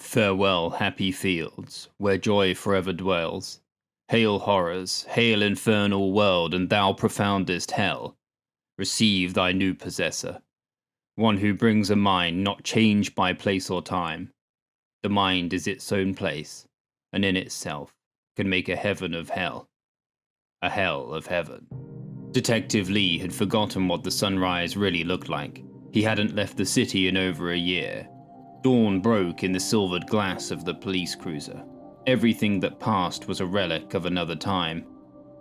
Farewell, happy fields, where joy forever dwells. Hail horrors, hail infernal world, and thou profoundest hell. Receive thy new possessor, one who brings a mind not changed by place or time. The mind is its own place, and in itself can make a heaven of hell, a hell of heaven. Detective Lee had forgotten what the sunrise really looked like. He hadn't left the city in over a year. Dawn broke in the silvered glass of the police cruiser. Everything that passed was a relic of another time.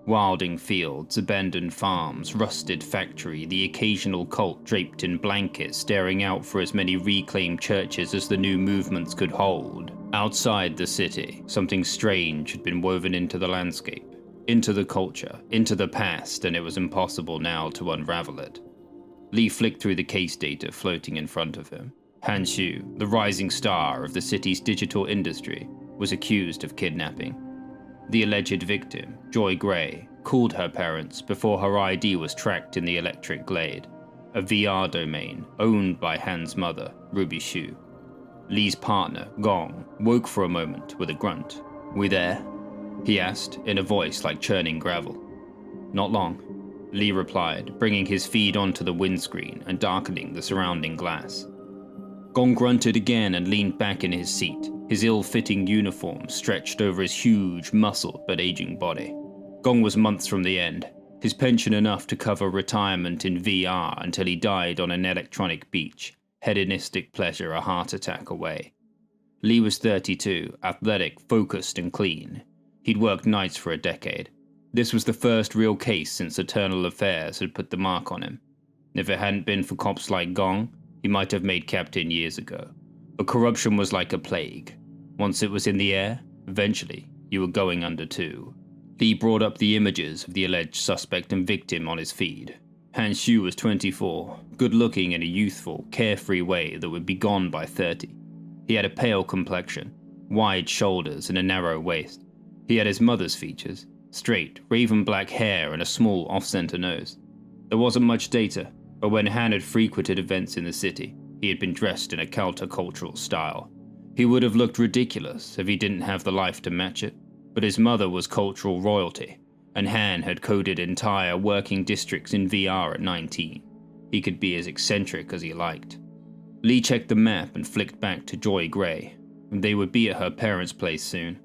Wilding fields, abandoned farms, rusted factory, the occasional cult draped in blankets staring out for as many reclaimed churches as the new movements could hold. Outside the city, something strange had been woven into the landscape, into the culture, into the past, and it was impossible now to unravel it. Lee flicked through the case data floating in front of him. Han Shu, the rising star of the city's digital industry, was accused of kidnapping. The alleged victim, Joy Gray, called her parents before her ID was tracked in the Electric Glade, a VR domain owned by Han's mother, Ruby Shu. Lee's partner, Gong, woke for a moment with a grunt. "We there?" he asked in a voice like churning gravel. "Not long," Lee replied, bringing his feed onto the windscreen and darkening the surrounding glass. Gong grunted again and leaned back in his seat, his ill-fitting uniform stretched over his huge, muscled but aging body. Gong was months from the end, his pension enough to cover retirement in VR until he died on an electronic beach, hedonistic pleasure a heart attack away. Lee was 32, athletic, focused and clean. He'd worked nights for a decade. This was the first real case since Eternal Affairs had put the mark on him. If it hadn't been for cops like Gong, he might have made captain years ago. But corruption was like a plague. Once it was in the air, eventually you were going under too. Lee brought up the images of the alleged suspect and victim on his feed. Han Shu was 24, good-looking in a youthful, carefree way that would be gone by 30. He had a pale complexion, wide shoulders and a narrow waist. He had his mother's features, straight, raven black hair and a small off-center nose. There wasn't much data, but when Han had frequented events in the city, he had been dressed in a countercultural style. He would have looked ridiculous if he didn't have the life to match it, but his mother was cultural royalty, and Han had coded entire working districts in VR at 19. He could be as eccentric as he liked. Lee checked the map and flicked back to Joy Gray, and they would be at her parents' place soon.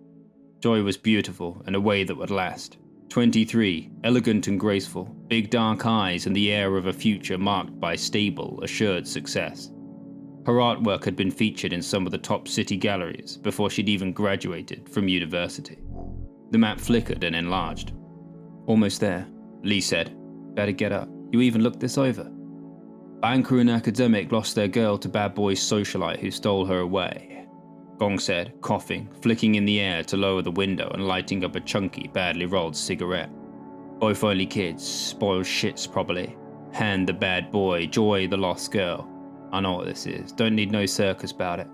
Joy was beautiful in a way that would last. 23, elegant and graceful, big dark eyes and the air of a future marked by stable, assured success. Her artwork had been featured in some of the top city galleries before she'd even graduated from university. The map flickered and enlarged. "Almost there," Lee said. "Better get up. You even looked this over." "Banker and academic lost their girl to bad boy socialite who stole her away," Gong said, coughing, flicking in the air to lower the window and lighting up a chunky, badly rolled cigarette. "Both only kids, spoiled shits probably. Han the bad boy, Joy the lost girl. I know what this is, don't need no circus about it.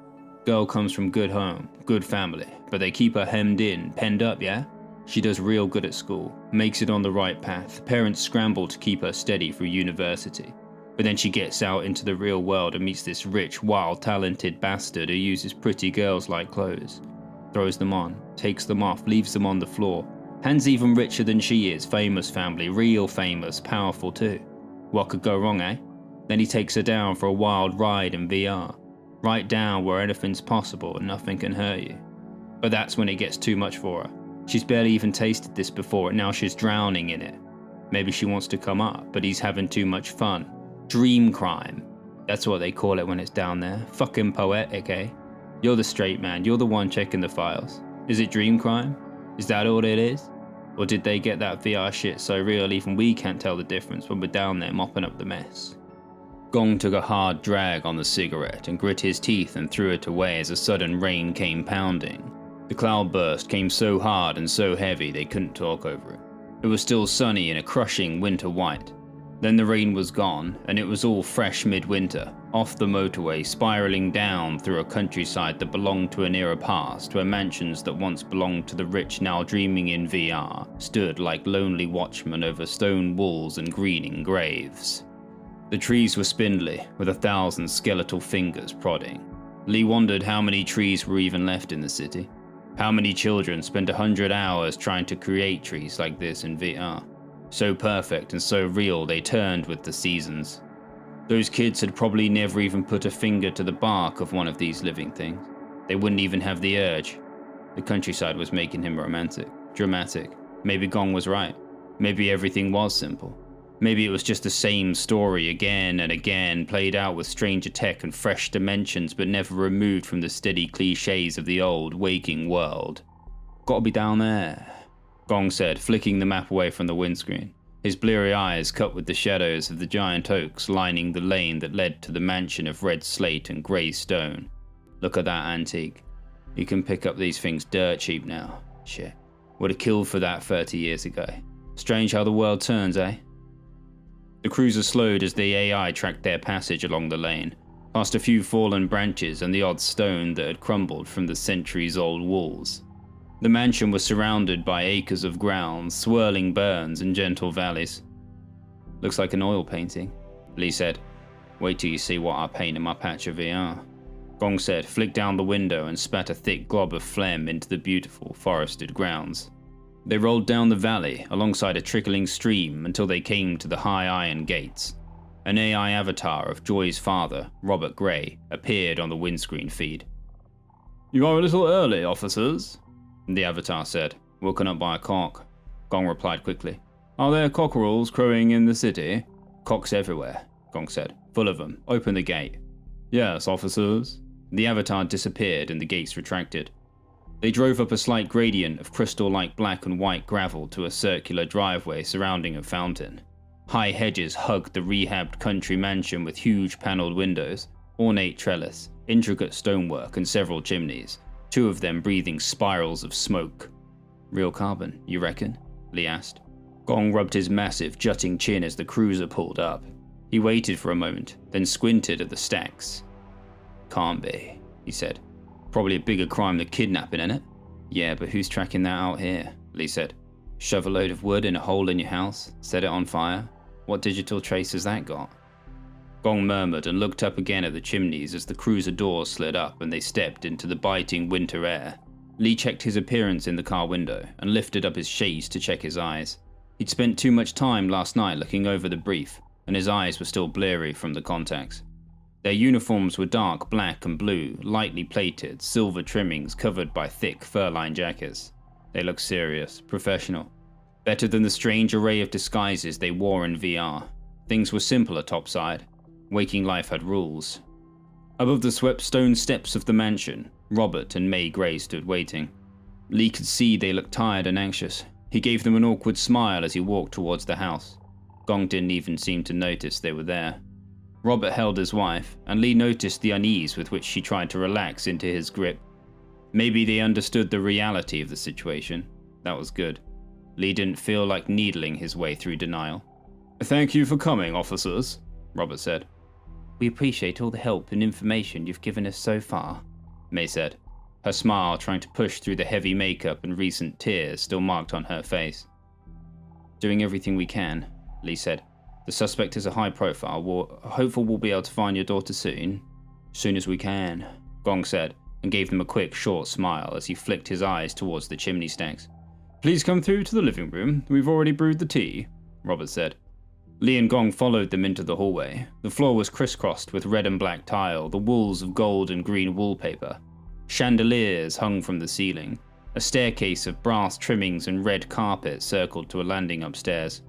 Girl comes from good home, good family, but they keep her hemmed in, penned up, yeah? She does real good at school, makes it on the right path, parents scramble to keep her steady through university. But then she gets out into the real world and meets this rich, wild, talented bastard who uses pretty girls like clothes. Throws them on, takes them off, leaves them on the floor. Han's even richer than she is, famous family, real famous, powerful too. What could go wrong, eh? Then he takes her down for a wild ride in VR. Right down where anything's possible and nothing can hurt you. But that's when it gets too much for her. She's barely even tasted this before and now she's drowning in it. Maybe she wants to come up, but he's having too much fun. Dreamcrime. That's what they call it when it's down there. Fucking poetic, eh? You're the straight man, you're the one checking the files. Is it Dreamcrime? Is that all it is? Or did they get that VR shit so real even we can't tell the difference when we're down there mopping up the mess? Gong took a hard drag on the cigarette and grit his teeth and threw it away as a sudden rain came pounding. The cloudburst came so hard and so heavy they couldn't talk over it. It was still sunny in a crushing winter white. Then the rain was gone, and it was all fresh midwinter, off the motorway, spiraling down through a countryside that belonged to an era past, where mansions that once belonged to the rich, now dreaming in VR, stood like lonely watchmen over stone walls and greening graves. The trees were spindly, with 1,000 skeletal fingers prodding. Lee wondered how many trees were even left in the city. How many children spent 100 hours trying to create trees like this in VR? So perfect and so real they turned with the seasons. Those kids had probably never even put a finger to the bark of one of these living things. They wouldn't even have the urge. The countryside was making him romantic, dramatic. Maybe Gong was right. Maybe everything was simple. Maybe it was just the same story again and again, played out with stranger tech and fresh dimensions, but never removed from the steady cliches of the old, waking world. Gotta be down there, Gong said, flicking the map away from the windscreen, his bleary eyes cut with the shadows of the giant oaks lining the lane that led to the mansion of red slate and grey stone. Look at that antique. You can pick up these things dirt cheap now. Shit. Would have killed for that 30 years ago. Strange how the world turns, eh? The cruiser slowed as the AI tracked their passage along the lane, past a few fallen branches and the odd stone that had crumbled from the centuries-old walls. The mansion was surrounded by acres of ground, swirling burns and gentle valleys. Looks like an oil painting, Lee said. Wait till you see what I paint in my patch of VR. Gong said, flicked down the window and spat a thick glob of phlegm into the beautiful, forested grounds. They rolled down the valley alongside a trickling stream until they came to the high iron gates. An AI avatar of Joy's father, Robert Gray, appeared on the windscreen feed. You are a little early, officers, the avatar said, woken up by a cock. Gong replied quickly. Are there cockerels crowing in the city? Cocks everywhere, Gong said. Full of them. Open the gate. Yes, officers. The avatar disappeared and the gates retracted. They drove up a slight gradient of crystal-like black and white gravel to a circular driveway surrounding a fountain. High hedges hugged the rehabbed country mansion with huge panelled windows, ornate trellis, intricate stonework and several chimneys, two of them breathing spirals of smoke. Real carbon, you reckon? Lee asked. Gong rubbed his massive, jutting chin as the cruiser pulled up. He waited for a moment, then squinted at the stacks. Can't be, he said. Probably a bigger crime than kidnapping, innit? Yeah, but who's tracking that out here? Lee said. Shove a load of wood in a hole in your house, set it on fire. What digital trace has that got? Gong murmured and looked up again at the chimneys as the cruiser doors slid up and they stepped into the biting winter air. Lee checked his appearance in the car window and lifted up his shades to check his eyes. He'd spent too much time last night looking over the brief, and his eyes were still bleary from the contacts. Their uniforms were dark black and blue, lightly plated, silver trimmings covered by thick fur-lined jackets. They looked serious, professional. Better than the strange array of disguises they wore in VR. Things were simpler topside. Waking life had rules. Above the swept stone steps of the mansion, Robert and May Gray stood waiting. Lee could see they looked tired and anxious. He gave them an awkward smile as he walked towards the house. Gong didn't even seem to notice they were there. Robert held his wife, and Lee noticed the unease with which she tried to relax into his grip. Maybe they understood the reality of the situation. That was good. Lee didn't feel like needling his way through denial. Thank you for coming, officers, Robert said. We appreciate all the help and information you've given us so far, May said, her smile trying to push through the heavy makeup and recent tears still marked on her face. Doing everything we can, Lee said. The suspect is a high profile. We're hopeful we'll be able to find your daughter soon. Soon as we can, Gong said, and gave them a quick, short smile as he flicked his eyes towards the chimney stacks. Please come through to the living room. We've already brewed the tea, Robert said. Lee and Gong followed them into the hallway. The floor was crisscrossed with red and black tile, the walls of gold and green wallpaper. Chandeliers hung from the ceiling. A staircase of brass trimmings and red carpet circled to a landing upstairs.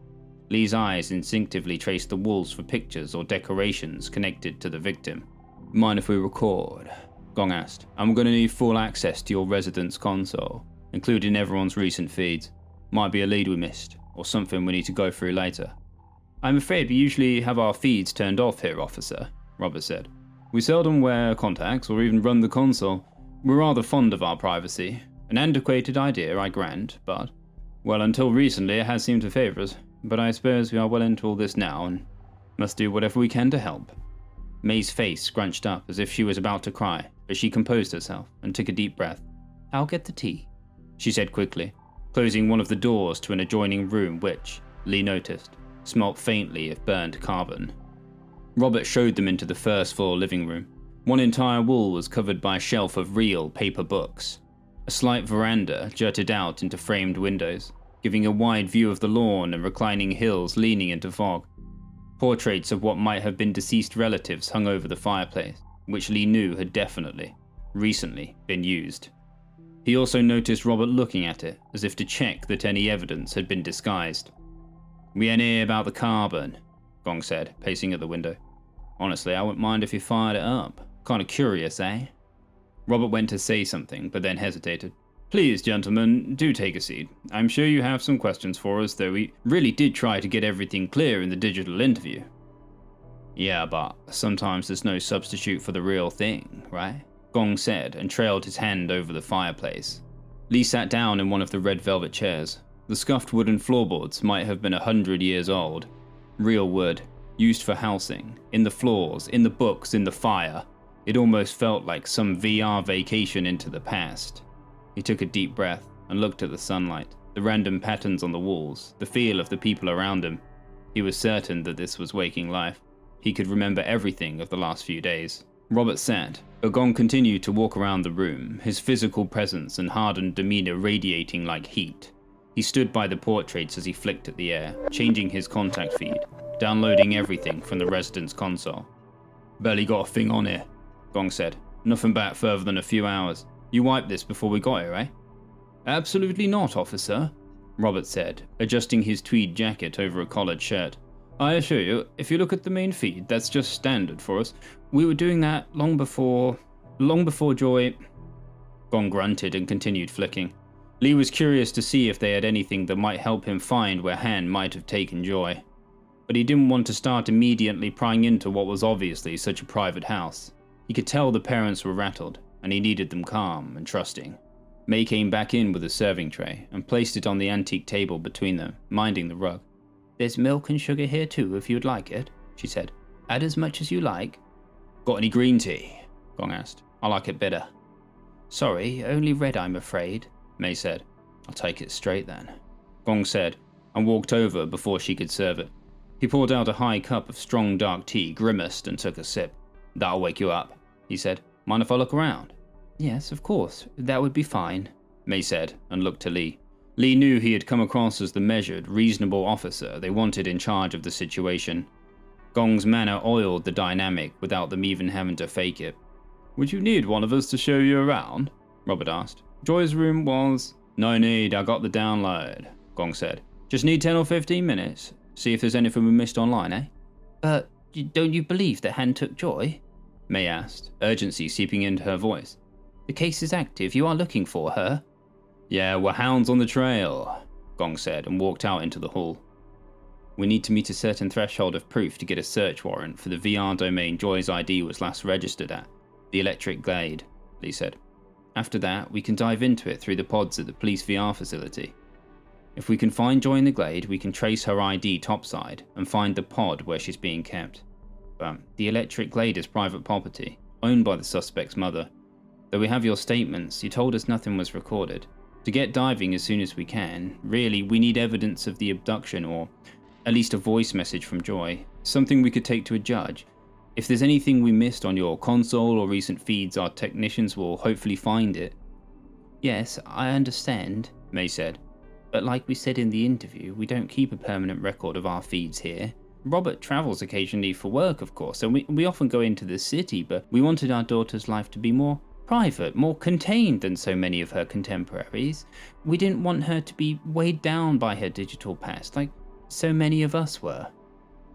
Lee's eyes instinctively traced the walls for pictures or decorations connected to the victim. Mind if we record? Gong asked. I'm going to need full access to your residence console, including everyone's recent feeds. Might be a lead we missed, or something we need to go through later. I'm afraid we usually have our feeds turned off here, officer, Robert said. We seldom wear contacts or even run the console. We're rather fond of our privacy. An antiquated idea, I grant, but, well, until recently it has seemed to favour us. But I suppose we are well into all this now and must do whatever we can to help. May's face scrunched up as if she was about to cry, but she composed herself and took a deep breath. I'll get the tea, she said quickly, closing one of the doors to an adjoining room which, Lee noticed, smelt faintly of burned carbon. Robert showed them into the first floor living room. One entire wall was covered by a shelf of real paper books. A slight veranda jutted out into framed windows, giving a wide view of the lawn and reclining hills leaning into fog. Portraits of what might have been deceased relatives hung over the fireplace, which Lee knew had definitely, recently, been used. He also noticed Robert looking at it, as if to check that any evidence had been disguised. "We ain't here about the carbon," Gong said, pacing at the window. "Honestly, I wouldn't mind if you fired it up. Kinda curious, eh?" Robert went to say something, but then hesitated. "Please, gentlemen, do take a seat. I'm sure you have some questions for us, though we really did try to get everything clear in the digital interview." "Yeah, but sometimes there's no substitute for the real thing, right?" Gong said, and trailed his hand over the fireplace. Lee sat down in one of the red velvet chairs. The scuffed wooden floorboards might have been 100 years old. Real wood, used for housing, in the floors, in the books, in the fire. It almost felt like some VR vacation into the past. He took a deep breath and looked at the sunlight, the random patterns on the walls, the feel of the people around him. He was certain that this was waking life. He could remember everything of the last few days. Robert sat, but Gong continued to walk around the room, his physical presence and hardened demeanor radiating like heat. He stood by the portraits as he flicked at the air, changing his contact feed, downloading everything from the residence console. "Barely got a thing on here," Gong said. "Nothing back further than a few hours. You wiped this before we got here, eh?" "Absolutely not, officer," Robert said, adjusting his tweed jacket over a collared shirt. "I assure you, if you look at the main feed, that's just standard for us. We were doing that long before Joy..." Gong grunted and continued flicking. Lee was curious to see if they had anything that might help him find where Han might have taken Joy. But he didn't want to start immediately prying into what was obviously such a private house. He could tell the parents were rattled, and he needed them calm and trusting. May came back in with a serving tray and placed it on the antique table between them, minding the rug. "There's milk and sugar here too if you'd like it," she said. "Add as much as you like." "Got any green tea?" Gong asked. "I like it bitter." "Sorry, only red I'm afraid," May said. "I'll take it straight then," Gong said, and walked over before she could serve it. He poured out a high cup of strong dark tea, grimaced and took a sip. "That'll wake you up," he said. "Mind if I look around?" "Yes, of course, that would be fine," May said, and looked to Lee. Lee knew he had come across as the measured, reasonable officer they wanted in charge of the situation. Gong's manner oiled the dynamic without them even having to fake it. "Would you need one of us to show you around?" Robert asked. Joy's room was... "No need, I got the download," Gong said. "Just need 10 or 15 minutes. See if there's anything we missed online, eh?" "But don't you believe that Han took Joy?" May asked, urgency seeping into her voice. "The case is active, you are looking for her." "Yeah, we're hounds on the trail," Gong said, and walked out into the hall. "We need to meet a certain threshold of proof to get a search warrant for the VR domain Joy's ID was last registered at, the Electric Glade," Lee said. "After that, we can dive into it through the pods at the police VR facility. If we can find Joy in the Glade, we can trace her ID topside and find the pod where she's being kept. But the Electric Glade is private property, owned by the suspect's mother. Though we have your statements, you told us nothing was recorded. To get diving as soon as we can, really, we need evidence of the abduction or at least a voice message from Joy, something we could take to a judge. If there's anything we missed on your console or recent feeds, our technicians will hopefully find it." "Yes, I understand," May said. "But like we said in the interview, we don't keep a permanent record of our feeds here. Robert travels occasionally for work, of course, and we often go into the city, but we wanted our daughter's life to be more private, more contained than so many of her contemporaries. We didn't want her to be weighed down by her digital past, like so many of us were."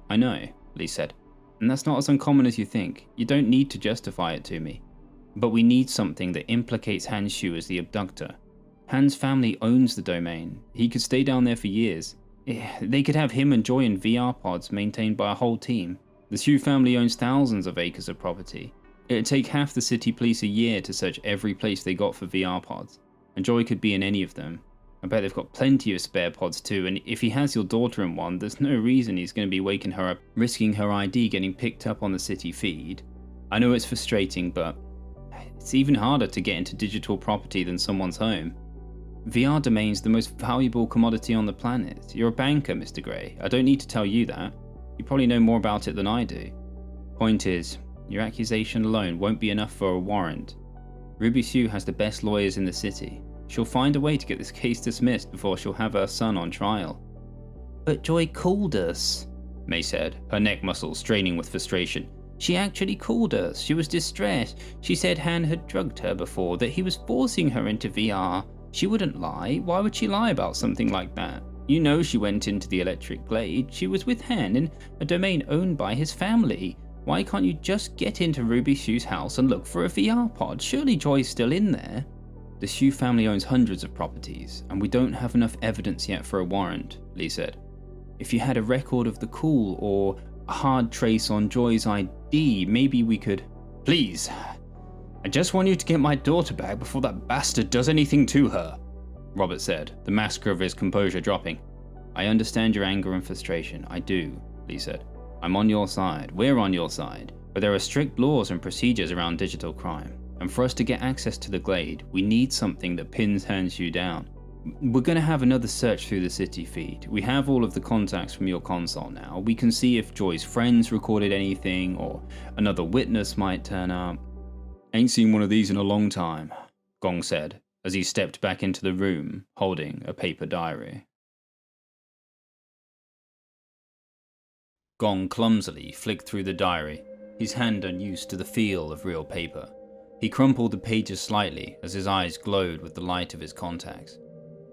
"I know," Lee said, "and that's not as uncommon as you think. You don't need to justify it to me. But we need something that implicates Han Shu as the abductor. Han's family owns the domain. He could stay down there for years. They could have him and Joy in VR pods maintained by a whole team. The Shu family owns thousands of acres of property. It'd take half the city police a year to search every place they got for VR pods, and Joy could be in any of them. I bet they've got plenty of spare pods too, and if he has your daughter in one, there's no reason he's going to be waking her up, risking her ID getting picked up on the city feed. I know it's frustrating, but it's even harder to get into digital property than someone's home. VR domain's the most valuable commodity on the planet. You're a banker, Mr. Gray. I don't need to tell you that. You probably know more about it than I do. Point is, Your accusation alone won't be enough for a warrant. Ruby Sue has the best lawyers in the city. She'll find a way to get this case dismissed before she'll have her son on trial. But Joy called us, May said, her neck muscles straining with frustration. She actually called us. She was distressed. She said Han had drugged her before, that he was forcing her into VR. She wouldn't lie. Why would she lie about something like that? You know she went into the Electric Glade. She was with Han in a domain owned by his family. Why can't you just get into Ruby Sue's house and look for a VR pod? Surely Joy's still in there. The Sue family owns hundreds of properties, and we don't have enough evidence yet for a warrant, Lee said. If you had a record of the call or a hard trace on Joy's ID, maybe we could... Please, I just want you to get my daughter back before that bastard does anything to her, Robert said, the mask of his composure dropping. I understand your anger and frustration, I do, Lee said. I'm on your side, we're on your side, but there are strict laws and procedures around digital crime, and for us to get access to the Glade, we need something that pins Han Shu down. We're going to have another search through the city feed. We have all of the contacts from your console now. We can see if Joy's friends recorded anything, or another witness might turn up. Ain't seen one of these in a long time, Gong said, as he stepped back into the room, holding a paper diary. Gong clumsily flicked through the diary, his hand unused to the feel of real paper. He crumpled the pages slightly as his eyes glowed with the light of his contacts.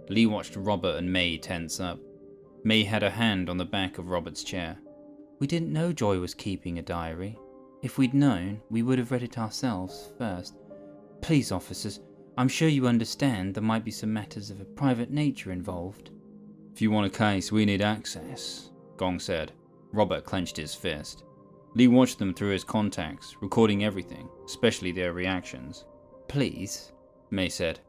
Lee watched Robert and May tense up. May had her hand on the back of Robert's chair. We didn't know Joy was keeping a diary. If we'd known, we would have read it ourselves first. Please, officers, I'm sure you understand there might be some matters of a private nature involved. If you want a case, we need access, Gong said. Robert clenched his fist. Lee watched them through his contacts, recording everything, especially their reactions. Please, May said.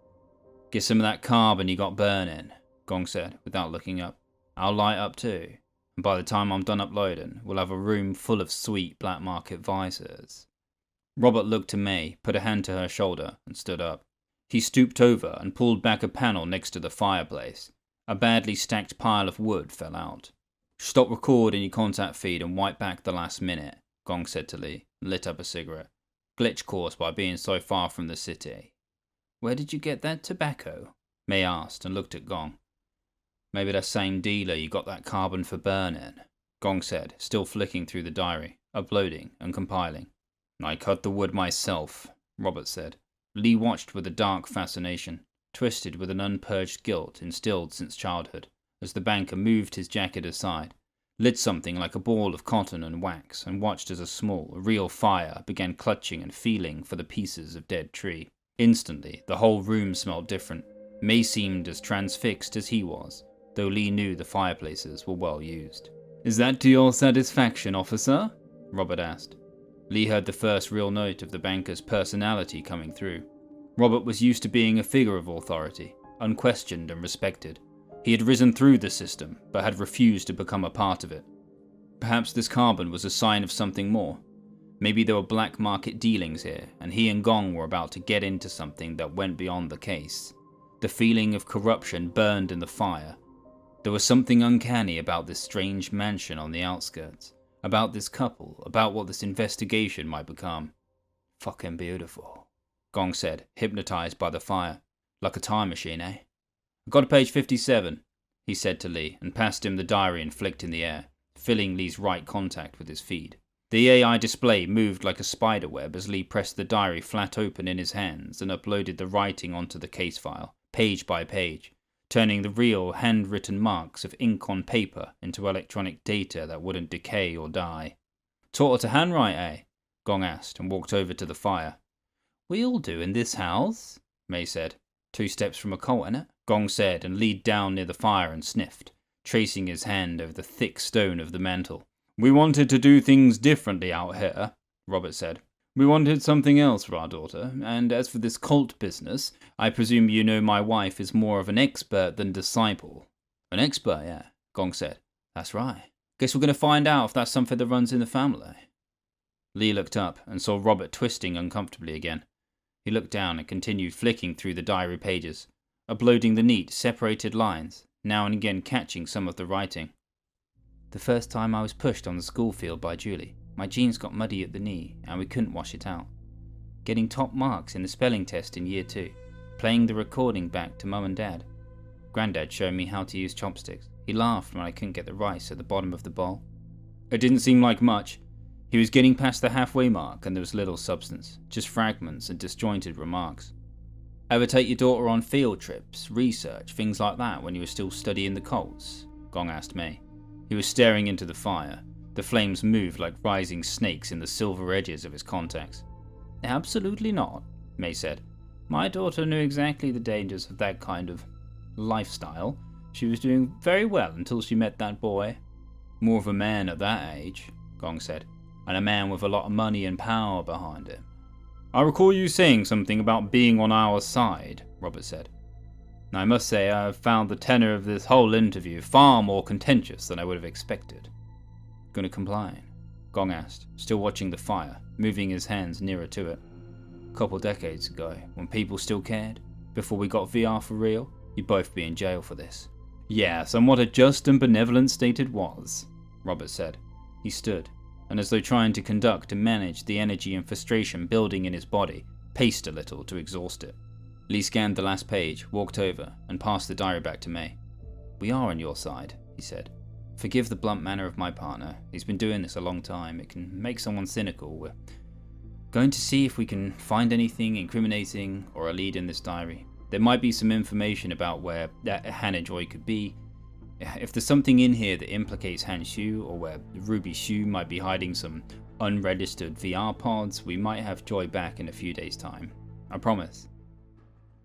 Get some of that carbon you got burning, Gong said, without looking up. I'll light up too, and by the time I'm done uploading, we'll have a room full of sweet black market vices. Robert looked to May, put a hand to her shoulder, and stood up. He stooped over and pulled back a panel next to the fireplace. A badly stacked pile of wood fell out. Stop recording your contact feed and wipe back the last minute, Gong said to Lee, and lit up a cigarette. Glitch caused by being so far from the city. Where did you get that tobacco? May asked and looked at Gong. Maybe that same dealer you got that carbon for burning, Gong said, still flicking through the diary, uploading and compiling. I cut the wood myself, Robert said. Lee watched with a dark fascination, twisted with an unpurged guilt instilled since childhood, as the banker moved his jacket aside, lit something like a ball of cotton and wax, and watched as a small, real fire began clutching and feeling for the pieces of dead tree. Instantly, the whole room smelled different. May seemed as transfixed as he was, though Lee knew the fireplaces were well used. Is that to your satisfaction, officer? Robert asked. Lee heard the first real note of the banker's personality coming through. Robert was used to being a figure of authority, unquestioned and respected. He had risen through the system, but had refused to become a part of it. Perhaps this carbon was a sign of something more. Maybe there were black market dealings here, and he and Gong were about to get into something that went beyond the case. The feeling of corruption burned in the fire. There was something uncanny about this strange mansion on the outskirts, about this couple, about what this investigation might become. Fucking beautiful, Gong said, hypnotized by the fire. Like a time machine, eh? I got to page 57, he said to Lee, and passed him the diary and flicked in the air, filling Lee's right contact with his feed. The AI display moved like a spider web as Lee pressed the diary flat open in his hands and uploaded the writing onto the case file, page by page, turning the real, handwritten marks of ink on paper into electronic data that wouldn't decay or die. Taught her to handwrite, eh? Gong asked and walked over to the fire. We all do in this house, May said. 2 steps from a cult, innit? Gong said and leaned down near the fire and sniffed, tracing his hand over the thick stone of the mantel. We wanted to do things differently out here, Robert said. We wanted something else for our daughter, and as for this cult business, I presume you know my wife is more of an expert than disciple. An expert, yeah, Gong said. That's right. Guess we're going to find out if that's something that runs in the family. Lee looked up and saw Robert twisting uncomfortably again. He looked down and continued flicking through the diary pages, uploading the neat, separated lines, now and again catching some of the writing. The first time I was pushed on the school field by Julie. My jeans got muddy at the knee and we couldn't wash it out. Getting top marks in the spelling test in year 2. Playing the recording back to Mum and Dad. Granddad showed me how to use chopsticks. He laughed when I couldn't get the rice at the bottom of the bowl. It didn't seem like much. He was getting past the halfway mark and there was little substance, just fragments and disjointed remarks. Ever take your daughter on field trips, research, things like that when you were still studying the Colts? Gong asked May. He was staring into the fire. The flames moved like rising snakes in the silver edges of his contacts. Absolutely not, May said. My daughter knew exactly the dangers of that kind of lifestyle. She was doing very well until she met that boy. More of a man at that age, Gong said, and a man with a lot of money and power behind him. I recall you saying something about being on our side, Robert said. I must say I have found the tenor of this whole interview far more contentious than I would have expected. Gonna complain? Gong asked, still watching the fire, moving his hands nearer to it. A couple decades ago, when people still cared, before we got VR for real, you'd both be in jail for this. Yes, and what a just and benevolent state it was, Robert said. He stood, and as though trying to conduct and manage the energy and frustration building in his body, paced a little to exhaust it. Lee scanned the last page, walked over, and passed the diary back to May. We are on your side, he said. Forgive the blunt manner of my partner. He's been doing this a long time. It can make someone cynical. We're going to see if we can find anything incriminating or a lead in this diary. There might be some information about where Hannah Joy could be. If there's something in here that implicates Han Shu, or where Ruby Shu might be hiding some unregistered VR pods, we might have Joy back in a few days' time. I promise.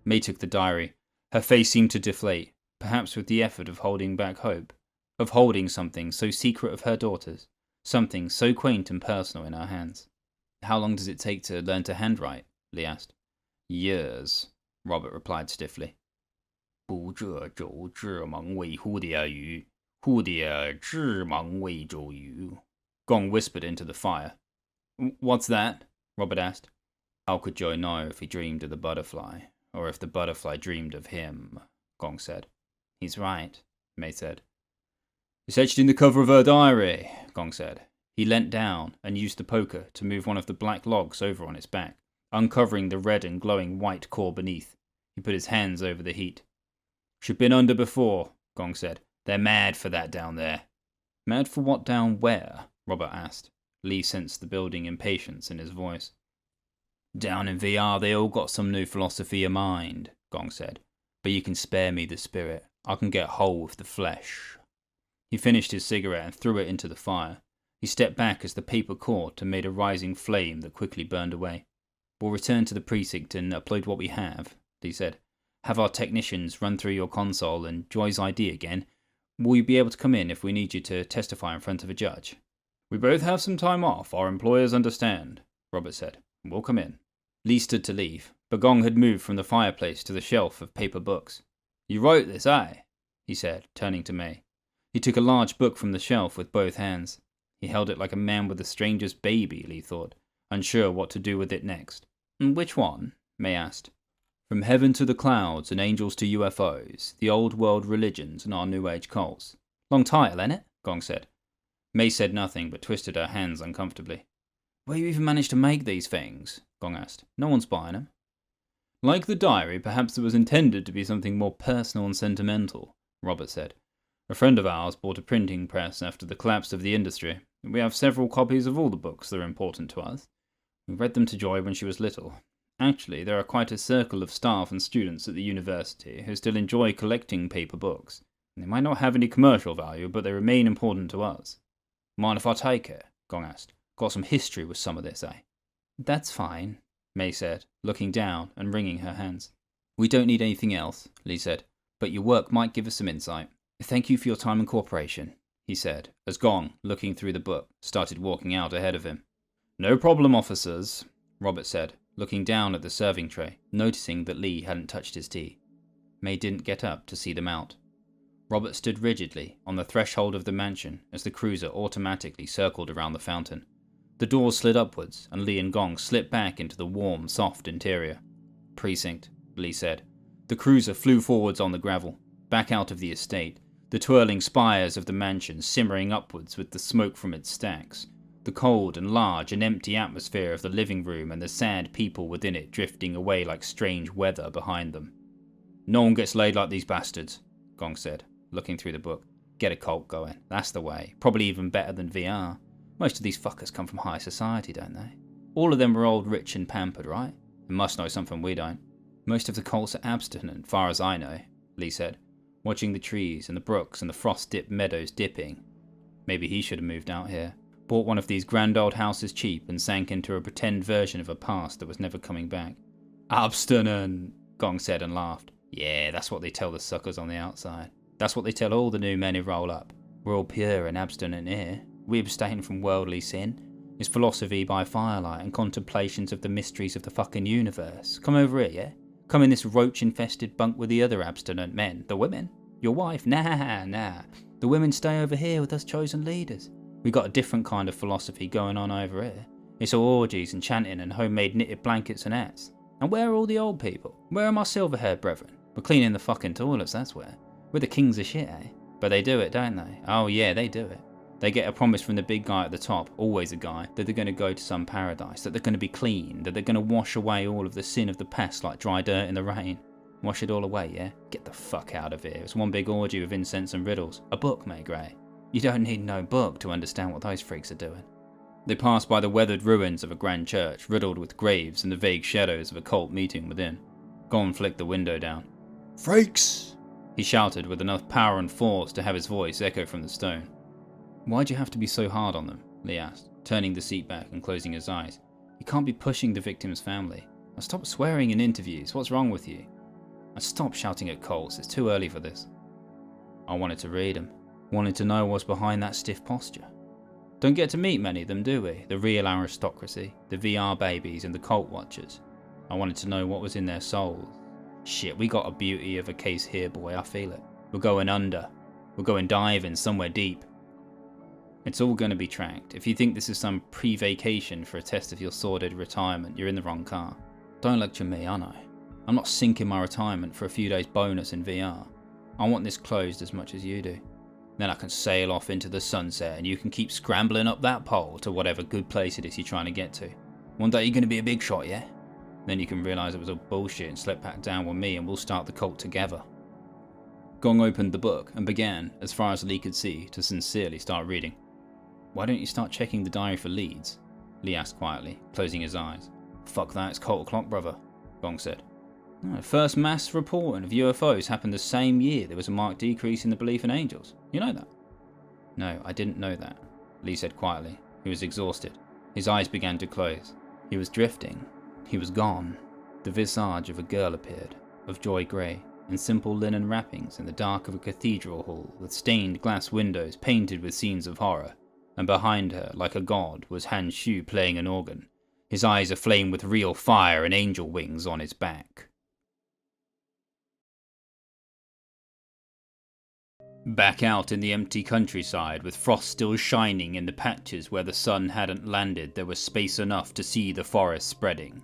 May took the diary. Her face seemed to deflate, perhaps with the effort of holding back hope, of holding something so secret of her daughter's, something so quaint and personal in her hands. How long does it take to learn to handwrite? Lee asked. Years, Robert replied stiffly. 不这周之忙为蝴蝶鱼，蝴蝶之忙为周鱼. Gong whispered into the fire. What's that? Robert asked. How could Joy know if he dreamed of the butterfly, or if the butterfly dreamed of him? Gong said. He's right, May said. It's etched in the cover of her diary, Gong said. He leant down and used the poker to move one of the black logs over on its back, uncovering the red and glowing white core beneath. He put his hands over the heat. She'd been under before, Gong said. They're mad for that down there. Mad for what down where? Robert asked. Lee sensed the building impatience in his voice. Down in VR they all got some new philosophy of mind, Gong said. But you can spare me the spirit. I can get whole with the flesh. He finished his cigarette and threw it into the fire. He stepped back as the paper caught and made a rising flame that quickly burned away. We'll return to the precinct and upload what we have, Lee said. Have our technicians run through your console and Joy's ID again. Will you be able to come in if we need you to testify in front of a judge? We both have some time off, our employers understand, Robert said. We'll come in. Lee stood to leave, but Gong had moved from the fireplace to the shelf of paper books. You wrote this, eh? He said, turning to May. He took a large book from the shelf with both hands. He held it like a man with the strangest baby, Lee thought, unsure what to do with it next. Which one? May asked. From heaven to the clouds and angels to UFOs, the old world religions and our new age cults. Long title, ain't it? Gong said. May said nothing but twisted her hands uncomfortably. Where you even managed to make these things? Gong asked. No one's buying them. Like the diary, perhaps it was intended to be something more personal and sentimental, Robert said. A friend of ours bought a printing press after the collapse of the industry. We have several copies of all the books that are important to us. We read them to Joy when she was little. Actually, there are quite a circle of staff and students at the university who still enjoy collecting paper books. They might not have any commercial value, but they remain important to us. Mind if I take it? Gong asked. Got some history with some of this, eh? That's fine, May said, looking down and wringing her hands. We don't need anything else, Lee said, but your work might give us some insight. Thank you for your time and cooperation, he said, as Gong, looking through the book, started walking out ahead of him. No problem, officers, Robert said, looking down at the serving tray, noticing that Lee hadn't touched his tea. May didn't get up to see them out. Robert stood rigidly on the threshold of the mansion as the cruiser automatically circled around the fountain. The doors slid upwards, and Lee and Gong slipped back into the warm, soft interior. Precinct, Lee said. The cruiser flew forwards on the gravel, back out of the estate, the twirling spires of the mansion simmering upwards with the smoke from its stacks. The cold and large and empty atmosphere of the living room and the sad people within it drifting away like strange weather behind them. No one gets laid like these bastards, Gong said, looking through the book. Get a cult going, that's the way. Probably even better than VR. Most of these fuckers come from high society, don't they? All of them are old, rich and pampered, right? They must know something we don't. Most of the cults are abstinent, far as I know, Lee said, watching the trees and the brooks and the frost-dipped meadows dipping. Maybe he should have moved out here. Bought one of these grand old houses cheap and sank into a pretend version of a past that was never coming back. Abstinent, Gong said and laughed. Yeah, that's what they tell the suckers on the outside. That's what they tell all the new men who roll up. We're all pure and abstinent here. We abstain from worldly sin. It's philosophy by firelight and contemplations of the mysteries of the fucking universe. Come over here, yeah? Come in this roach-infested bunk with the other abstinent men. The women? Your wife? Nah. The women stay over here with us chosen leaders. We got a different kind of philosophy going on over here. It's all orgies and chanting and homemade knitted blankets and hats. And where are all the old people? Where are my silver-haired brethren? We're cleaning the fucking toilets, that's where. We're the kings of shit, eh? But they do it, don't they? Oh yeah, they do it. They get a promise from the big guy at the top, always a guy, that they're going to go to some paradise, that they're going to be clean, that they're going to wash away all of the sin of the past like dry dirt in the rain. Wash it all away, yeah? Get the fuck out of here. It's one big orgy with incense and riddles. A book, mate, Gray. You don't need no book to understand what those freaks are doing. They passed by the weathered ruins of a grand church, riddled with graves and the vague shadows of a cult meeting within. Gon flicked the window down. Freaks! He shouted with enough power and force to have his voice echo from the stone. Why'd you have to be so hard on them? Lee asked, turning the seat back and closing his eyes. You can't be pushing the victim's family. Now stop swearing in interviews. What's wrong with you? And stop shouting at cults. It's too early for this. I wanted to read them. Wanted to know what's behind that stiff posture. Don't get to meet many of them, do we? The real aristocracy, the VR babies and the cult watchers. I wanted to know what was in their souls. Shit, we got a beauty of a case here, boy. I feel it. We're going under. We're going diving somewhere deep. It's all going to be tracked. If you think this is some pre-vacation for a test of your sordid retirement, you're in the wrong car. Don't lecture me, I know. I'm not sinking my retirement for a few days bonus in VR. I want this closed as much as you do. Then I can sail off into the sunset and you can keep scrambling up that pole to whatever good place it is you're trying to get to. One day you're going to be a big shot, yeah? Then you can realise it was all bullshit and slip back down with me and we'll start the cult together. Gong opened the book and began, as far as Lee could see, to sincerely start reading. Why don't you start checking the diary for leads? Lee asked quietly, closing his eyes. Fuck that, it's cult o'clock, brother, Gong said. No, first mass reporting of UFOs happened the same year there was a marked decrease in the belief in angels. You know that? No, I didn't know that, Lee said quietly. He was exhausted. His eyes began to close. He was drifting. He was gone. The visage of a girl appeared, of Joy Grey, in simple linen wrappings in the dark of a cathedral hall with stained glass windows painted with scenes of horror, and behind her, like a god, was Han Shu playing an organ, his eyes aflame with real fire and angel wings on his back. Back out in the empty countryside, with frost still shining in the patches where the sun hadn't landed, there was space enough to see the forest spreading.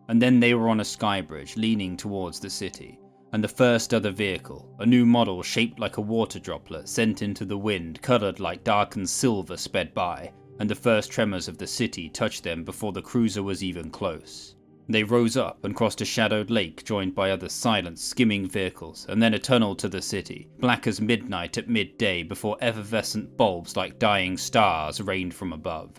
And then they were on a skybridge leaning towards the city, and the first other vehicle, a new model shaped like a water droplet sent into the wind, coloured like darkened silver, sped by, and the first tremors of the city touched them before the cruiser was even close. They rose up and crossed a shadowed lake joined by other silent, skimming vehicles, and then a tunnel to the city, black as midnight at midday before effervescent bulbs like dying stars rained from above.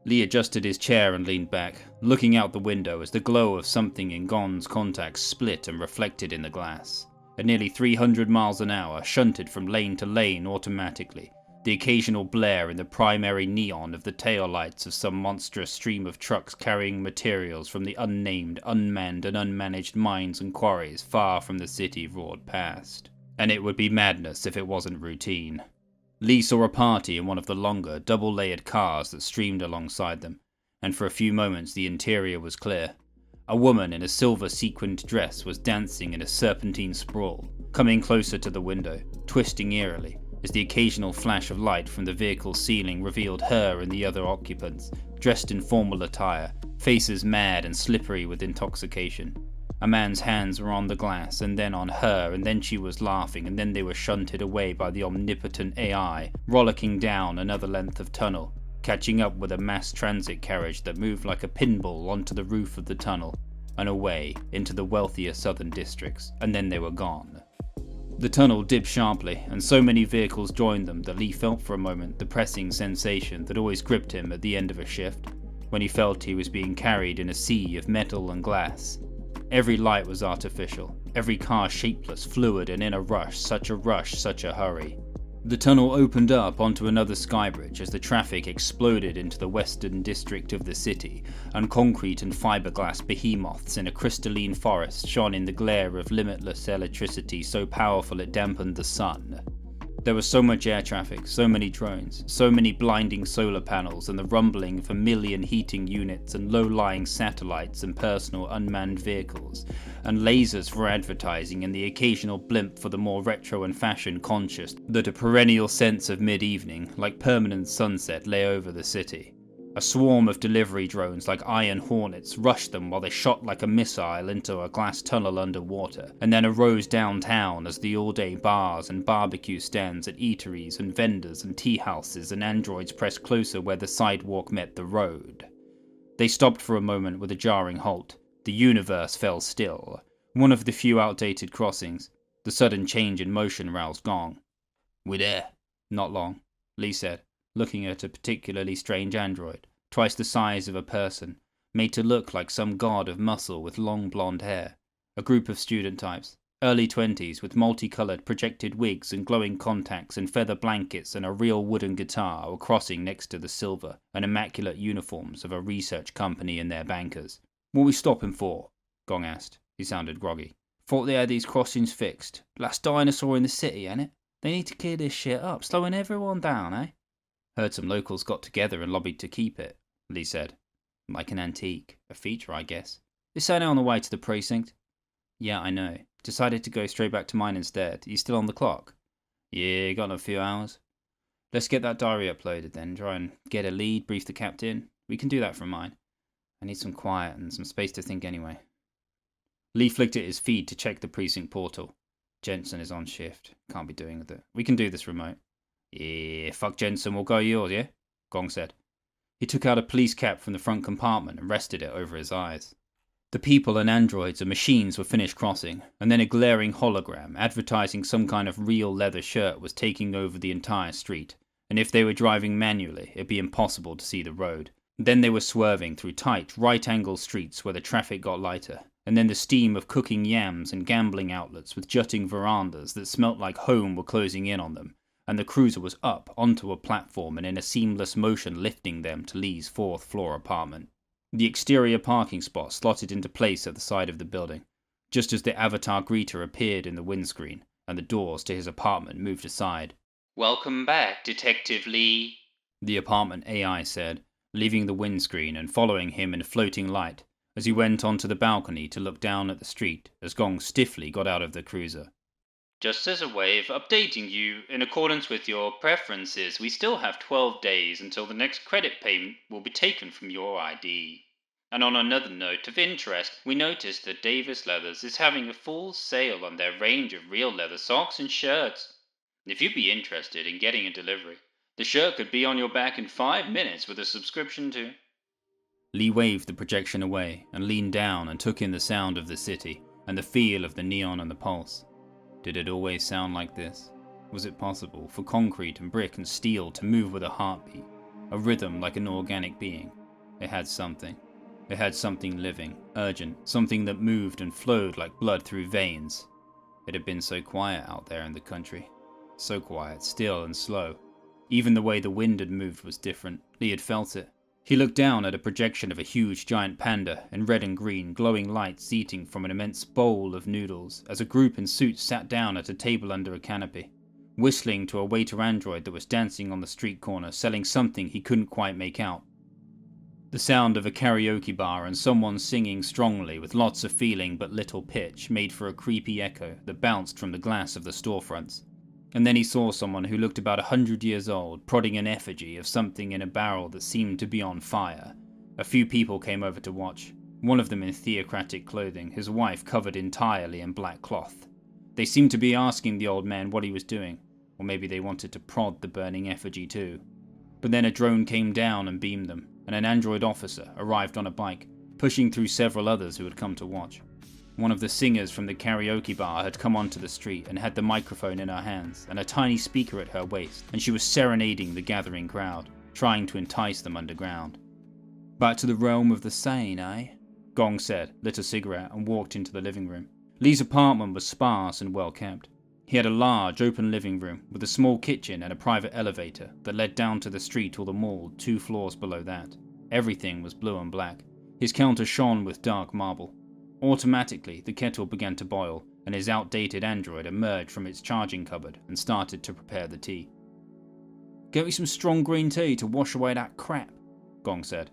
Lee adjusted his chair and leaned back, looking out the window as the glow of something in Gon's contacts split and reflected in the glass. At nearly 300 miles an hour, shunted from lane to lane automatically, the occasional blare in the primary neon of the taillights of some monstrous stream of trucks carrying materials from the unnamed, unmanned and unmanaged mines and quarries far from the city roared past. And it would be madness if it wasn't routine. Lee saw a party in one of the longer, double-layered cars that streamed alongside them, and for a few moments the interior was clear. A woman in a silver sequined dress was dancing in a serpentine sprawl, coming closer to the window, twisting eerily, as the occasional flash of light from the vehicle's ceiling revealed her and the other occupants, dressed in formal attire, faces mad and slippery with intoxication. A man's hands were on the glass, and then on her, and then she was laughing, and then they were shunted away by the omnipotent AI, rollicking down another length of tunnel, catching up with a mass transit carriage that moved like a pinball onto the roof of the tunnel and away into the wealthier southern districts, and then they were gone. The tunnel dipped sharply, and so many vehicles joined them that Lee felt for a moment the pressing sensation that always gripped him at the end of a shift, when he felt he was being carried in a sea of metal and glass. Every light was artificial, every car shapeless, fluid, and in a rush, such a hurry. The tunnel opened up onto another skybridge as the traffic exploded into the western district of the city, and concrete and fiberglass behemoths in a crystalline forest shone in the glare of limitless electricity so powerful it dampened the sun. There was so much air traffic, so many drones, so many blinding solar panels, and the rumbling of a million heating units and low-lying satellites and personal unmanned vehicles, and lasers for advertising and the occasional blimp for the more retro and fashion-conscious, that a perennial sense of mid-evening, like permanent sunset, lay over the city. A swarm of delivery drones like iron hornets rushed them while they shot like a missile into a glass tunnel underwater, and then arose downtown as the all-day bars and barbecue stands at eateries and vendors and tea houses and androids pressed closer where the sidewalk met the road. They stopped for a moment with a jarring halt. The universe fell still. One of the few outdated crossings. The sudden change in motion roused Gong. "We're there." "Not long," Lee said, looking at a particularly strange android, twice the size of a person, made to look like some god of muscle with long blonde hair. A group of student types, early 20s, with multicolored projected wigs and glowing contacts and feather blankets and a real wooden guitar, were crossing next to the silver and immaculate uniforms of a research company and their bankers. "What we stopping for?" Gong asked. He sounded groggy. "Thought they had these crossings fixed. Last dinosaur in the city, ain't it? They need to clear this shit up, slowing everyone down, eh?" "Heard some locals got together and lobbied to keep it," Lee said. "Like an antique. A feature, I guess." "This ain't on the way to the precinct." "Yeah, I know. Decided to go straight back to mine instead. You still on the clock?" "Yeah, got a few hours." "Let's get that diary uploaded then. Try and get a lead, brief the captain. We can do that from mine. I need some quiet and some space to think anyway." Lee flicked at his feed to check the precinct portal. "Jensen is on shift. Can't be doing with it. We can do this remote." "Yeah, fuck Jensen, we'll go yours, yeah?" Gong said. He took out a police cap from the front compartment and rested it over his eyes. The people and androids and machines were finished crossing, and then a glaring hologram advertising some kind of real leather shirt was taking over the entire street, and if they were driving manually, it'd be impossible to see the road. Then they were swerving through tight, right-angle streets where the traffic got lighter, and then the steam of cooking yams and gambling outlets with jutting verandas that smelt like home were closing in on them, and the cruiser was up onto a platform and in a seamless motion lifting them to Lee's 4th floor apartment. The exterior parking spot slotted into place at the side of the building, just as the avatar greeter appeared in the windscreen, and the doors to his apartment moved aside. "Welcome back, Detective Lee," the apartment AI said, leaving the windscreen and following him in floating light as he went onto the balcony to look down at the street as Gong stiffly got out of the cruiser. "Just as a way of updating you, in accordance with your preferences, we still have 12 days until the next credit payment will be taken from your ID. And on another note of interest, we noticed that Davis Leathers is having a full sale on their range of real leather socks and shirts. If you'd be interested in getting a delivery, the shirt could be on your back in 5 minutes with a subscription too." Lee waved the projection away and leaned down and took in the sound of the city and the feel of the neon and the pulse. Did it always sound like this? Was it possible for concrete and brick and steel to move with a heartbeat, a rhythm like an organic being? It had something. It had something living, urgent, something that moved and flowed like blood through veins. It had been so quiet out there in the country. So quiet, still and slow. Even the way the wind had moved was different. Lee had felt it. He looked down at a projection of a huge giant panda in red and green, glowing lights eating from an immense bowl of noodles as a group in suits sat down at a table under a canopy, whistling to a waiter android that was dancing on the street corner selling something he couldn't quite make out. The sound of a karaoke bar and someone singing strongly with lots of feeling but little pitch made for a creepy echo that bounced from the glass of the storefronts. And then he saw someone who looked about 100 years old prodding an effigy of something in a barrel that seemed to be on fire. A few people came over to watch, one of them in theocratic clothing, his wife covered entirely in black cloth. They seemed to be asking the old man what he was doing, or maybe they wanted to prod the burning effigy too. But then a drone came down and beamed them, and an android officer arrived on a bike, pushing through several others who had come to watch. One of the singers from the karaoke bar had come onto the street and had the microphone in her hands and a tiny speaker at her waist, and she was serenading the gathering crowd, trying to entice them underground. "Back to the realm of the sane, eh?" Gong said, lit a cigarette and walked into the living room. Lee's apartment was sparse and well kept. He had a large, open living room with a small kitchen and a private elevator that led down to the street or the mall 2 floors below that. Everything was blue and black. His counter shone with dark marble. Automatically, the kettle began to boil, and his outdated android emerged from its charging cupboard and started to prepare the tea. "Get me some strong green tea to wash away that crap," Gong said.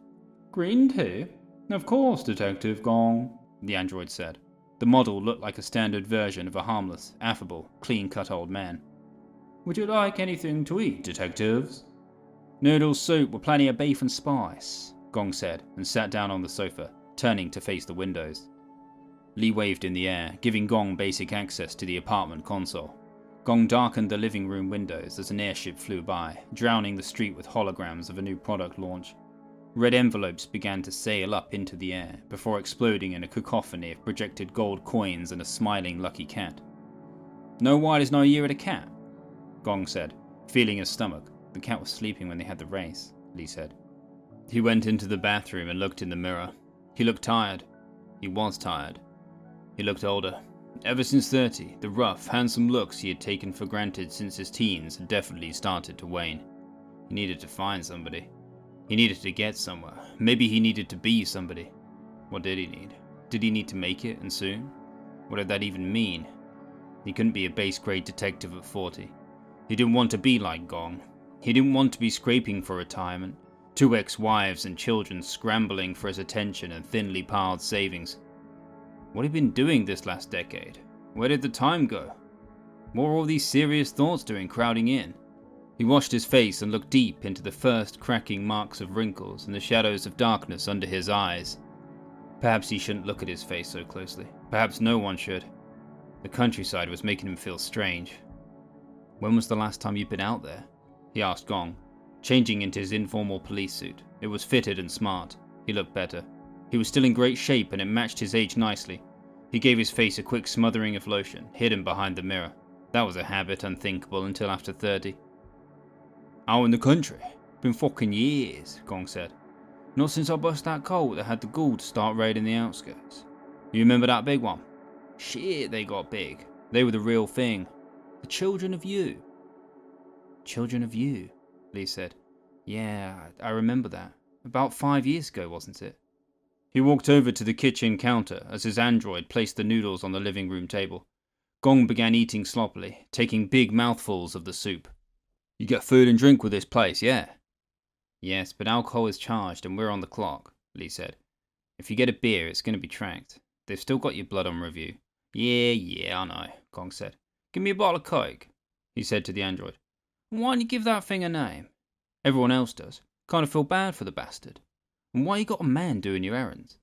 "Green tea? Of course, Detective Gong," the android said. The model looked like a standard version of a harmless, affable, clean-cut old man. "Would you like anything to eat, detectives?" "Noodles, soup with plenty of beef and spice," Gong said, and sat down on the sofa, turning to face the windows. Lee waved in the air, giving Gong basic access to the apartment console. Gong darkened the living room windows as an airship flew by, drowning the street with holograms of a new product launch. Red envelopes began to sail up into the air, before exploding in a cacophony of projected gold coins and a smiling lucky cat. "Know why there's no year of the cat?" Gong said, feeling his stomach. The cat was sleeping when they had the race, Lee said. He went into the bathroom and looked in the mirror. He looked tired. He was tired. He looked older. Ever since 30, the rough, handsome looks he had taken for granted since his teens had definitely started to wane. He needed to find somebody. He needed to get somewhere. Maybe he needed to be somebody. What did he need? Did he need to make it, and soon? What did that even mean? He couldn't be a base grade detective at 40. He didn't want to be like Gong. He didn't want to be scraping for retirement. 2 ex-wives and children scrambling for his attention and thinly piled savings. What had he been doing this last decade? Where did the time go? What were all these serious thoughts doing crowding in? He washed his face and looked deep into the first cracking marks of wrinkles and the shadows of darkness under his eyes. Perhaps he shouldn't look at his face so closely. Perhaps no one should. The countryside was making him feel strange. "When was the last time you'd been out there?" he asked Gong, changing into his informal police suit. It was fitted and smart. He looked better. He was still in great shape and it matched his age nicely. He gave his face a quick smothering of lotion, hidden behind the mirror. That was a habit unthinkable until after 30. "Out in the country? Been fucking years," Gong said. "Not since I bust that colt that had the ghoul to start raiding the outskirts. You remember that big one? Shit, they got big. They were the real thing. The Children of You." "Children of You," Lee said. "Yeah, I remember that. About 5 years ago, wasn't it?" He walked over to the kitchen counter as his android placed the noodles on the living room table. Gong began eating sloppily, taking big mouthfuls of the soup. "You get food and drink with this place, yeah?" "Yes, but alcohol is charged and we're on the clock," Lee said. "If you get a beer, it's going to be tracked. They've still got your blood on review." Yeah, I know," Gong said. "Give me a bottle of Coke," he said to the android. "And why don't you give that thing a name? Everyone else does. Kind of feel bad for the bastard. And why you got a man doing your errands?"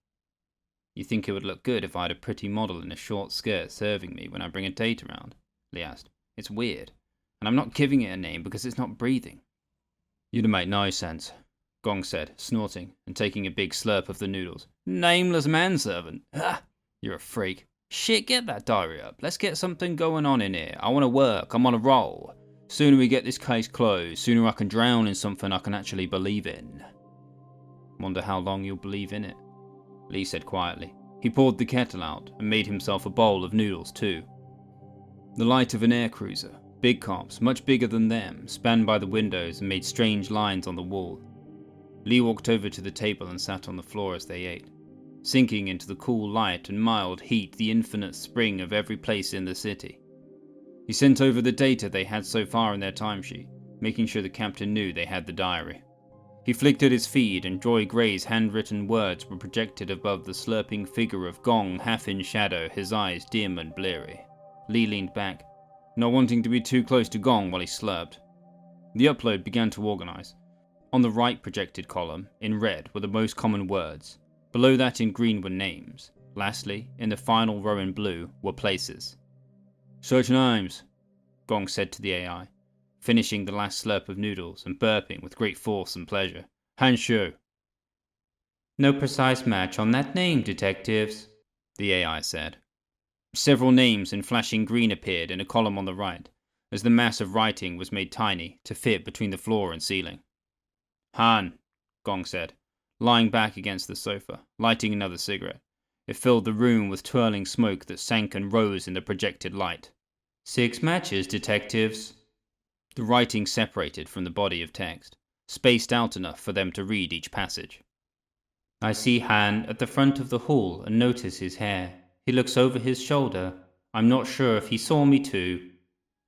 "You think it would look good if I had a pretty model in a short skirt serving me when I bring a date around?" Lee asked. "It's weird. And I'm not giving it a name because it's not breathing." "You'd make no sense," Gong said, snorting and taking a big slurp of the noodles. "Nameless manservant? Ha! You're a freak. Shit, get that diary up. Let's get something going on in here. I want to work. I'm on a roll. Sooner we get this case closed, sooner I can drown in something I can actually believe in." "Wonder how long you'll believe in it," Lee said quietly. He poured the kettle out and made himself a bowl of noodles too. The light of an air cruiser, big cops, much bigger than them, spanned by the windows and made strange lines on the wall. Lee walked over to the table and sat on the floor as they ate, sinking into the cool light and mild heat, the infinite spring of every place in the city. He sent over the data they had so far in their timesheet, making sure the captain knew they had the diary. He flicked at his feed and Joy Gray's handwritten words were projected above the slurping figure of Gong, half in shadow, his eyes dim and bleary. Lee leaned back, not wanting to be too close to Gong while he slurped. The upload began to organize. On the right projected column, in red, were the most common words. Below that in green were names. Lastly, in the final row in blue, were places. "Search names," Gong said to the AI. finishing the last slurp of noodles and burping with great force and pleasure. Han Shu. No precise match on that name, detectives, the AI said. Several names in flashing green appeared in a column on the right, as the mass of writing was made tiny to fit between the floor and ceiling. Han, Gong said, lying back against the sofa, lighting another cigarette. It filled the room with twirling smoke that sank and rose in the projected light. 6 matches, detectives. The writing separated from the body of text, spaced out enough for them to read each passage. I see Han at the front of the hall and notice his hair. He looks over his shoulder. I'm not sure if he saw me too.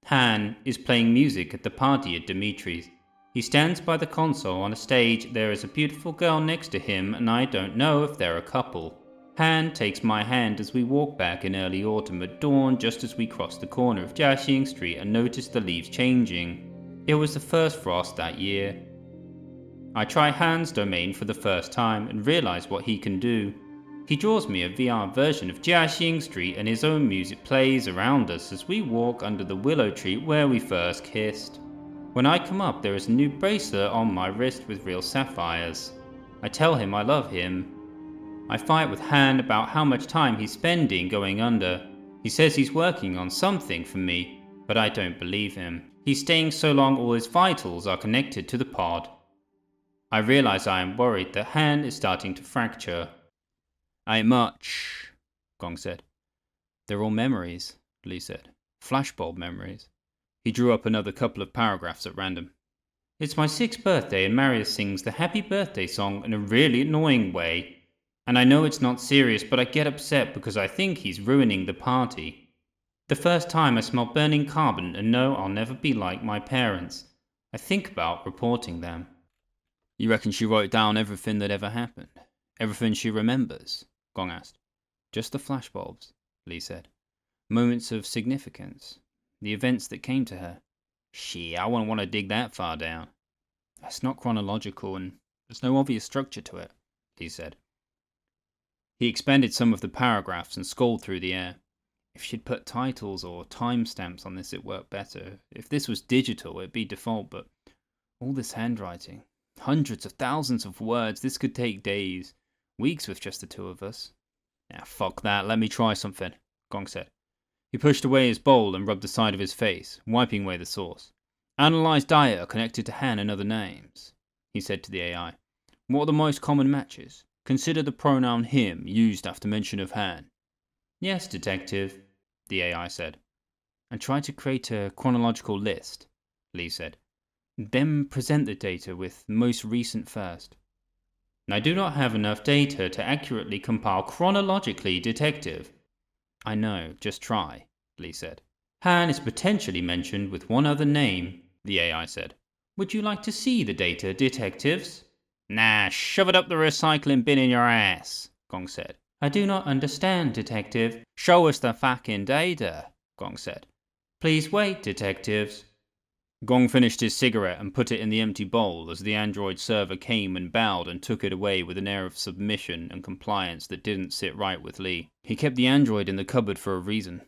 Han is playing music at the party at Dimitri's. He stands by the console on a stage. There is a beautiful girl next to him, and I don't know if they're a couple. Han takes my hand as we walk back in early autumn at dawn, just as we cross the corner of Jiaxing Street and notice the leaves changing. It was the first frost that year. I try Han's domain for the first time and realize what he can do. He draws me a VR version of Jiaxing Street, and his own music plays around us as we walk under the willow tree where we first kissed. When I come up, there is a new bracelet on my wrist with real sapphires. I tell him I love him. I fight with Han about how much time he's spending going under. He says he's working on something for me, but I don't believe him. He's staying so long all his vitals are connected to the pod. I realize I am worried that Han is starting to fracture. Ain't much, Gong said. They're all memories, Li said. Flashbulb memories. He drew up another couple of paragraphs at random. It's my 6th birthday and Marius sings the happy birthday song in a really annoying way. And I know it's not serious, but I get upset because I think he's ruining the party. The first time I smell burning carbon and know I'll never be like my parents. I think about reporting them. You reckon she wrote down everything that ever happened? Everything she remembers? Gong asked. Just the flashbulbs, Li said. Moments of significance. The events that came to her. Shit, I wouldn't want to dig that far down. It's not chronological and there's no obvious structure to it, he said. He expanded some of the paragraphs and scrolled through the air. If she'd put titles or timestamps on this, it'd work better. If this was digital, it'd be default, but all this handwriting. Hundreds of thousands of words. This could take days. Weeks with just the two of us. Fuck that. Let me try something, Gong said. He pushed away his bowl and rubbed the side of his face, wiping away the sauce. Analyze data connected to Han and other names, he said to the AI. What are the most common matches? Consider the pronoun him used after mention of Han. Yes, detective, the AI said. And try to create a chronological list, Li said. Then present the data with most recent first. I do not have enough data to accurately compile chronologically, detective. I know, just try, Li said. Han is potentially mentioned with one other name, the AI said. Would you like to see the data, detectives? Nah, shove it up the recycling bin in your ass, Gong said. I do not understand, detective. Show us the fucking data, Gong said. Please wait, detectives. Gong finished his cigarette and put it in the empty bowl as the android server came and bowed and took it away with an air of submission and compliance that didn't sit right with Li. He kept the android in the cupboard for a reason.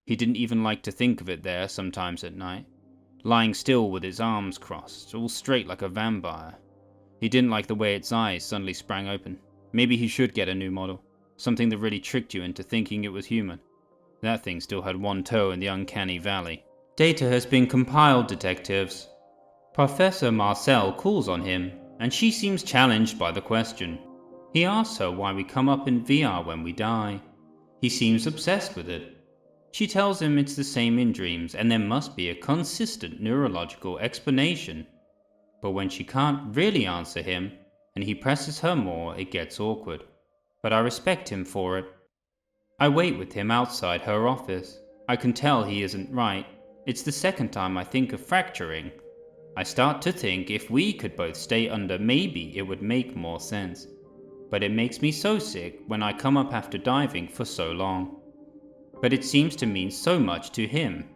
He didn't even like to think of it there sometimes at night, lying still with its arms crossed, all straight like a vampire. He didn't like the way its eyes suddenly sprang open. Maybe he should get a new model, something that really tricked you into thinking it was human. That thing still had one toe in the uncanny valley. Data has been compiled, detectives. Professor Marcel calls on him, and she seems challenged by the question. He asks her why we come up in VR when we die. He seems obsessed with it. She tells him it's the same in dreams, and there must be a consistent neurological explanation. But when she can't really answer him, and he presses her more, it gets awkward. But I respect him for it. I wait with him outside her office. I can tell he isn't right. It's the second time I think of fracturing. I start to think if we could both stay under, maybe it would make more sense. But it makes me so sick when I come up after diving for so long. But it seems to mean so much to him.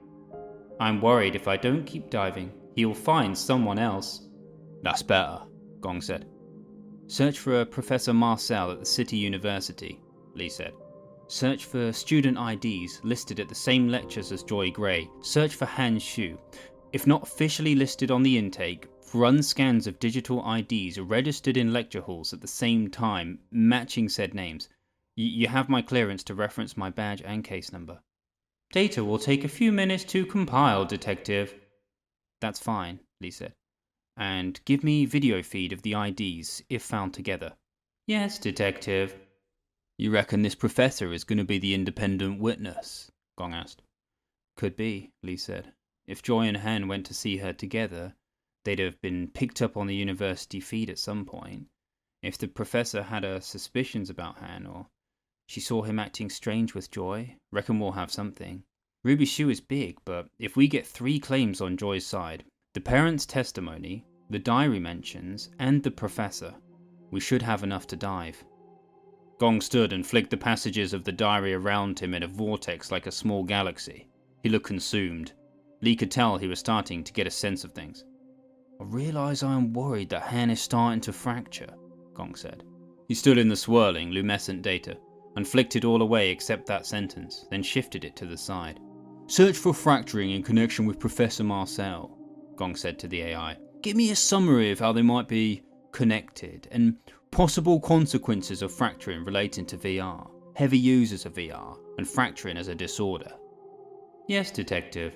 I'm worried if I don't keep diving, he'll find someone else. That's better, Gong said. Search for a Professor Marcel at the City University, Li said. Search for student IDs listed at the same lectures as Joy Gray. Search for Han Shu. If not officially listed on the intake, run scans of digital IDs registered in lecture halls at the same time, matching said names. You have my clearance to reference my badge and case number. Data will take a few minutes to compile, Detective. That's fine, Lee said. And give me video feed of the IDs, if found together. Yes, Detective. You reckon this professor is going to be the independent witness? Gong asked. Could be, Lee said. If Joy and Han went to see her together, they'd have been picked up on the university feed at some point. If the professor had her suspicions about Han, or she saw him acting strange with Joy, reckon we'll have something. Ruby's shoe is big, but if we get 3 claims on Joy's side, the parents' testimony, the diary mentions, and the professor, we should have enough to dive. Gong stood and flicked the passages of the diary around him in a vortex like a small galaxy. He looked consumed. Lee could tell he was starting to get a sense of things. I realise I am worried that Han is starting to fracture, Gong said. He stood in the swirling, lumescent data and flicked it all away except that sentence, then shifted it to the side. Search for fracturing in connection with Professor Marcel, Gong said to the AI. Give me a summary of how they might be connected and possible consequences of fracturing relating to VR, heavy users of VR, and fracturing as a disorder. Yes, Detective.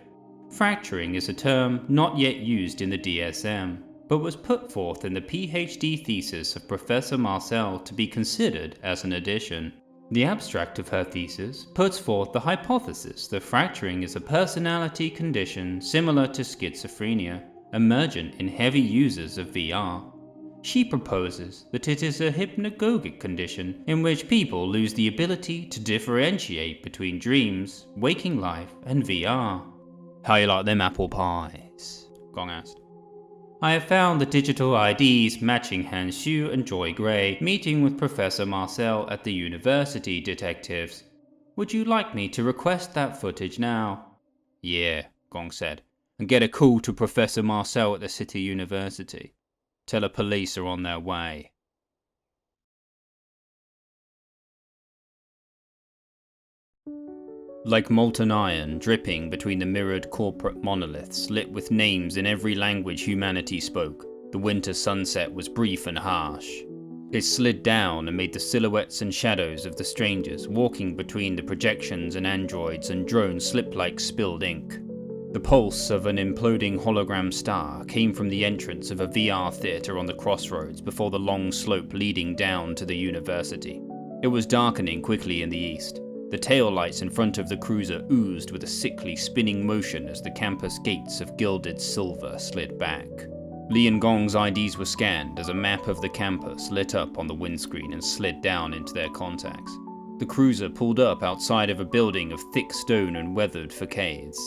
Fracturing is a term not yet used in the DSM, but was put forth in the PhD thesis of Professor Marcel to be considered as an addition. The abstract of her thesis puts forth the hypothesis that fracturing is a personality condition similar to schizophrenia, emergent in heavy users of VR. She proposes that it is a hypnagogic condition in which people lose the ability to differentiate between dreams, waking life, and VR. How you like them apple pies? Gong asked. I have found the digital IDs matching Han Shu and Joy Gray meeting with Professor Marcel at the university, detectives. Would you like me to request that footage now? Yeah, Gong said, and get a call to Professor Marcel at the City University. Tell the police are on their way. Like molten iron dripping between the mirrored corporate monoliths lit with names in every language humanity spoke, the winter sunset was brief and harsh. It slid down and made the silhouettes and shadows of the strangers walking between the projections and androids and drones slip like spilled ink. The pulse of an imploding hologram star came from the entrance of a VR theatre on the crossroads before the long slope leading down to the university. It was darkening quickly in the east. The tail lights in front of the cruiser oozed with a sickly spinning motion as the campus gates of gilded silver slid back. Lee and Gong's IDs were scanned as a map of the campus lit up on the windscreen and slid down into their contacts. The cruiser pulled up outside of a building of thick stone and weathered facades.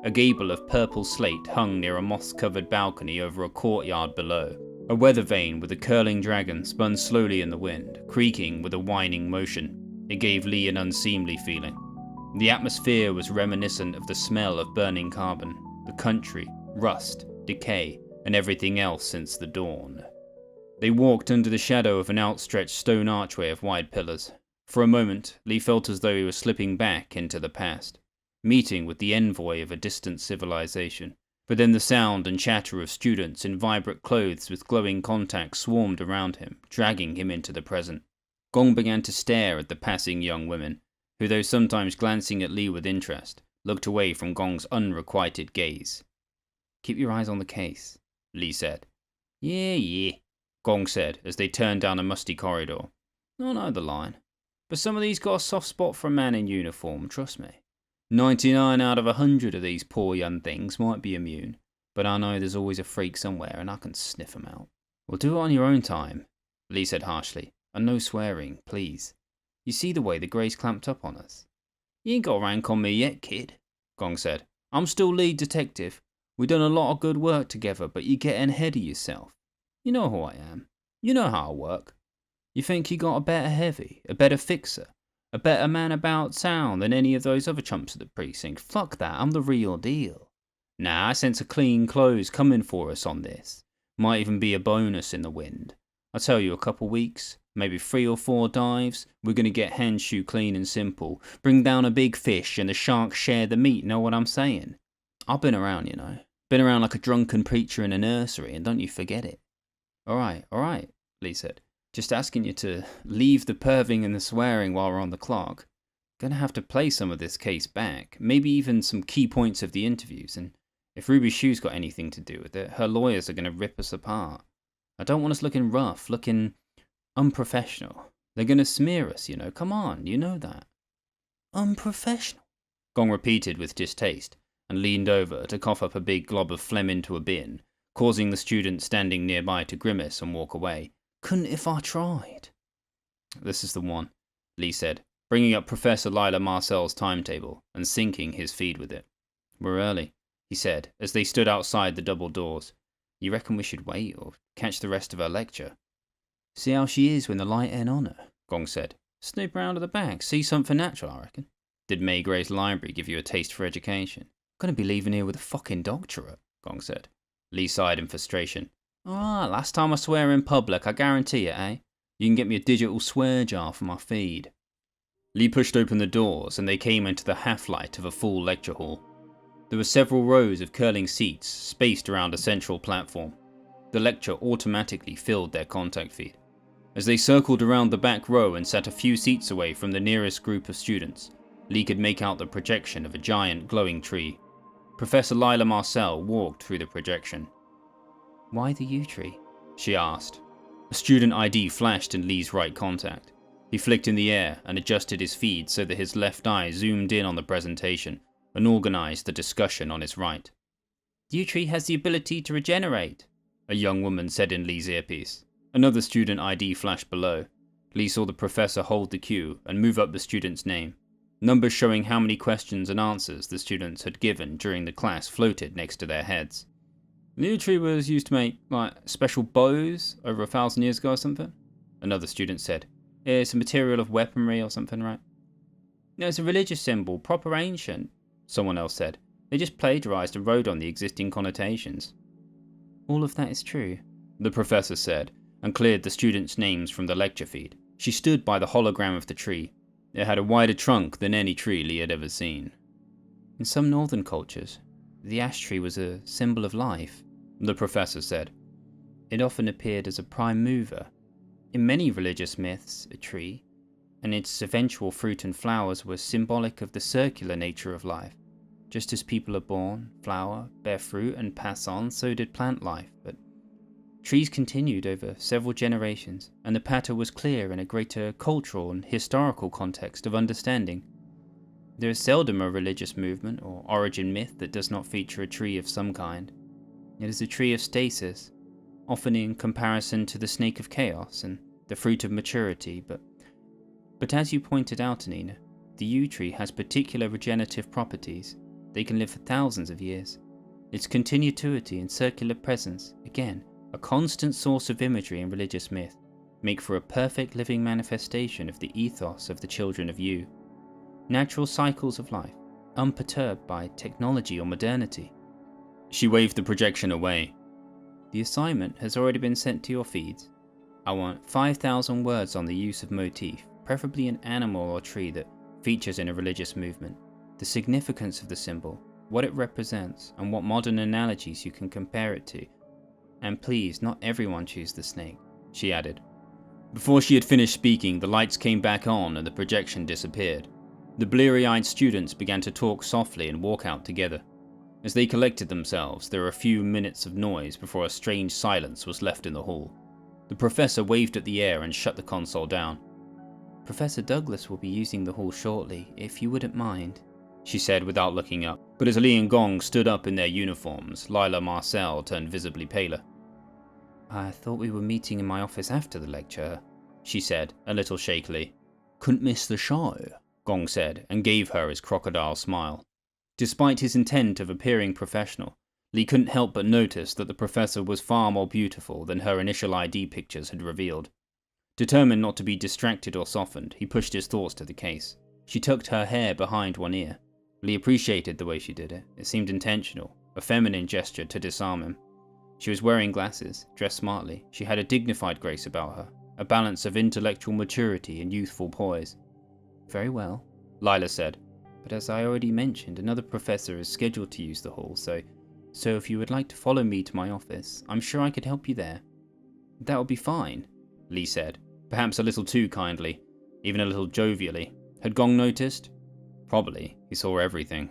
A gable of purple slate hung near a moss-covered balcony over a courtyard below. A weather vane with a curling dragon spun slowly in the wind, creaking with a whining motion. It gave Lee an unseemly feeling. The atmosphere was reminiscent of the smell of burning carbon, the country, rust, decay, and everything else since the dawn. They walked under the shadow of an outstretched stone archway of wide pillars. For a moment, Lee felt as though he was slipping back into the past, meeting with the envoy of a distant civilization. But then the sound and chatter of students in vibrant clothes with glowing contacts swarmed around him, dragging him into the present. Gong began to stare at the passing young women, who, though sometimes glancing at Lee with interest, looked away from Gong's unrequited gaze. Keep your eyes on the case, Lee said. Yeah, Gong said as they turned down a musty corridor. I know the line, but some of these got a soft spot for a man in uniform, trust me. 99 out of 100 of these poor young things might be immune, but I know there's always a freak somewhere and I can sniff 'em out. Well, do it on your own time, Lee said harshly. And no swearing, please. You see the way the Greys clamped up on us? You ain't got rank on me yet, kid, Gong said. I'm still lead detective. We done a lot of good work together, but you're getting ahead of yourself. You know who I am. You know how I work. You think you got a better heavy, a better fixer, a better man about town than any of those other chumps at the precinct? Fuck that, I'm the real deal. Nah, I sense a clean close coming for us on this. Might even be a bonus in the wind. I tell you, a couple weeks, maybe 3 or 4 dives, we're gonna get Han Shu clean and simple. Bring down a big fish and the sharks share the meat, know what I'm saying? I've been around, you know. Been around like a drunken preacher in a nursery, and don't you forget it. All right, Lee said. Just asking you to leave the perving and the swearing while we're on the clock. Gonna have to play some of this case back, maybe even some key points of the interviews, and if Ruby Shoe's got anything to do with it, her lawyers are gonna rip us apart. I don't want us looking rough, looking unprofessional. They're gonna smear us, you know. Come on, you know that. Unprofessional, Gong repeated with distaste, and leaned over to cough up a big glob of phlegm into a bin, causing the student standing nearby to grimace and walk away. Couldn't if I tried. This is the one, Lee said, bringing up Professor Lyla Marcel's timetable and syncing his feed with it. We're early, he said, as they stood outside the double doors. You reckon we should wait or catch the rest of her lecture? See how she is when the light ain't on her, Gong said. Snoop round at the back, see something natural, I reckon. Did May Gray's library give you a taste for education? Gonna be leaving here with a fucking doctorate, Gong said. Lee sighed in frustration. Alright, last time I swear in public, I guarantee it, eh? You can get me a digital swear jar for my feed. Lee pushed open the doors and they came into the half-light of a full lecture hall. There were several rows of curling seats spaced around a central platform. The lecture automatically filled their contact feed. As they circled around the back row and sat a few seats away from the nearest group of students, Lee could make out the projection of a giant glowing tree. Professor Lyla Marcel walked through the projection. Why the yew tree? She asked. A student ID flashed in Lee's right contact. He flicked in the air and adjusted his feed so that his left eye zoomed in on the presentation and organized the discussion on his right. Yew tree has the ability to regenerate, a young woman said in Lee's earpiece. Another student ID flashed below. Lee saw the professor hold the cue and move up the student's name. Numbers showing how many questions and answers the students had given during the class floated next to their heads. The yew tree was used to make, special bows over 1,000 years ago or something, another student said. It's a material of weaponry or something, right? No, it's a religious symbol, proper ancient, someone else said. They just plagiarized and wrote on the existing connotations. All of that is true, the professor said, and cleared the students' names from the lecture feed. She stood by the hologram of the tree. It had a wider trunk than any tree Lee had ever seen. In some northern cultures, the ash tree was a symbol of life, the professor said. It often appeared as a prime mover. In many religious myths, a tree, and its eventual fruit and flowers were symbolic of the circular nature of life. Just as people are born, flower, bear fruit, and pass on, so did plant life, but trees continued over several generations, and the pattern was clear in a greater cultural and historical context of understanding. There is seldom a religious movement or origin myth that does not feature a tree of some kind. It is a tree of stasis, often in comparison to the snake of chaos and the fruit of maturity, but as you pointed out, Anina, the yew tree has particular regenerative properties. They can live for thousands of years. Its continuity and circular presence, again, a constant source of imagery in religious myth, make for a perfect living manifestation of the ethos of the children of yew. Natural cycles of life, unperturbed by technology or modernity. She waved the projection away. The assignment has already been sent to your feeds. I want 5,000 words on the use of motif, preferably an animal or tree that features in a religious movement, the significance of the symbol, what it represents, and what modern analogies you can compare it to. And please, not everyone choose the snake, she added. Before she had finished speaking, the lights came back on and the projection disappeared. The bleary-eyed students began to talk softly and walk out together. As they collected themselves, there were a few minutes of noise before a strange silence was left in the hall. The professor waved at the air and shut the console down. Professor Douglas will be using the hall shortly, if you wouldn't mind, she said without looking up. But as Lee and Gong stood up in their uniforms, Lyla Marcel turned visibly paler. I thought we were meeting in my office after the lecture, she said, a little shakily. Couldn't miss the show, Gong said, and gave her his crocodile smile. Despite his intent of appearing professional, Lee couldn't help but notice that the professor was far more beautiful than her initial ID pictures had revealed. Determined not to be distracted or softened, he pushed his thoughts to the case. She tucked her hair behind one ear. Lee appreciated the way she did it. It seemed intentional, a feminine gesture to disarm him. She was wearing glasses, dressed smartly. She had a dignified grace about her, a balance of intellectual maturity and youthful poise. Very well, Lyla said. But as I already mentioned, another professor is scheduled to use the hall, so So if you would like to follow me to my office, I'm sure I could help you there. That would be fine, Lee said, perhaps a little too kindly, even a little jovially. Had Gong noticed? Probably. He saw everything.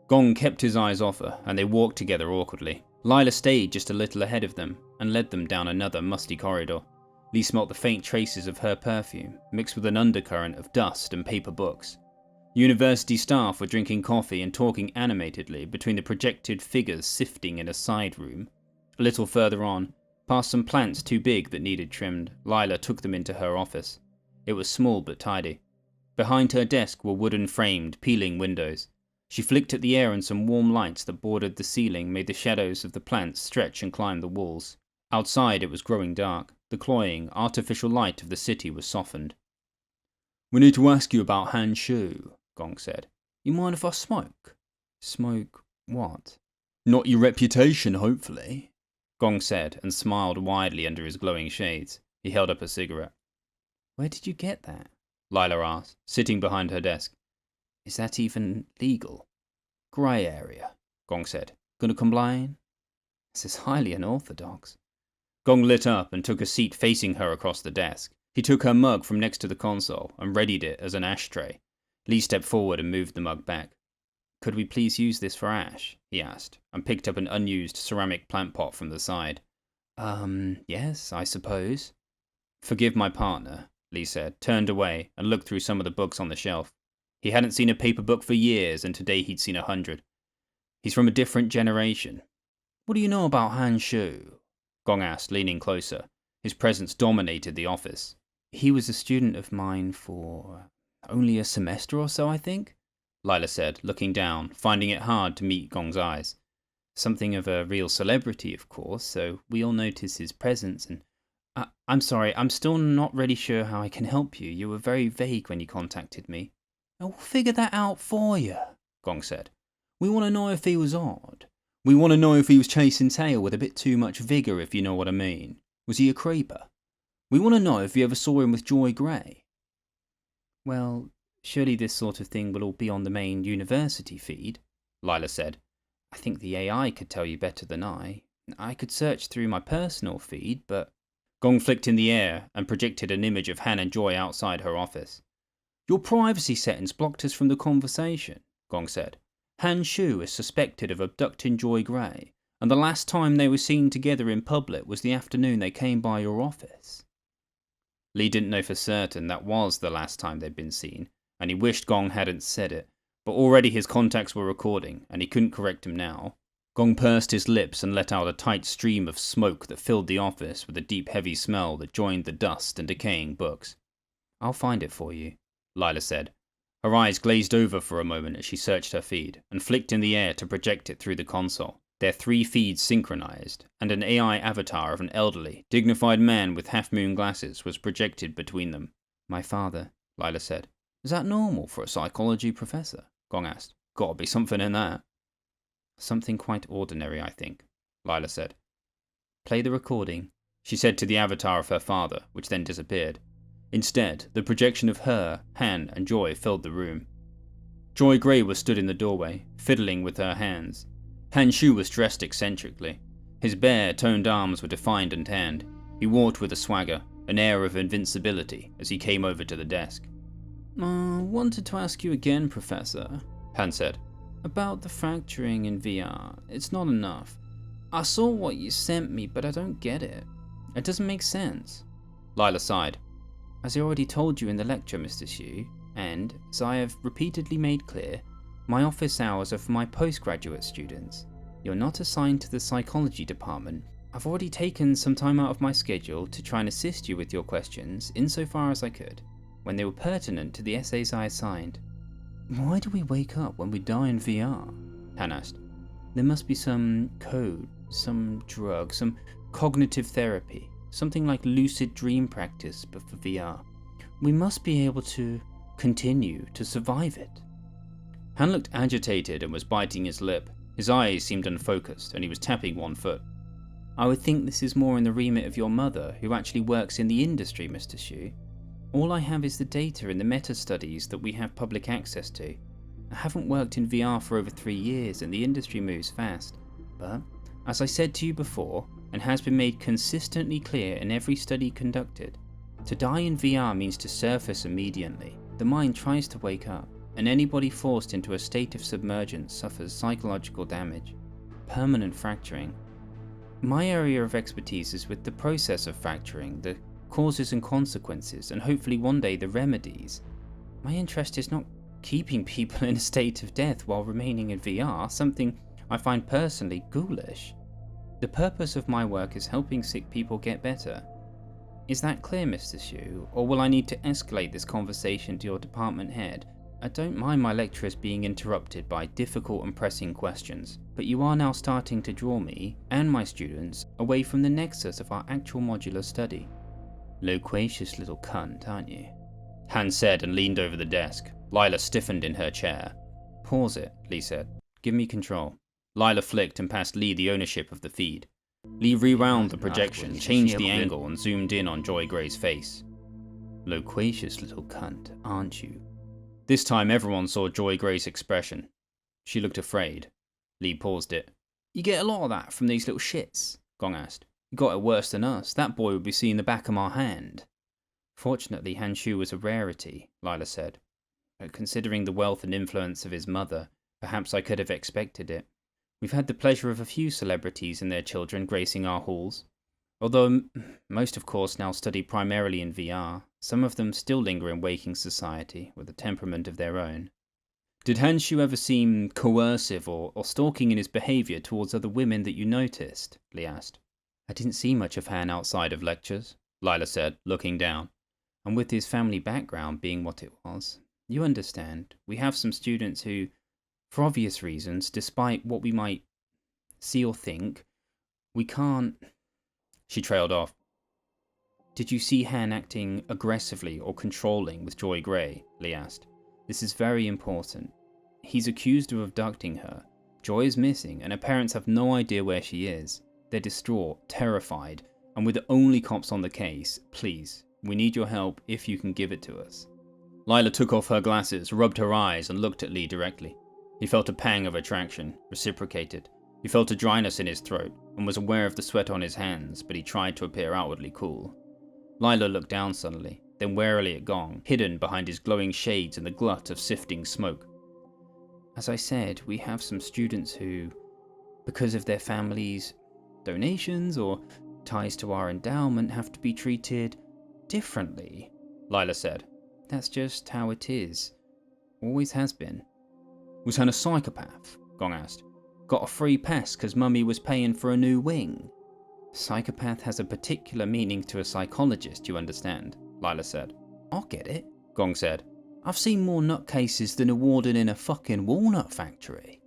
Gong kept his eyes off her, and they walked together awkwardly. Lyla stayed just a little ahead of them, and led them down another musty corridor. Lee smelt the faint traces of her perfume, mixed with an undercurrent of dust and paper books. University staff were drinking coffee and talking animatedly between the projected figures sifting in a side room. A little further on, past some plants too big that needed trimmed, Lyla took them into her office. It was small but tidy. Behind her desk were wooden-framed, peeling windows. She flicked at the air, and some warm lights that bordered the ceiling made the shadows of the plants stretch and climb the walls. Outside it was growing dark. The cloying, artificial light of the city was softened. "We need to ask you about Han Shu," Gong said. "You mind if I smoke?" "Smoke what?" "Not your reputation, hopefully," Gong said, and smiled widely under his glowing shades. He held up a cigarette. "Where did you get that?" Lyla asked, sitting behind her desk. "Is that even legal?" "Grey area," Gong said. "Gonna complain?" "This is highly unorthodox." Gong lit up and took a seat facing her across the desk. He took her mug from next to the console and readied it as an ashtray. Lee stepped forward and moved the mug back. "Could we please use this for ash?" he asked, and picked up an unused ceramic plant pot from the side. Yes, I suppose." "Forgive my partner," Lee said, turned away, and looked through some of the books on the shelf. He hadn't seen a paper book for years, and today he'd seen 100. He's from a different generation. "What do you know about Han Shu?" Gong asked, leaning closer. His presence dominated the office. "He was a student of mine for only a semester or so, I think," Lyla said, looking down, finding it hard to meet Gong's eyes. "Something of a real celebrity, of course, so we all notice his presence, and I'm sorry, I'm still not really sure how I can help you. You were very vague when you contacted me." "We'll figure that out for you," Gong said. "We want to know if he was odd. We want to know if he was chasing tail with a bit too much vigour, if you know what I mean. Was he a creeper? We want to know if you ever saw him with Joy Grey." "Well, surely this sort of thing will all be on the main university feed," Lyla said. "I think the AI could tell you better than I. I could search through my personal feed, but..." Gong flicked in the air and projected an image of Han and Joy outside her office. "Your privacy settings blocked us from the conversation," Gong said. "Han Shu is suspected of abducting Joy Grey, and the last time they were seen together in public was the afternoon they came by your office." Lee didn't know for certain that was the last time they'd been seen, and he wished Gong hadn't said it, but already his contacts were recording, and he couldn't correct him now. Gong pursed his lips and let out a tight stream of smoke that filled the office with a deep heavy smell that joined the dust and decaying books. "I'll find it for you," Lyla said. Her eyes glazed over for a moment as she searched her feed, and flicked in the air to project it through the console. Their 3 feeds synchronized, and an AI avatar of an elderly, dignified man with half-moon glasses was projected between them. "My father," Lyla said. "Is that normal for a psychology professor?" Gong asked. "Gotta be something in that." "Something quite ordinary, I think," Lyla said. "Play the recording," she said to the avatar of her father, which then disappeared. Instead, the projection of her, Han, and Joy filled the room. Joy Grey was stood in the doorway, fiddling with her hands. Han Shu was dressed eccentrically. His bare, toned arms were defined and tanned. He walked with a swagger, an air of invincibility, as he came over to the desk. "Wanted to ask you again, Professor," Han said. "About the fracturing in VR. It's not enough. I saw what you sent me, but I don't get it. It doesn't make sense." Lyla sighed. "As I already told you in the lecture, Mr. Xu, and, as I have repeatedly made clear, my office hours are for my postgraduate students. You're not assigned to the psychology department. I've already taken some time out of my schedule to try and assist you with your questions insofar as I could, when they were pertinent to the essays I assigned." "Why do we wake up when we die in VR?" Han asked. "There must be some code, some drug, some cognitive therapy. Something like lucid dream practice, but for VR. We must be able to continue to survive it." Han looked agitated and was biting his lip. His eyes seemed unfocused, and he was tapping one foot. "I would think this is more in the remit of your mother, who actually works in the industry, Mr. Xu. All I have is the data in the meta-studies that we have public access to. I haven't worked in VR for over 3 years, and the industry moves fast. But, as I said to you before, and has been made consistently clear in every study conducted, to die in VR means to surface immediately. The mind tries to wake up, and anybody forced into a state of submergence suffers psychological damage, permanent fracturing. My area of expertise is with the process of fracturing, the causes and consequences, and hopefully one day the remedies. My interest is not keeping people in a state of death while remaining in VR, something I find personally ghoulish. The purpose of my work is helping sick people get better. Is that clear, Mr. Hsu, or will I need to escalate this conversation to your department head? I don't mind my lecturers being interrupted by difficult and pressing questions, but you are now starting to draw me, and my students, away from the nexus of our actual modular study. Loquacious little cunt, aren't you? Han said and leaned over the desk. Lyla stiffened in her chair. Pause it, Lee said. Give me control. Lyla flicked and passed Lee the ownership of the feed. Lee rewound the projection, changed the angle, and zoomed in on Joy Grey's face. Loquacious little cunt, aren't you? This time everyone saw Joy Grey's expression. She looked afraid. Lee paused it. You get a lot of that from these little shits? Gong asked. You got it worse than us. That boy would be seeing the back of my hand. Fortunately, Han Shu was a rarity, Lyla said. But considering the wealth and influence of his mother, perhaps I could have expected it. We've had the pleasure of a few celebrities and their children gracing our halls. Although most, of course, now study primarily in VR, some of them still linger in waking society with a temperament of their own. Did Han Shu ever seem coercive or stalking in his behaviour towards other women that you noticed? Lee asked. I didn't see much of Han outside of lectures, Lyla said, looking down. And with his family background being what it was, you understand, we have some students who, for obvious reasons, despite what we might see or think, we can't... She trailed off. Did you see Han acting aggressively or controlling with Joy Grey? Lee asked. This is very important. He's accused of abducting her. Joy is missing, and her parents have no idea where she is. They're distraught, terrified, and with the only cops on the case, please, we need your help if you can give it to us. Lyla took off her glasses, rubbed her eyes, and looked at Lee directly. He felt a pang of attraction, reciprocated. He felt a dryness in his throat, and was aware of the sweat on his hands, but he tried to appear outwardly cool. Lyla looked down suddenly, then warily at Gong, hidden behind his glowing shades in the glut of sifting smoke. As I said, we have some students who, because of their families' donations or ties to our endowment, have to be treated differently, Lyla said. That's just how it is. Always has been. Was Han a psychopath? Gong asked. Got a free pass because Mummy was paying for a new wing. Psychopath has a particular meaning to a psychologist, you understand, Lyla said. I get it, Gong said. I've seen more nutcases than a warden in a fucking walnut factory.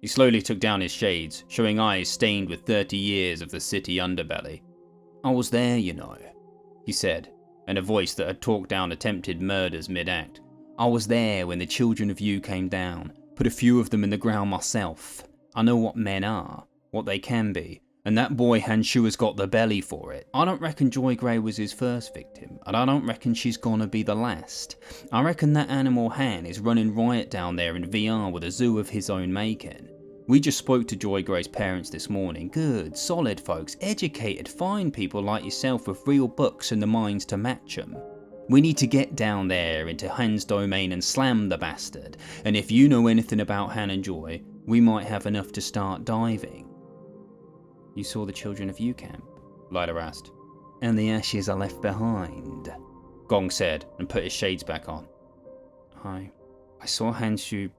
He slowly took down his shades, showing eyes stained with 30 years of the city underbelly. I was there, you know, he said, in a voice that had talked down attempted murders mid-act. I was there when the children of you came down, put a few of them in the ground myself. I know what men are, what they can be, and that boy Han Shu has got the belly for it. I don't reckon Joy Grey was his first victim, and I don't reckon she's gonna be the last. I reckon that animal Han is running riot down there in VR with a zoo of his own making. We just spoke to Joy Grey's parents this morning. Good, solid folks, educated, fine people like yourself with real books and the minds to match them. We need to get down there into Han's domain and slam the bastard, and if you know anything about Han and Joy, we might have enough to start diving. You saw the children of U camp? Lyla asked. And the ashes are left behind, Gong said, and put his shades back on. I saw Han Shu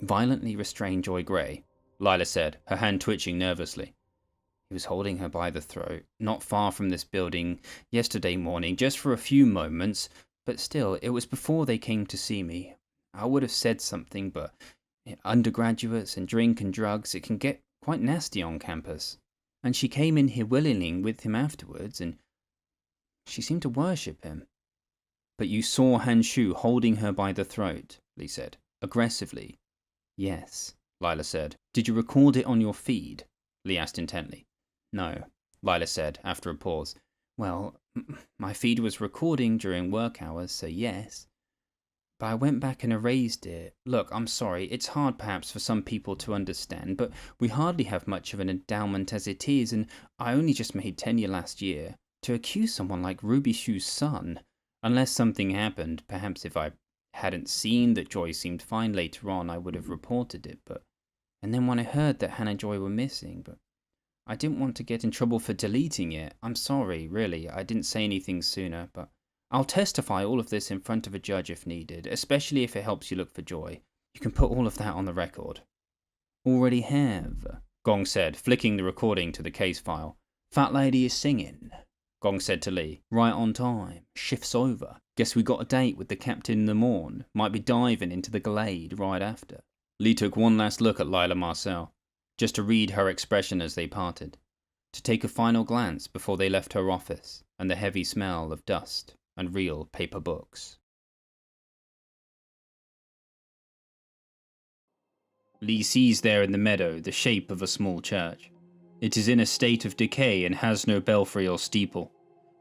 violently restrain Joy Grey, Lyla said, her hand twitching nervously. He was holding her by the throat, not far from this building, yesterday morning, just for a few moments, but still, it was before they came to see me. I would have said something, but undergraduates and drink and drugs, it can get quite nasty on campus. And she came in here willingly with him afterwards, and she seemed to worship him. But you saw Han Shu holding her by the throat, Lee said, aggressively. Yes, Lyla said. Did you record it on your feed? Lee asked intently. No, Lyla said after a pause. Well, my feed was recording during work hours, so yes. but I went back and erased it. Look, I'm sorry, it's hard perhaps for some people to understand, but we hardly have much of an endowment as it is, and I only just made tenure last year. To accuse someone like Ruby Shoe's son, unless something happened, perhaps if I hadn't seen that Joy seemed fine later on, I would have reported it, but... And then when I heard that Hannah Joy were missing, but... I didn't want to get in trouble for deleting it. I'm sorry, really, I didn't say anything sooner, but... I'll testify all of this in front of a judge if needed, especially if it helps you look for Joy. You can put all of that on the record. Already have, Gong said, flicking the recording to the case file. Fat lady is singing, Gong said to Lee. Right on time. Shift's over. Guess we got a date with the captain in the morn. Might be diving into the Glade right after. Lee took one last look at Lyla Marcel, just to read her expression as they parted, to take a final glance before they left her office and the heavy smell of dust and real paper books. Lee sees there in the meadow the shape of a small church. It is in a state of decay and has no belfry or steeple.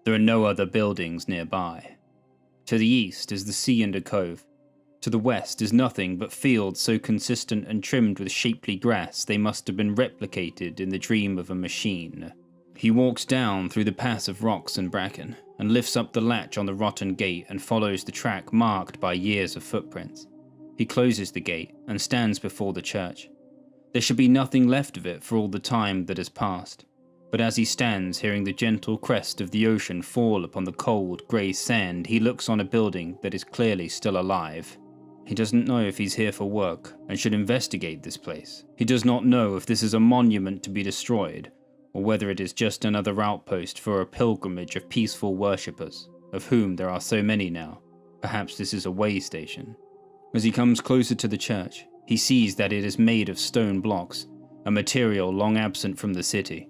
There are no other buildings nearby. To the east is the sea and a cove. To the west is nothing but fields so consistent and trimmed with shapely grass they must have been replicated in the dream of a machine. He walks down through the pass of rocks and bracken, and lifts up the latch on the rotten gate and follows the track marked by years of footprints. He closes the gate and stands before the church. There should be nothing left of it for all the time that has passed, but as he stands hearing the gentle crest of the ocean fall upon the cold, grey sand, he looks on a building that is clearly still alive. He doesn't know if he's here for work and should investigate this place. He does not know if this is a monument to be destroyed, or whether it is just another outpost for a pilgrimage of peaceful worshippers, of whom there are so many now. Perhaps this is a way station. As he comes closer to the church, he sees that it is made of stone blocks, a material long absent from the city.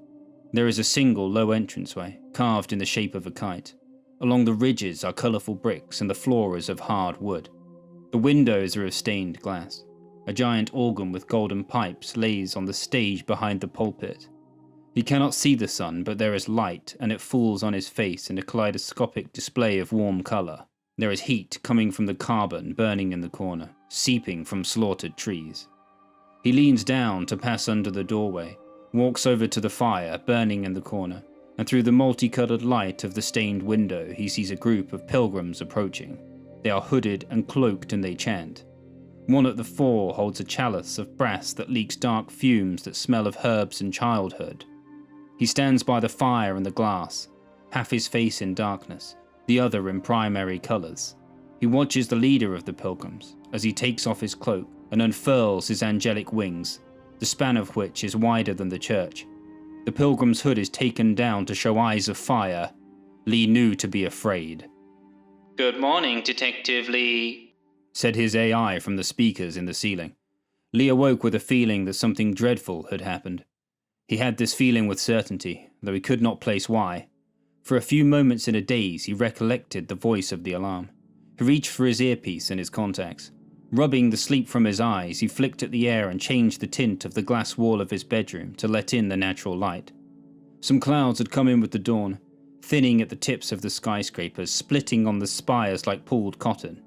There is a single low entranceway, carved in the shape of a kite. Along the ridges are colourful bricks and the floor is of hard wood. The windows are of stained glass. A giant organ with golden pipes lays on the stage behind the pulpit. He cannot see the sun, but there is light, and it falls on his face in a kaleidoscopic display of warm colour. There is heat coming from the carbon burning in the corner, seeping from slaughtered trees. He leans down to pass under the doorway, walks over to the fire burning in the corner, and through the multicoloured light of the stained window he sees a group of pilgrims approaching. They are hooded and cloaked and they chant. One at the fore holds a chalice of brass that leaks dark fumes that smell of herbs and childhood. He stands by the fire and the glass, half his face in darkness, the other in primary colours. He watches the leader of the pilgrims as he takes off his cloak and unfurls his angelic wings, the span of which is wider than the church. The pilgrim's hood is taken down to show eyes of fire. Lee knew to be afraid. "Good morning, Detective Lee," said his AI from the speakers in the ceiling. Lee awoke with a feeling that something dreadful had happened. He had this feeling with certainty, though he could not place why. For a few moments in a daze he recollected the voice of the alarm. He reached for his earpiece and his contacts. Rubbing the sleep from his eyes, he flicked at the air and changed the tint of the glass wall of his bedroom to let in the natural light. Some clouds had come in with the dawn, thinning at the tips of the skyscrapers, splitting on the spires like pulled cotton.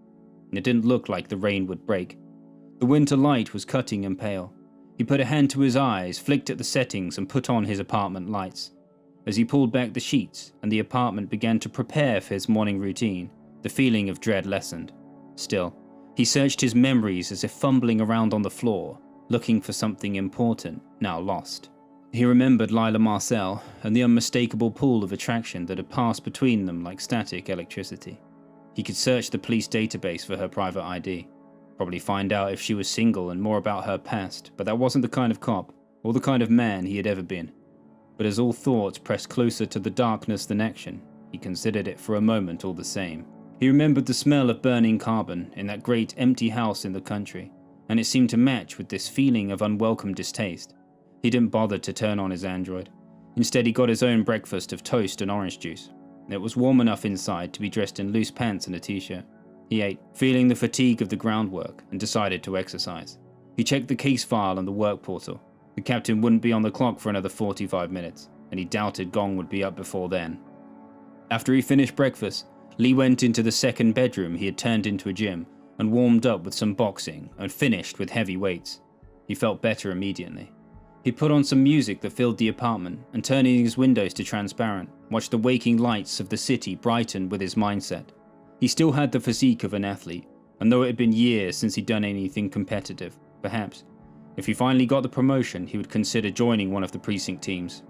It didn't look like the rain would break. The winter light was cutting and pale. He put a hand to his eyes, flicked at the settings and put on his apartment lights. As he pulled back the sheets and the apartment began to prepare for his morning routine, the feeling of dread lessened. Still, he searched his memories as if fumbling around on the floor, looking for something important, now lost. He remembered Lyla Marcel and the unmistakable pull of attraction that had passed between them like static electricity. He could search the police database for her private ID. Probably find out if she was single and more about her past, but that wasn't the kind of cop, or the kind of man he had ever been. But as all thoughts pressed closer to the darkness than action, he considered it for a moment all the same. He remembered the smell of burning carbon in that great empty house in the country, and it seemed to match with this feeling of unwelcome distaste. He didn't bother to turn on his Android. Instead he got his own breakfast of toast and orange juice. It was warm enough inside to be dressed in loose pants and a t-shirt. He ate, feeling the fatigue of the groundwork, and decided to exercise. He checked the case file on the work portal. The captain wouldn't be on the clock for another 45 minutes, and he doubted Gong would be up before then. After he finished breakfast, Lee went into the second bedroom he had turned into a gym, and warmed up with some boxing and finished with heavy weights. He felt better immediately. He put on some music that filled the apartment and, turning his windows to transparent, watched the waking lights of the city brighten with his mindset. He still had the physique of an athlete, and though it had been years since he'd done anything competitive, perhaps, if he finally got the promotion, he would consider joining one of the precinct teams.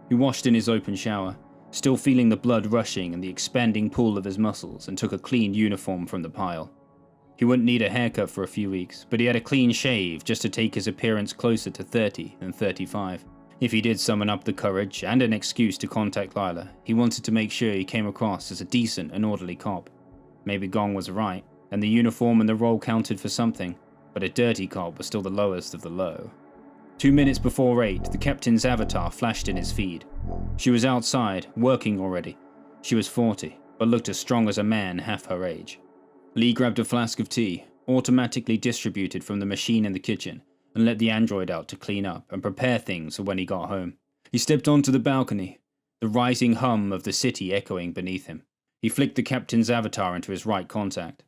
He washed in his open shower, still feeling the blood rushing and the expanding pull of his muscles, and took a clean uniform from the pile. He wouldn't need a haircut for a few weeks, but he had a clean shave just to take his appearance closer to 30 than 35. If he did summon up the courage and an excuse to contact Lyla, he wanted to make sure he came across as a decent and orderly cop. Maybe Gong was right, and the uniform and the role counted for something, but a dirty cop was still the lowest of the low. 2 minutes before 8, the captain's avatar flashed in his feed. She was outside, working already. She was 40, but looked as strong as a man half her age. Lee grabbed a flask of tea, automatically distributed from the machine in the kitchen, and let the android out to clean up and prepare things for when he got home. He stepped onto the balcony, the rising hum of the city echoing beneath him. He flicked the captain's avatar into his right contact.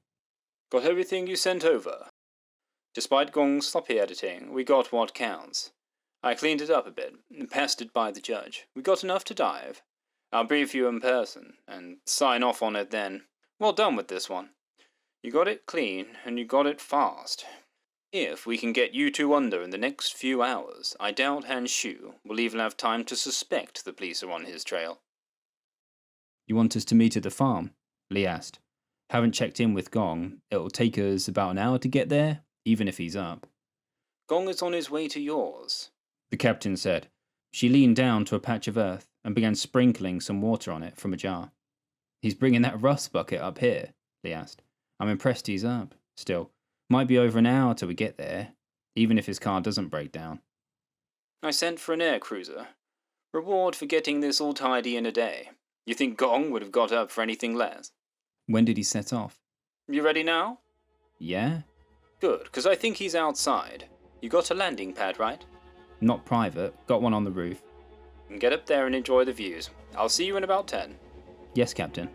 Got everything you sent over? Despite Gong's sloppy editing, we got what counts. I cleaned it up a bit and passed it by the judge. We got enough to dive. I'll brief you in person and sign off on it then. Well done with this one. You got it clean, and you got it fast. If we can get you two under in the next few hours, I doubt Han Shu will even have time to suspect the police are on his trail. You want us to meet at the farm? Lee asked. Haven't checked in with Gong. It'll take us about an hour to get there, even if he's up. Gong is on his way to yours, the captain said. She leaned down to a patch of earth and began sprinkling some water on it from a jar. He's bringing that rust bucket up here? Lee asked. I'm impressed he's up. Still, might be over an hour till we get there, even if his car doesn't break down. I sent for an air cruiser. Reward for getting this all tidy in a day. You think Gong would have got up for anything less? When did he set off? You ready now? Yeah? Good, because I think he's outside. You got a landing pad, right? Not private, got one on the roof. Get up there and enjoy the views. I'll see you in about 10. Yes, Captain.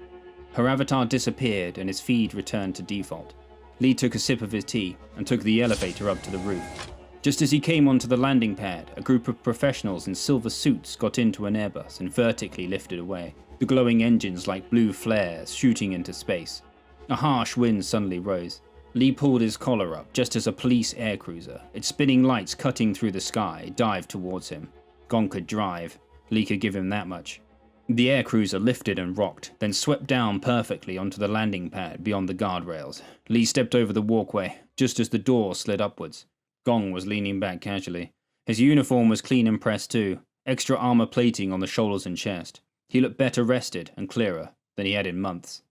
Her avatar disappeared and his feed returned to default. Lee took a sip of his tea and took the elevator up to the roof. Just as he came onto the landing pad, a group of professionals in silver suits got into an Airbus and vertically lifted away, the glowing engines like blue flares shooting into space. A harsh wind suddenly rose. Lee pulled his collar up just as a police aircruiser, its spinning lights cutting through the sky, dived towards him. Gong could drive. Lee could give him that much. The aircruiser lifted and rocked, then swept down perfectly onto the landing pad beyond the guardrails. Lee stepped over the walkway, just as the door slid upwards. Gong was leaning back casually. His uniform was clean and pressed too, extra armor plating on the shoulders and chest. He looked better rested and clearer than he had in months.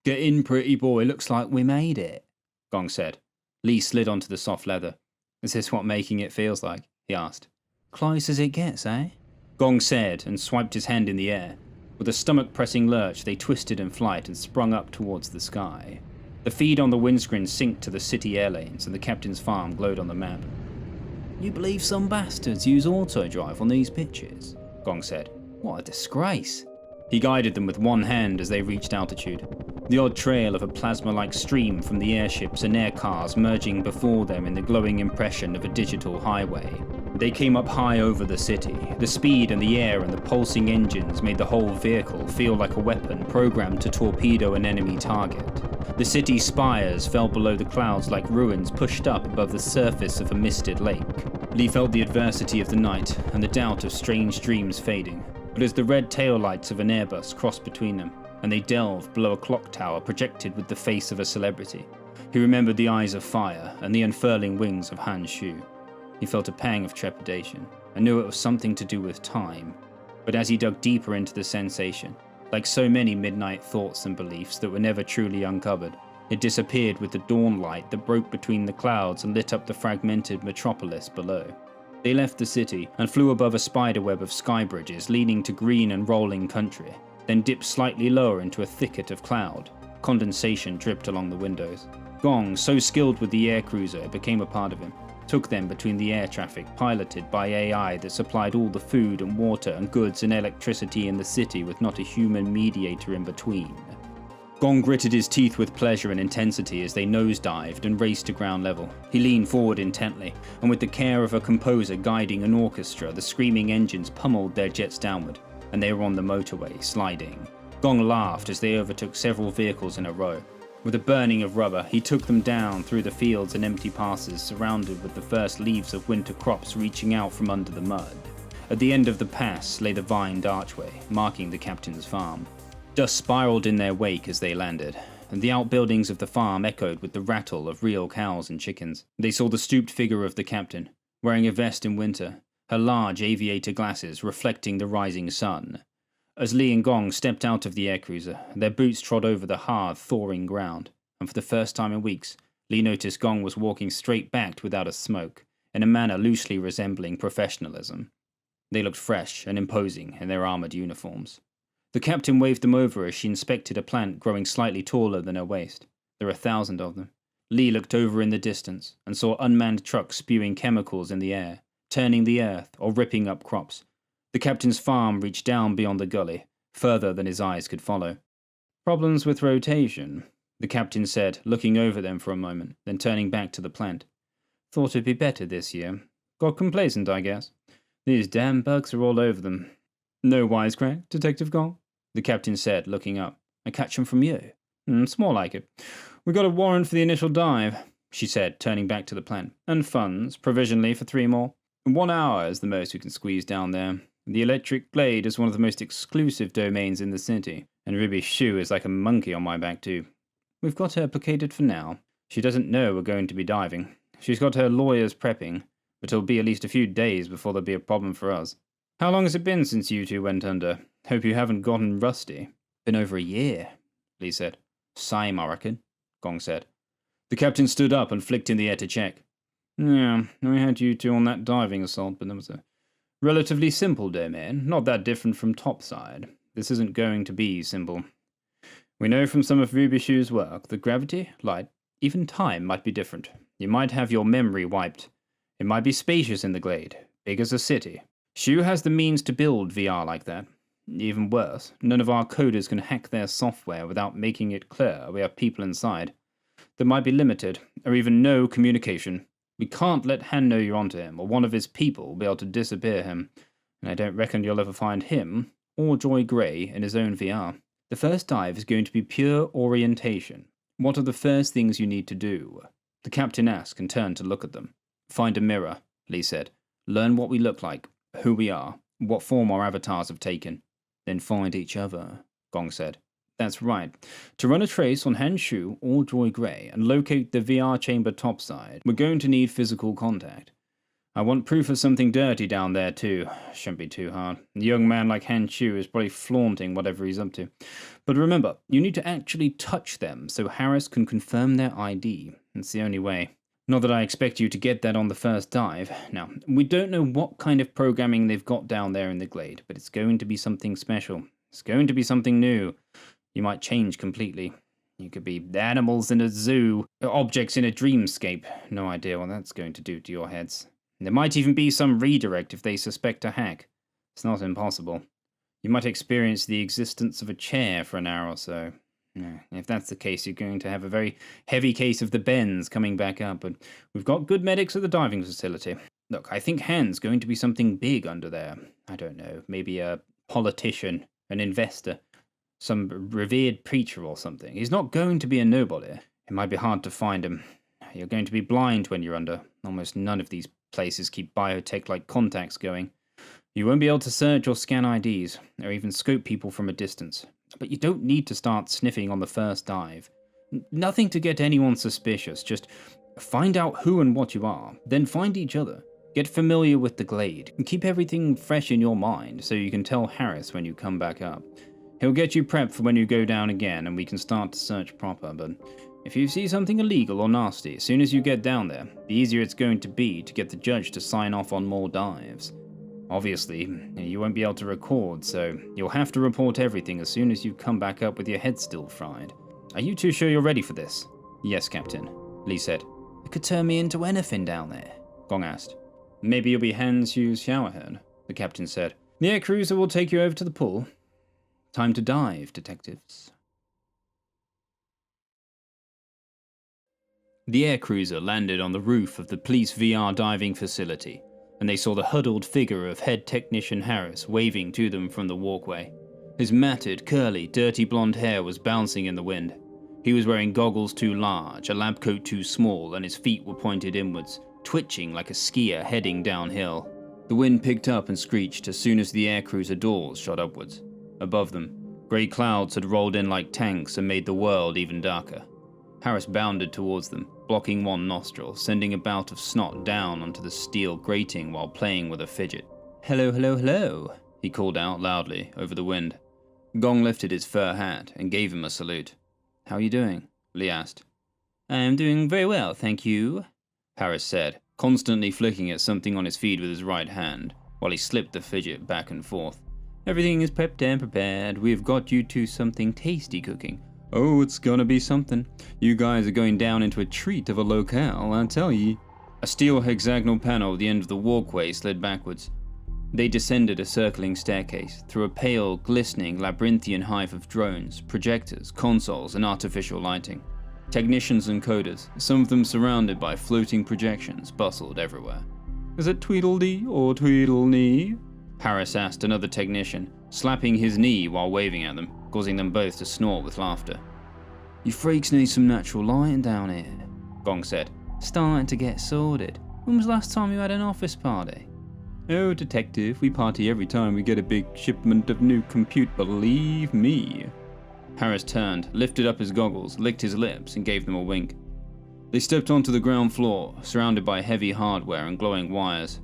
Get in, pretty boy, looks like we made it, Gong said. Lee slid onto the soft leather. Is this what making it feels like? He asked. Close as it gets, eh? Gong said and swiped his hand in the air. With a stomach-pressing lurch, they twisted in flight and sprung up towards the sky. The feed on the windscreen synced to the city air lanes and the captain's farm glowed on the map. You believe some bastards use auto-drive on these pitches? Gong said. What a disgrace. He guided them with one hand as they reached altitude. The odd trail of a plasma-like stream from the airships and air cars merging before them in the glowing impression of a digital highway. They came up high over the city. The speed and the air and the pulsing engines made the whole vehicle feel like a weapon programmed to torpedo an enemy target. The city's spires fell below the clouds like ruins pushed up above the surface of a misted lake. Lee felt the adversity of the night and the doubt of strange dreams fading. But as the red taillights of an Airbus crossed between them, and they delved below a clock tower projected with the face of a celebrity, he remembered the eyes of fire and the unfurling wings of Han Shu. He felt a pang of trepidation and knew it was something to do with time. But as he dug deeper into the sensation, like so many midnight thoughts and beliefs that were never truly uncovered, it disappeared with the dawn light that broke between the clouds and lit up the fragmented metropolis below. They left the city and flew above a spiderweb of sky bridges leading to green and rolling country, then dipped slightly lower into a thicket of cloud. Condensation dripped along the windows. Gong, so skilled with the aircruiser it became a part of him, took them between the air traffic piloted by AI that supplied all the food and water and goods and electricity in the city with not a human mediator in between. Gong gritted his teeth with pleasure and intensity as they nosedived and raced to ground level. He leaned forward intently, and with the care of a composer guiding an orchestra, the screaming engines pummeled their jets downward, and they were on the motorway, sliding. Gong laughed as they overtook several vehicles in a row. With a burning of rubber, he took them down through the fields and empty passes surrounded with the first leaves of winter crops reaching out from under the mud. At the end of the pass lay the vined archway, marking the captain's farm. Dust spiraled in their wake as they landed, and the outbuildings of the farm echoed with the rattle of real cows and chickens. They saw the stooped figure of the captain, wearing a vest in winter, her large aviator glasses reflecting the rising sun. As Li and Gong stepped out of the aircruiser, their boots trod over the hard, thawing ground, and for the first time in weeks, Li noticed Gong was walking straight-backed without a smoke, in a manner loosely resembling professionalism. They looked fresh and imposing in their armored uniforms. The captain waved them over as she inspected a plant growing slightly taller than her waist. There were 1,000 of them. Li looked over in the distance and saw unmanned trucks spewing chemicals in the air, turning the earth or ripping up crops. The captain's farm reached down beyond the gully, further than his eyes could follow. "Problems with rotation," the captain said, looking over them for a moment, then turning back to the plant. "Thought it'd be better this year. Got complacent, I guess. These damn bugs are all over them." "No wisecrack, Detective Gong?" the captain said, looking up. "I catch 'em from you." "It's more like it. We got a warrant for the initial dive," she said, turning back to the plant. "And funds, provisionally, for 3 more. 1 hour is the most we can squeeze down there. The Electric Glade is one of the most exclusive domains in the city, and Ruby's shoe is like a monkey on my back too. We've got her placated for now. She doesn't know we're going to be diving. She's got her lawyers prepping, but it'll be at least a few days before there'll be a problem for us." "How long has it been since you two went under? Hope you haven't gotten rusty." "Been over a year," Li said. "Same, I reckon," Gong said. The captain stood up and flicked in the air to check. "Yeah, we had you two on that diving assault, but that was a relatively simple domain, not that different from topside. This isn't going to be simple. We know from some of Rubishu's work that gravity, light, even time might be different. You might have your memory wiped. It might be spacious in the Glade, big as a city. Shu has the means to build VR like that. Even worse, none of our coders can hack their software without making it clear we have people inside. There might be limited, or even no communication. We can't let Han know you're onto him, or one of his people will be able to disappear him. And I don't reckon you'll ever find him, or Joy Grey, in his own VR. The first dive is going to be pure orientation. What are the first things you need to do?" The captain asked and turned to look at them. "Find a mirror," Li said. "Learn what we look like, who we are, what form our avatars have taken. Then find each other," Gong said. "That's right. To run a trace on Han Shu or Joy Grey and locate the VR chamber topside, we're going to need physical contact. I want proof of something dirty down there too. Shouldn't be too hard. A young man like Han Shu is probably flaunting whatever he's up to. But remember, you need to actually touch them so Harris can confirm their ID. It's the only way. Not that I expect you to get that on the first dive. Now, we don't know what kind of programming they've got down there in the Glade, but it's going to be something special. It's going to be something new. You might change completely. You could be animals in a zoo, objects in a dreamscape. No idea what that's going to do to your heads. There might even be some redirect if they suspect a hack. It's not impossible. You might experience the existence of a chair for an hour or so. If that's the case, you're going to have a very heavy case of the bends coming back up, but we've got good medics at the diving facility. Look, I think Han's going to be something big under there. I don't know, maybe a politician, an investor, some revered preacher or something. He's not going to be a nobody. It might be hard to find him. You're going to be blind when you're under. Almost none of these places keep biotech-like contacts going. You won't be able to search or scan IDs, or even scope people from a distance. But you don't need to start sniffing on the first dive. Nothing to get anyone suspicious, just find out who and what you are, then find each other. Get familiar with the Glade, and keep everything fresh in your mind so you can tell Harris when you come back up. He'll get you prepped for when you go down again and we can start to search proper, but if you see something illegal or nasty, as soon as you get down there, the easier it's going to be to get the judge to sign off on more dives. Obviously, you won't be able to record, so you'll have to report everything as soon as you come back up with your head still fried. Are you two sure you're ready for this? Yes, Captain, Li said. It could turn me into anything down there, Gong asked. Maybe you'll be Han Xu's showerhead, the captain said. The air cruiser will take you over to the pool. Time to dive, detectives. The air cruiser landed on the roof of the police VR diving facility, and they saw the huddled figure of head technician Harris waving to them from the walkway. His matted, curly, dirty blonde hair was bouncing in the wind. He was wearing goggles too large, a lab coat too small, and his feet were pointed inwards, twitching like a skier heading downhill. The wind picked up and screeched as soon as the air cruiser doors shot upwards. Above them, grey clouds had rolled in like tanks and made the world even darker. Harris bounded towards them, blocking one nostril, sending a bout of snot down onto the steel grating while playing with a fidget. "Hello, hello, hello," he called out loudly over the wind. Gong lifted his fur hat and gave him a salute. "How are you doing?" Lee asked. "I am doing very well, thank you," Harris said, constantly flicking at something on his feed with his right hand, while he slipped the fidget back and forth. "Everything is prepped and prepared. We have got you two something tasty cooking. Oh, it's gonna be something. You guys are going down into a treat of a locale, I tell ye." A steel hexagonal panel at the end of the walkway slid backwards. They descended a circling staircase, through a pale, glistening, labyrinthian hive of drones, projectors, consoles, and artificial lighting. Technicians and coders, some of them surrounded by floating projections, bustled everywhere. "Is it Tweedledee or Tweedlenee?" Harris asked another technician, slapping his knee while waving at them, causing them both to snort with laughter. "You freaks need some natural lighting down here," Gong said. "Starting to get sordid. When was the last time you had an office party?" "Oh, detective, we party every time we get a big shipment of new compute, believe me." Harris turned, lifted up his goggles, licked his lips, and gave them a wink. They stepped onto the ground floor, surrounded by heavy hardware and glowing wires.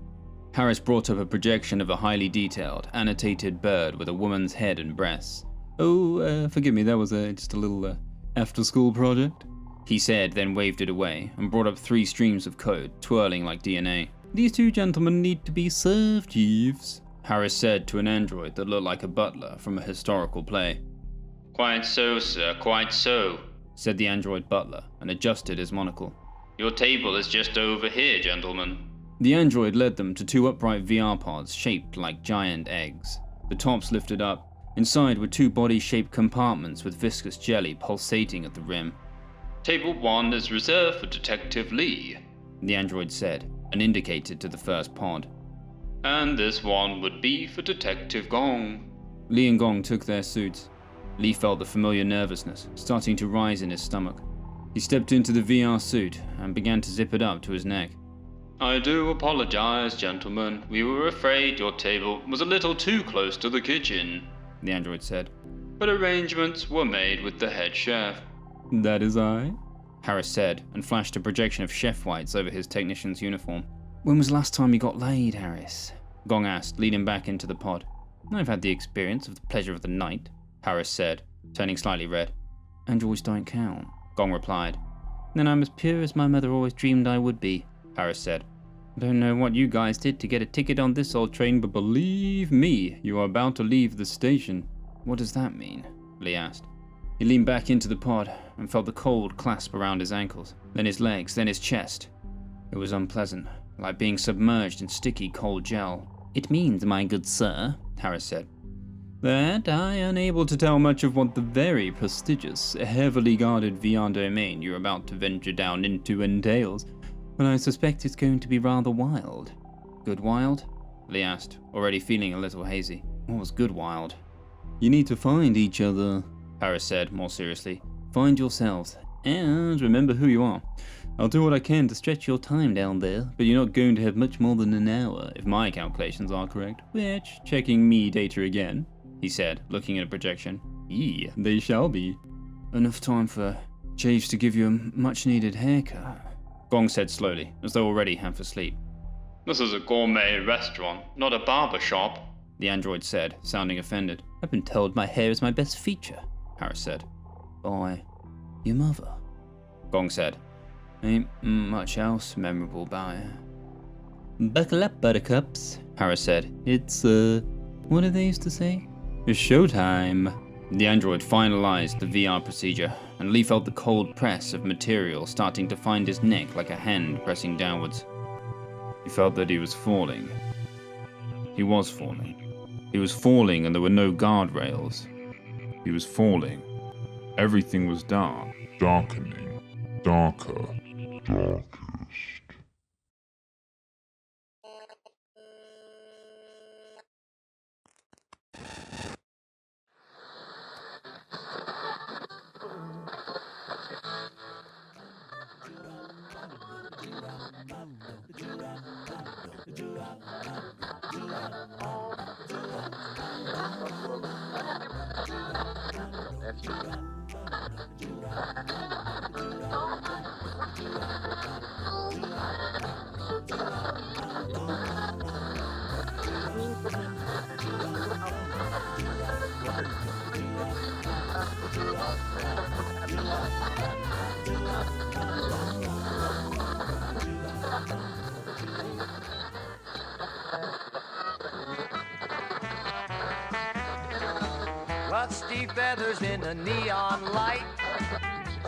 Harris brought up a projection of a highly detailed, annotated bird with a woman's head and breasts. "Oh, forgive me, that was just a little after-school project," he said, then waved it away, and brought up 3 streams of code, twirling like DNA. "These 2 gentlemen need to be served, Jeeves," Harris said to an android that looked like a butler from a historical play. "Quite so, sir, quite so," said the android butler, and adjusted his monocle. "Your table is just over here, gentlemen." The android led them to 2 upright VR pods shaped like giant eggs. The tops lifted up. Inside were 2 body-shaped compartments with viscous jelly pulsating at the rim. "Table 1 is reserved for Detective Lee," the android said, and indicated to the first pod. "And this one would be for Detective Gong." Lee and Gong took their suits. Lee felt the familiar nervousness starting to rise in his stomach. He stepped into the VR suit and began to zip it up to his neck. "I do apologize, gentlemen. We were afraid your table was a little too close to the kitchen," the android said. "But arrangements were made with the head chef." "That is I," Harris said, and flashed a projection of chef whites over his technician's uniform. "When was the last time you got laid, Harris?" Gong asked, leading back into the pod. "I've had the experience of the pleasure of the night," Harris said, turning slightly red. "Androids don't count," Gong replied. "Then I'm as pure as my mother always dreamed I would be," Harris said. "I don't know what you guys did to get a ticket on this old train, but believe me, you are about to leave the station." "What does that mean?" Lee asked. He leaned back into the pod and felt the cold clasp around his ankles, then his legs, then his chest. It was unpleasant, like being submerged in sticky cold gel. "It means, my good sir," Harris said, "that I am unable to tell much of what the very prestigious, heavily guarded VR domain you're about to venture down into entails, but I suspect it's going to be rather wild." "Good wild?" Lee asked, already feeling a little hazy. What was good wild? "You need to find each other," Harris said, more seriously. "Find yourselves, and remember who you are. I'll do what I can to stretch your time down there, but you're not going to have much more than an hour, if my calculations are correct. Which, checking me data again," he said, looking at a projection. They shall be. Enough time for Jeeves to give you a much-needed haircut," Gong said slowly, as though already half asleep. "This is a gourmet restaurant, not a barber shop," the android said, sounding offended. "I've been told my hair is my best feature," Harris said. "By your mother," Gong said. "Ain't much else memorable about it." "Buckle up, buttercups," Harris said. "It's, what did they used to say? It's showtime." The android finalized the VR procedure, and Lee felt the cold press of material starting to find his neck like a hand pressing downwards. He felt that he was falling. He was falling. He was falling and there were no guardrails. He was falling. Everything was dark, darkening, darker, Rusty feathers in the neon light,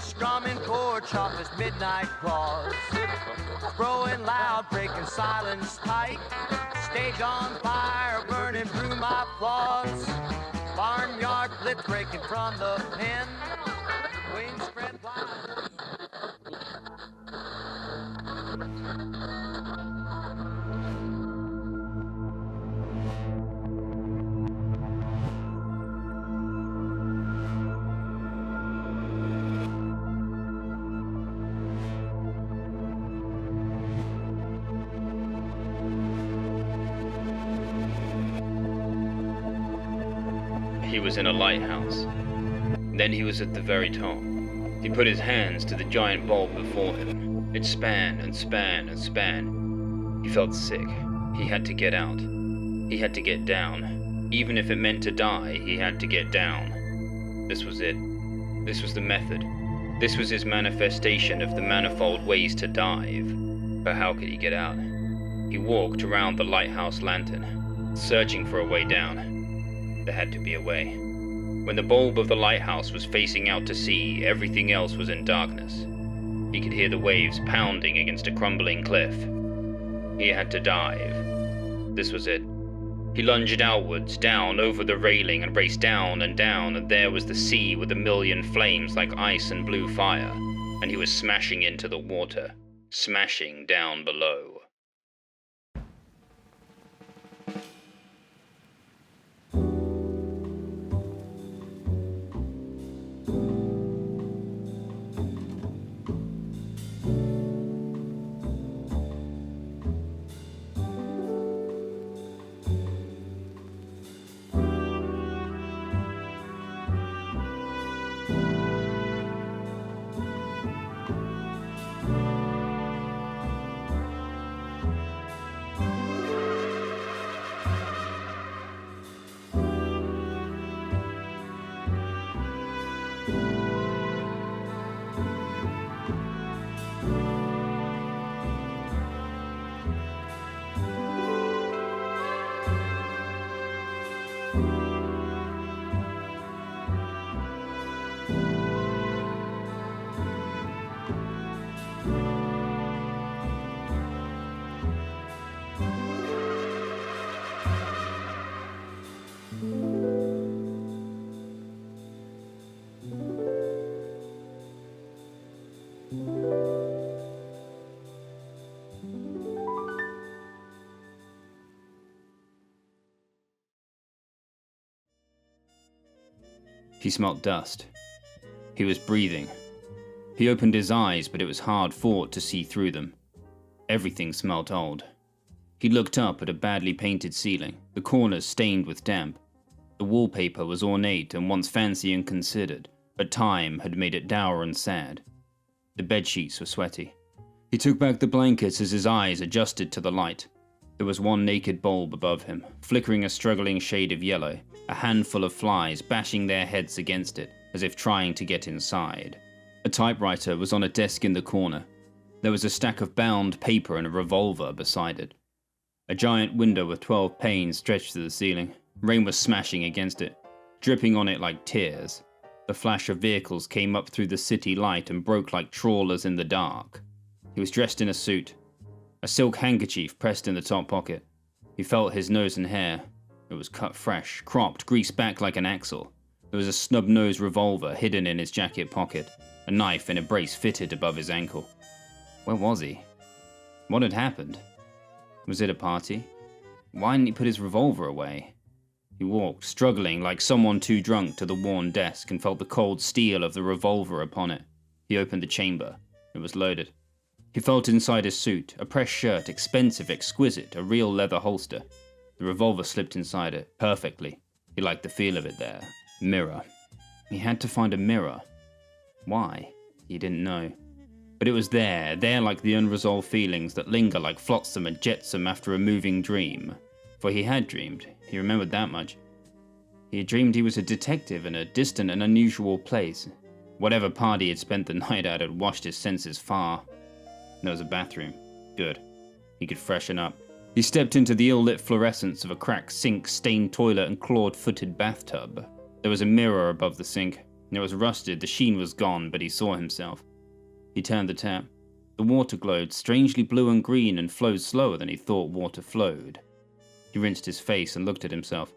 strumming chord sharp as midnight claws, growing loud, breaking silence tight, stage on fire, burning through my flaws, barnyard blitz breaking from the pen, wings spread wide. He was in a lighthouse. Then he was at the very top. He put his hands to the giant bulb before him. It span and span and span. He felt sick. He had to get out. He had to get down. Even if it meant to die, he had to get down. This was it. This was the method. This was his manifestation of the manifold ways to dive. But how could he get out? He walked around the lighthouse lantern, searching for a way down. There had to be a way. When the bulb of the lighthouse was facing out to sea, everything else was in darkness. He could hear the waves pounding against a crumbling cliff. He had to dive. This was it. He lunged outwards, down over the railing, and raced down, and there was the sea with a million flames like ice and blue fire, and he was smashing into the water, smashing down below. He smelt dust. He was breathing. He opened his eyes, but it was hard fought to see through them. Everything smelt old. He looked up at a badly painted ceiling, the corners stained with damp. The wallpaper was ornate and once fancy and considered, but time had made it dour and sad. The bedsheets were sweaty. He took back the blankets as his eyes adjusted to the light. There was one naked bulb above him, flickering a struggling shade of yellow, a handful of flies bashing their heads against it, as if trying to get inside. A typewriter was on a desk in the corner. There was a stack of bound paper and a revolver beside it. A giant window with 12 panes stretched to the ceiling. Rain was smashing against it, dripping on it like tears. The flash of vehicles came up through the city light and broke like trawlers in the dark. He was dressed in a suit, a silk handkerchief pressed in the top pocket. He felt his nose and hair. It was cut fresh, cropped, greased back like an axle. There was a snub-nosed revolver hidden in his jacket pocket, a knife in a brace fitted above his ankle. Where was he? What had happened? Was it a party? Why didn't he put his revolver away? He walked, struggling like someone too drunk, to the worn desk and felt the cold steel of the revolver upon it. He opened the chamber. It was loaded. He felt inside his suit, a pressed shirt, expensive, exquisite, a real leather holster. The revolver slipped inside it, perfectly. He liked the feel of it there. Mirror. He had to find a mirror. Why? He didn't know. But it was there like the unresolved feelings that linger like flotsam and jetsam after a moving dream. For he had dreamed. He remembered that much. He had dreamed he was a detective in a distant and unusual place. Whatever party he had spent the night at had washed his senses far. There was a bathroom. Good. He could freshen up. He stepped into the ill-lit fluorescence of a cracked sink, stained toilet, and clawed-footed bathtub. There was a mirror above the sink. It was rusted, the sheen was gone, but he saw himself. He turned the tap. The water glowed, strangely blue and green, and flowed slower than he thought water flowed. He rinsed his face and looked at himself.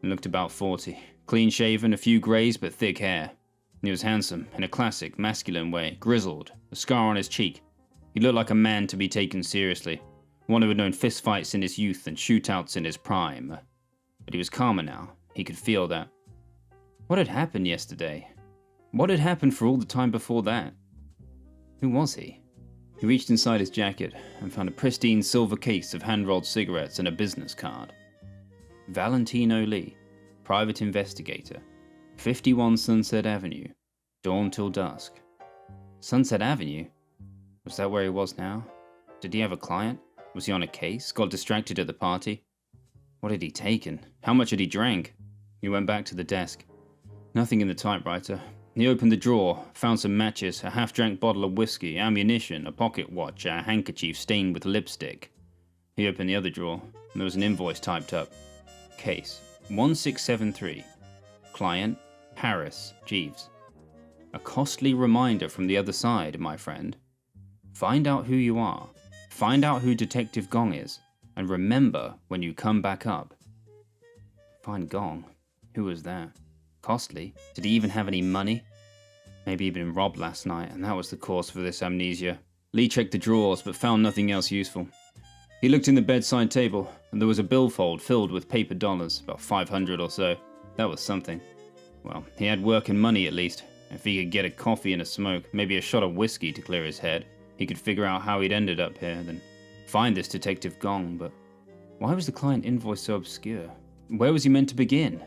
He looked about 40. Clean-shaven, a few greys, but thick hair. He was handsome, in a classic, masculine way, grizzled, a scar on his cheek. He looked like a man to be taken seriously, one who had known fistfights in his youth and shootouts in his prime. But he was calmer now. He could feel that. What had happened yesterday? What had happened for all the time before that? Who was he? He reached inside his jacket and found a pristine silver case of hand-rolled cigarettes and a business card. Valentino Lee, private investigator, 51 Sunset Avenue, dawn till dusk. Sunset Avenue? Was that where he was now? Did he have a client? Was he on a case? Got distracted at the party? What had he taken? How much had he drank? He went back to the desk. Nothing in the typewriter. He opened the drawer, found some matches, a half-drank bottle of whiskey, ammunition, a pocket watch, a handkerchief stained with lipstick. He opened the other drawer, and there was an invoice typed up. Case 1673. Client Harris Jeeves. A costly reminder from the other side, my friend. Find out who you are. Find out who Detective Gong is. And remember when you come back up. Find Gong? Who was that? Costly? Did he even have any money? Maybe he'd been robbed last night, and that was the cause for this amnesia. Lee checked the drawers, but found nothing else useful. He looked in the bedside table, and there was a billfold filled with paper dollars, about 500 or so. That was something. Well, he had work and money at least. If he could get a coffee and a smoke, maybe a shot of whiskey to clear his head, he could figure out how he'd ended up here, then find this Detective Gong. But why was the client invoice so obscure? Where was he meant to begin?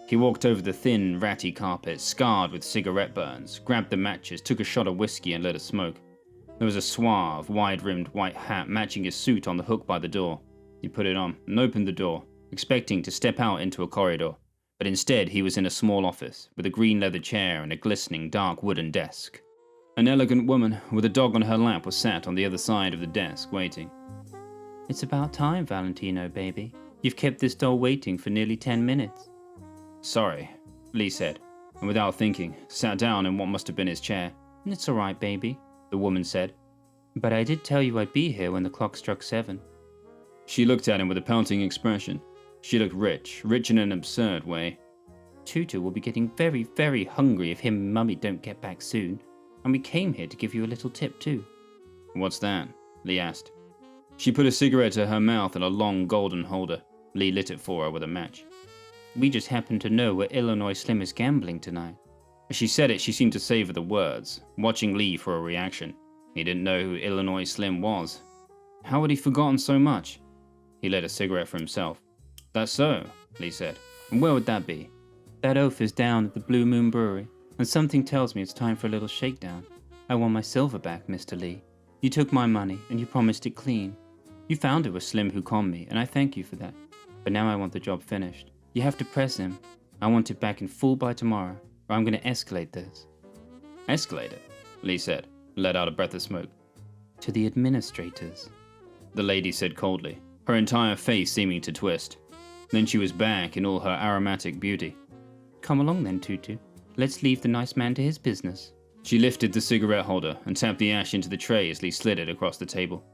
He walked over the thin, ratty carpet, scarred with cigarette burns, grabbed the matches, took a shot of whiskey and lit a smoke. There was a suave, wide-rimmed white hat matching his suit on the hook by the door. He put it on and opened the door, expecting to step out into a corridor. But instead he was in a small office, with a green leather chair and a glistening dark wooden desk. An elegant woman with a dog on her lap was sat on the other side of the desk, waiting. It's about time, Valentino, baby. You've kept this doll waiting for nearly 10 minutes. Sorry, Lee said, and without thinking, sat down in what must have been his chair. It's all right, baby, the woman said. But I did tell you I'd be here when the clock struck 7. She looked at him with a pouting expression. She looked rich in an absurd way. Tutu will be getting very, very hungry if him and Mummy don't get back soon. And we came here to give you a little tip too. What's that? Lee asked. She put a cigarette to her mouth in a long golden holder. Lee lit it for her with a match. We just happen to know where Illinois Slim is gambling tonight. As she said it, she seemed to savor the words, watching Lee for a reaction. He didn't know who Illinois Slim was. How had he forgotten so much? He lit a cigarette for himself. That's so, Lee said. And where would that be? That oaf is down at the Blue Moon Brewery, and something tells me it's time for a little shakedown. I want my silver back, Mr. Lee. You took my money, and you promised it clean. You found it was Slim who conned me, and I thank you for that. But now I want the job finished. You have to press him. I want it back in full by tomorrow, or I'm going to escalate this. Escalate it? Lee said, let out a breath of smoke. To the administrators, the lady said coldly, her entire face seeming to twist. Then she was back in all her aromatic beauty. Come along then, Tutu. Let's leave the nice man to his business. She lifted the cigarette holder and tapped the ash into the tray as Lee slid it across the table.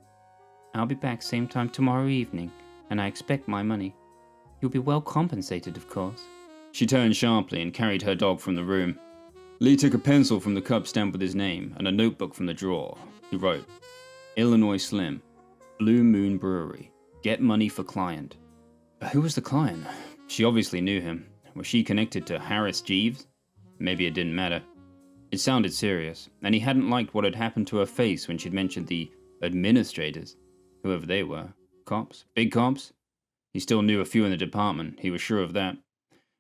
I'll be back same time tomorrow evening, and I expect my money. You'll be well compensated, of course. She turned sharply and carried her dog from the room. Lee took a pencil from the cup stamped with his name and a notebook from the drawer. He wrote, Illinois Slim, Blue Moon Brewery, get money for client. But who was the client? She obviously knew him. Was she connected to Harris Jeeves? Maybe it didn't matter. It sounded serious, and he hadn't liked what had happened to her face when she'd mentioned the administrators, whoever they were. Cops? Big cops? He still knew a few in the department, he was sure of that.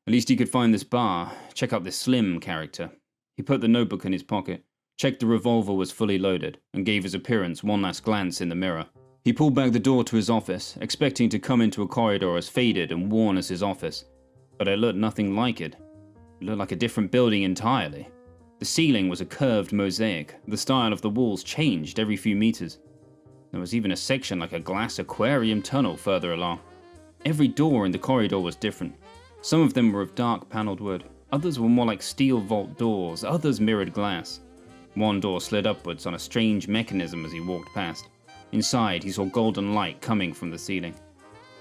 At least he could find this bar, check out this Slim character. He put the notebook in his pocket, checked the revolver was fully loaded, and gave his appearance one last glance in the mirror. He pulled back the door to his office, expecting to come into a corridor as faded and worn as his office. But it looked nothing like it. It looked like a different building entirely. The ceiling was a curved mosaic. The style of the walls changed every few meters. There was even a section like a glass aquarium tunnel further along. Every door in the corridor was different. Some of them were of dark paneled wood. Others were more like steel vault doors. Others mirrored glass. One door slid upwards on a strange mechanism as he walked past. Inside, he saw golden light coming from the ceiling.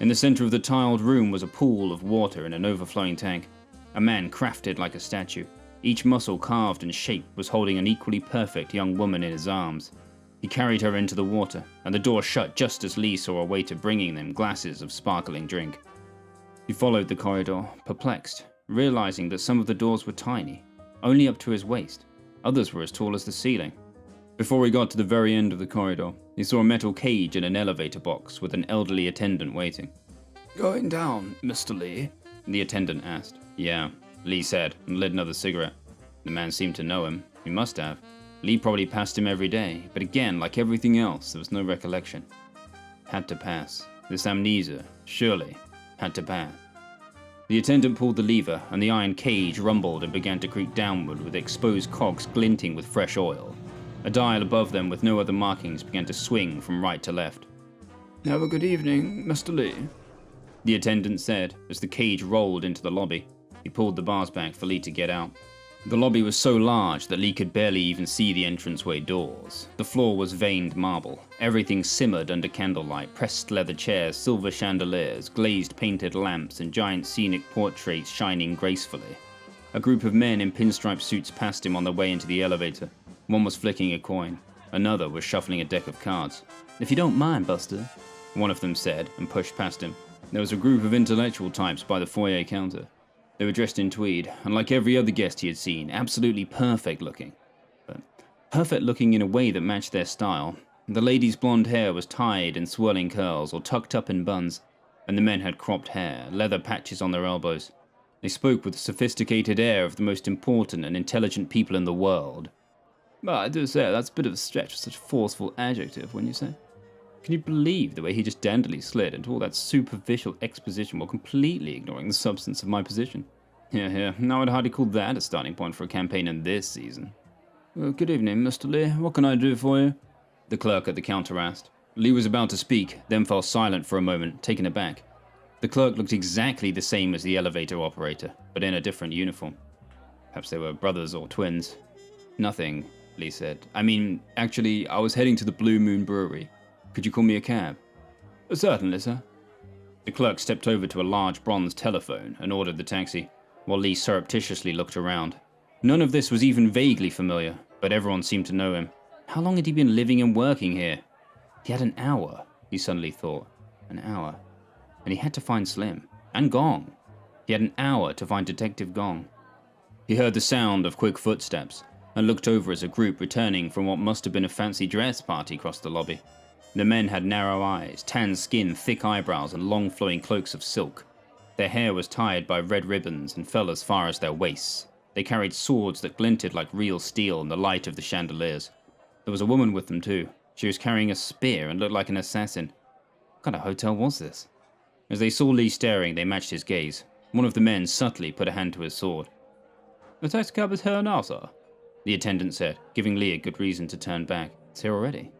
In the center of the tiled room was a pool of water in an overflowing tank. A man crafted like a statue. Each muscle carved and shaped was holding an equally perfect young woman in his arms. He carried her into the water, and the door shut just as Lee saw a waiter bringing them glasses of sparkling drink. He followed the corridor, perplexed, realizing that some of the doors were tiny, only up to his waist. Others were as tall as the ceiling. Before he got to the very end of the corridor, he saw a metal cage in an elevator box with an elderly attendant waiting. "Going down, Mr. Lee?" the attendant asked. "Yeah," Lee said, and lit another cigarette. The man seemed to know him. He must have. Lee probably passed him every day, but again, like everything else, there was no recollection. Had to pass. This amnesia, surely, had to pass. The attendant pulled the lever, and the iron cage rumbled and began to creak downward with exposed cogs glinting with fresh oil. A dial above them with no other markings began to swing from right to left. "Have a good evening, Mr. Lee," the attendant said as the cage rolled into the lobby. He pulled the bars back for Lee to get out. The lobby was so large that Lee could barely even see the entranceway doors. The floor was veined marble. Everything simmered under candlelight, pressed leather chairs, silver chandeliers, glazed painted lamps, and giant scenic portraits shining gracefully. A group of men in pinstripe suits passed him on their way into the elevator. One was flicking a coin. Another was shuffling a deck of cards. "If you don't mind, Buster," one of them said, and pushed past him. There was a group of intellectual types by the foyer counter. They were dressed in tweed, and like every other guest he had seen, absolutely perfect looking. But perfect looking in a way that matched their style. The lady's blonde hair was tied in swirling curls or tucked up in buns, and the men had cropped hair, leather patches on their elbows. They spoke with a sophisticated air of the most important and intelligent people in the world. "Well, I do say that's a bit of a stretch for such a forceful adjective, wouldn't you say? Can you believe the way he just dandily slid into all that superficial exposition while completely ignoring the substance of my position? Yeah, I would hardly call that a starting point for a campaign in this season." "Good evening, Mr. Lee. What can I do for you?" the clerk at the counter asked. Lee was about to speak, then fell silent for a moment, taken aback. The clerk looked exactly the same as the elevator operator, but in a different uniform. Perhaps they were brothers or twins. "Nothing," Lee said. Actually, I was heading to the Blue Moon Brewery. Could you call me a cab?" "Certainly, sir." The clerk stepped over to a large bronze telephone and ordered the taxi, while Lee surreptitiously looked around. None of this was even vaguely familiar, but everyone seemed to know him. How long had he been living and working here? He had an hour, he suddenly thought. An hour. And he had to find Slim. And Gong. He had an hour to find Detective Gong. He heard the sound of quick footsteps, and looked over as a group returning from what must have been a fancy dress party crossed the lobby. The men had narrow eyes, tan skin, thick eyebrows, and long flowing cloaks of silk. Their hair was tied by red ribbons and fell as far as their waists. They carried swords that glinted like real steel in the light of the chandeliers. There was a woman with them too. She was carrying a spear and looked like an assassin. What kind of hotel was this? As they saw Lee staring, they matched his gaze. One of the men subtly put a hand to his sword. "The taxicab is here now, sir," the attendant said, giving Lee a good reason to turn back. "It's here already?"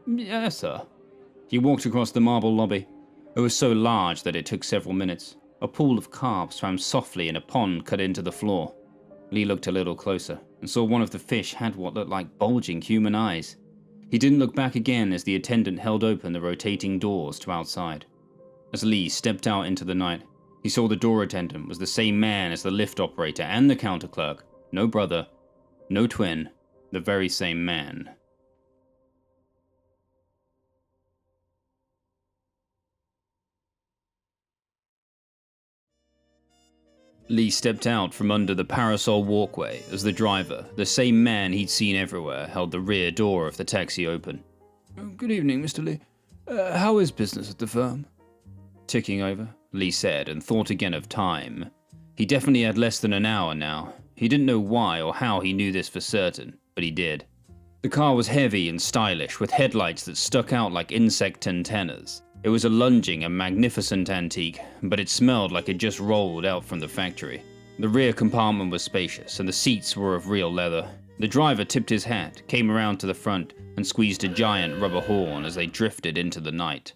"Yes, sir." He walked across the marble lobby. It was so large that it took several minutes. A pool of carp swam softly in a pond cut into the floor. Lee looked a little closer and saw one of the fish had what looked like bulging human eyes. He didn't look back again as the attendant held open the rotating doors to outside. As Lee stepped out into the night, he saw the door attendant was the same man as the lift operator and the counter clerk. No brother, No twin, the very same man. Lee stepped out from under the parasol walkway as the driver, the same man he'd seen everywhere, held the rear door of the taxi open. Good evening, Mr. Lee. How is business at the firm? Ticking over, Lee said, and thought again of time. He definitely had less than an hour now. He didn't know why or how he knew this for certain, but he did. The car was heavy and stylish, with headlights that stuck out like insect antennas. It was a lunging and magnificent antique, but it smelled like it just rolled out from the factory. The rear compartment was spacious, and the seats were of real leather. The driver tipped his hat, came around to the front, and squeezed a giant rubber horn as they drifted into the night.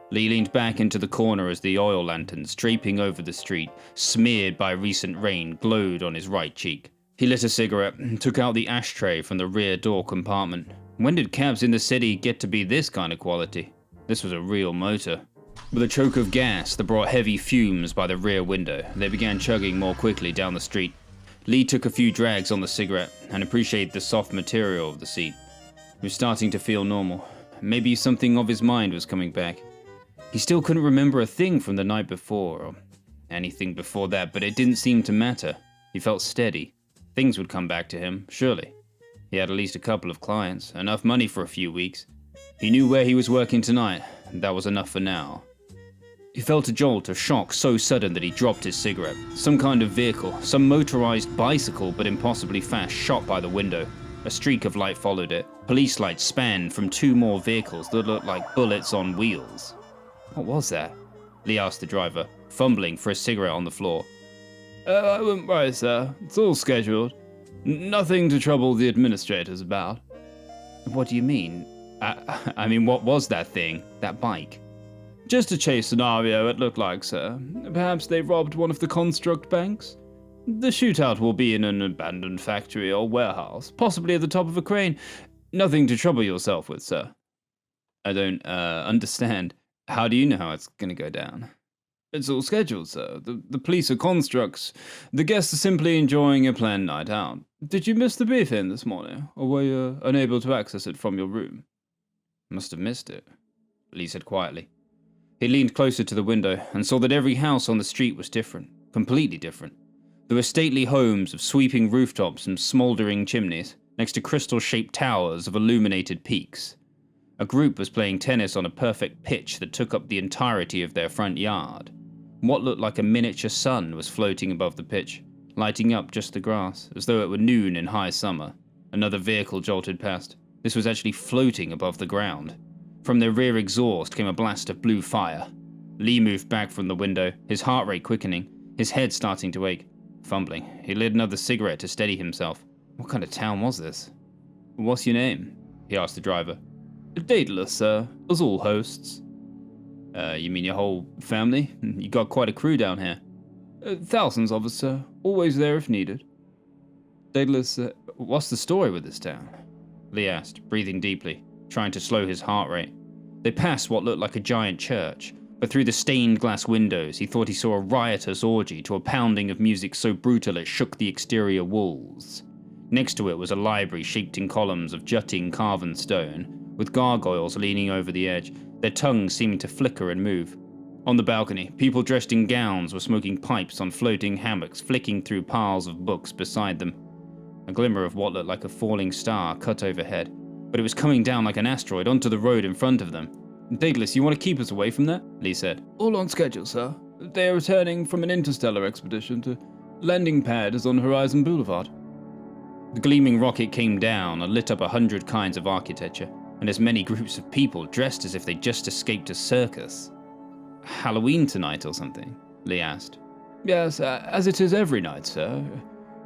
Lee leaned back into the corner as the oil lanterns draping over the street, smeared by recent rain, glowed on his right cheek. He lit a cigarette and took out the ashtray from the rear door compartment. When did cabs in the city get to be this kind of quality? This was a real motor. With a choke of gas that brought heavy fumes by the rear window, they began chugging more quickly down the street. Lee took a few drags on the cigarette and appreciated the soft material of the seat. He was starting to feel normal. Maybe something of his mind was coming back. He still couldn't remember a thing from the night before, or anything before that, but it didn't seem to matter. He felt steady. Things would come back to him, surely. He had at least a couple of clients, enough money for a few weeks. He knew where he was working tonight, and that was enough for now. He felt a jolt of shock so sudden that he dropped his cigarette. Some kind of vehicle, some motorized bicycle but impossibly fast, shot by the window. A streak of light followed it. Police lights spanned from two more vehicles that looked like bullets on wheels. What was that? Lee asked the driver, fumbling for a cigarette on the floor. I wouldn't worry, sir. It's all scheduled. Nothing to trouble the administrators about. What do you mean? I mean, what was that thing? That bike? Just a chase scenario, it looked like, sir. Perhaps they robbed one of the construct banks? The shootout will be in an abandoned factory or warehouse, possibly at the top of a crane. Nothing to trouble yourself with, sir. I don't, understand. How do you know how it's gonna go down? It's all scheduled, sir. The police are constructs. The guests are simply enjoying a planned night out. Did you miss the beef inn this morning, or were you unable to access it from your room? Must have missed it, Lee said quietly. He leaned closer to the window and saw that every house on the street was different, completely different. There were stately homes of sweeping rooftops and smoldering chimneys, next to crystal-shaped towers of illuminated peaks. A group was playing tennis on a perfect pitch that took up the entirety of their front yard. What looked like a miniature sun was floating above the pitch, lighting up just the grass, as though it were noon in high summer. Another vehicle jolted past. This was actually floating above the ground. From their rear exhaust came a blast of blue fire. Lee moved back from the window, his heart rate quickening, his head starting to ache. Fumbling, he lit another cigarette to steady himself. What kind of town was this? What's your name? He asked the driver. Daedalus, sir, as all hosts. You mean your whole family? You got quite a crew down here. Thousands of us, sir. Always there if needed. Daedalus, what's the story with this town? Lee asked, breathing deeply, trying to slow his heart rate. They passed what looked like a giant church, but through the stained glass windows he thought he saw a riotous orgy to a pounding of music so brutal it shook the exterior walls. Next to it was a library shaped in columns of jutting carven stone, with gargoyles leaning over the edge, their tongues seeming to flicker and move. On the balcony, people dressed in gowns were smoking pipes on floating hammocks, flicking through piles of books beside them. A glimmer of what looked like a falling star cut overhead, but it was coming down like an asteroid onto the road in front of them. Daedalus, you want to keep us away from that? Lee said. All on schedule, sir. They are returning from an interstellar expedition to landing pad is on Horizon Boulevard. The gleaming rocket came down and lit up 100 kinds of architecture, and as many groups of people dressed as if they'd just escaped a circus. Halloween tonight or something? Lee asked. Yes, as it is every night, sir.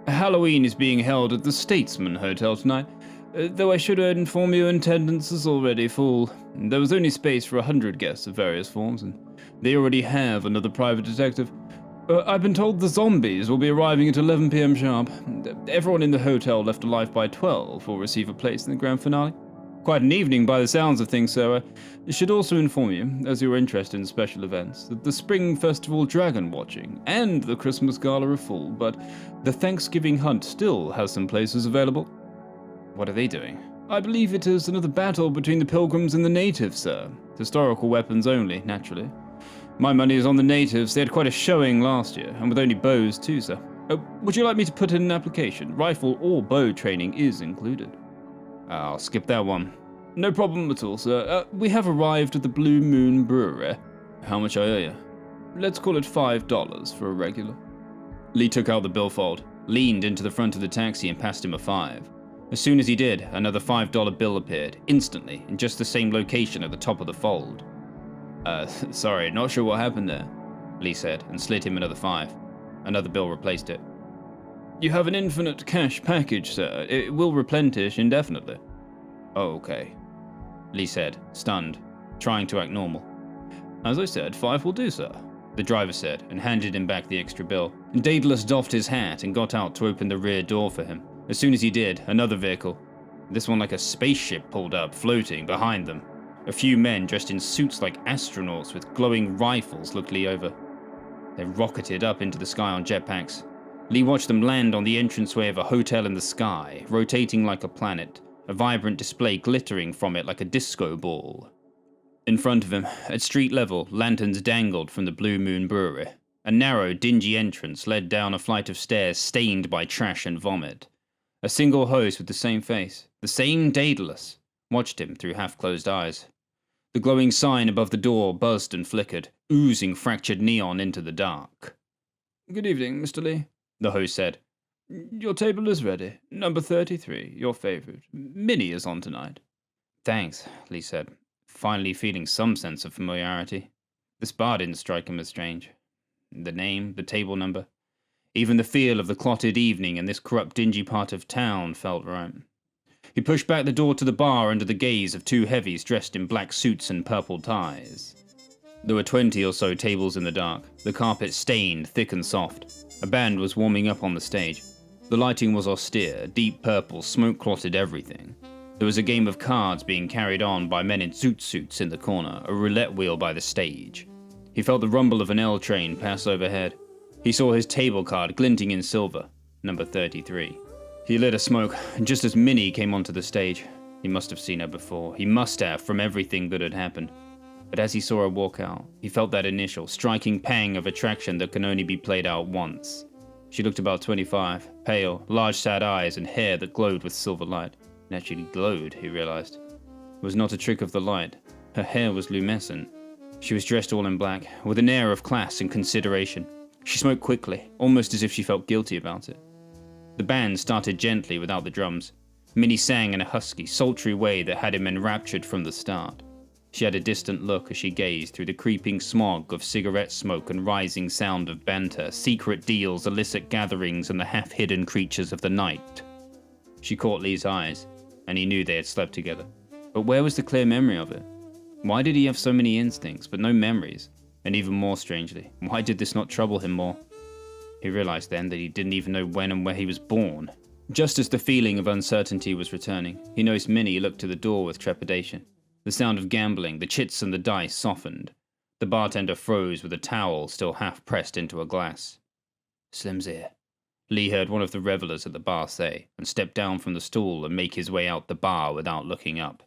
Halloween is being held at the Statesman Hotel tonight, though I should inform you attendance is already full. There was only space for 100 guests of various forms, and they already have another private detective. I've been told the zombies will be arriving at 11 p.m. sharp. Everyone in the hotel left alive by 12 will receive a place in the grand finale. Quite an evening by the sounds of things, sir. I should also inform you, as you are interested in special events, that the Spring Festival Dragon Watching and the Christmas Gala are full, but the Thanksgiving Hunt still has some places available. What are they doing? I believe it is another battle between the pilgrims and the natives, sir. Historical weapons only, naturally. My money is on the natives. They had quite a showing last year, and with only bows too, sir. Would you like me to put in an application? Rifle or bow training is included. I'll skip that one. No problem at all, sir. We have arrived at the Blue Moon Brewery. How much I owe you? Let's call it $5 for a regular. Lee took out the billfold, leaned into the front of the taxi and passed him a 5. As soon as he did, another $5 bill appeared, instantly, in just the same location at the top of the fold. Sorry, not sure what happened there, Lee said, and slid him another 5. Another bill replaced it. You have an infinite cash package, sir. It will replenish indefinitely. Oh, okay, Lee said, stunned, trying to act normal. As I said, 5 will do, sir, the driver said, and handed him back the extra bill. Daedalus doffed his hat and got out to open the rear door for him. As soon as he did, another vehicle, this one like a spaceship, pulled up, floating behind them. A few men dressed in suits like astronauts with glowing rifles looked Lee over. They rocketed up into the sky on jetpacks. Lee watched them land on the entranceway of a hotel in the sky, rotating like a planet, a vibrant display glittering from it like a disco ball. In front of him, at street level, lanterns dangled from the Blue Moon Brewery. A narrow, dingy entrance led down a flight of stairs stained by trash and vomit. A single host with the same face, the same Daedalus, watched him through half-closed eyes. The glowing sign above the door buzzed and flickered, oozing fractured neon into the dark. Good evening, Mr. Lee, the host said. Your table is ready. Number 33, your favorite. Minnie is on tonight. Thanks, Lee said, finally feeling some sense of familiarity. This bar didn't strike him as strange. The name, the table number, even the feel of the clotted evening in this corrupt, dingy part of town felt right. He pushed back the door to the bar under the gaze of 2 heavies dressed in black suits and purple ties. There were 20 or so tables in the dark, the carpet stained, thick and soft. A band was warming up on the stage. The lighting was austere, deep purple, smoke-clotted everything. There was a game of cards being carried on by men in zoot suits in the corner, a roulette wheel by the stage. He felt the rumble of an L train pass overhead. He saw his table card glinting in silver, number 33. He lit a smoke, and just as Minnie came onto the stage, he must have seen her before. He must have, from everything that had happened. But as he saw her walk out, he felt that initial, striking pang of attraction that can only be played out once. She looked about 25, pale, large sad eyes and hair that glowed with silver light. It actually glowed, he realized. It was not a trick of the light. Her hair was lumescent. She was dressed all in black, with an air of class and consideration. She smoked quickly, almost as if she felt guilty about it. The band started gently without the drums. Minnie sang in a husky, sultry way that had him enraptured from the start. She had a distant look as she gazed through the creeping smog of cigarette smoke and rising sound of banter, secret deals, illicit gatherings, and the half-hidden creatures of the night. She caught Lee's eyes, and he knew they had slept together. But where was the clear memory of it? Why did he have so many instincts, but no memories? And even more strangely, why did this not trouble him more? He realized then that he didn't even know when and where he was born. Just as the feeling of uncertainty was returning, he noticed Minnie look to the door with trepidation. The sound of gambling, the chits and the dice softened. The bartender froze with a towel still half pressed into a glass. Slim's here, Lee heard one of the revelers at the bar say, and stepped down from the stool and make his way out the bar without looking up.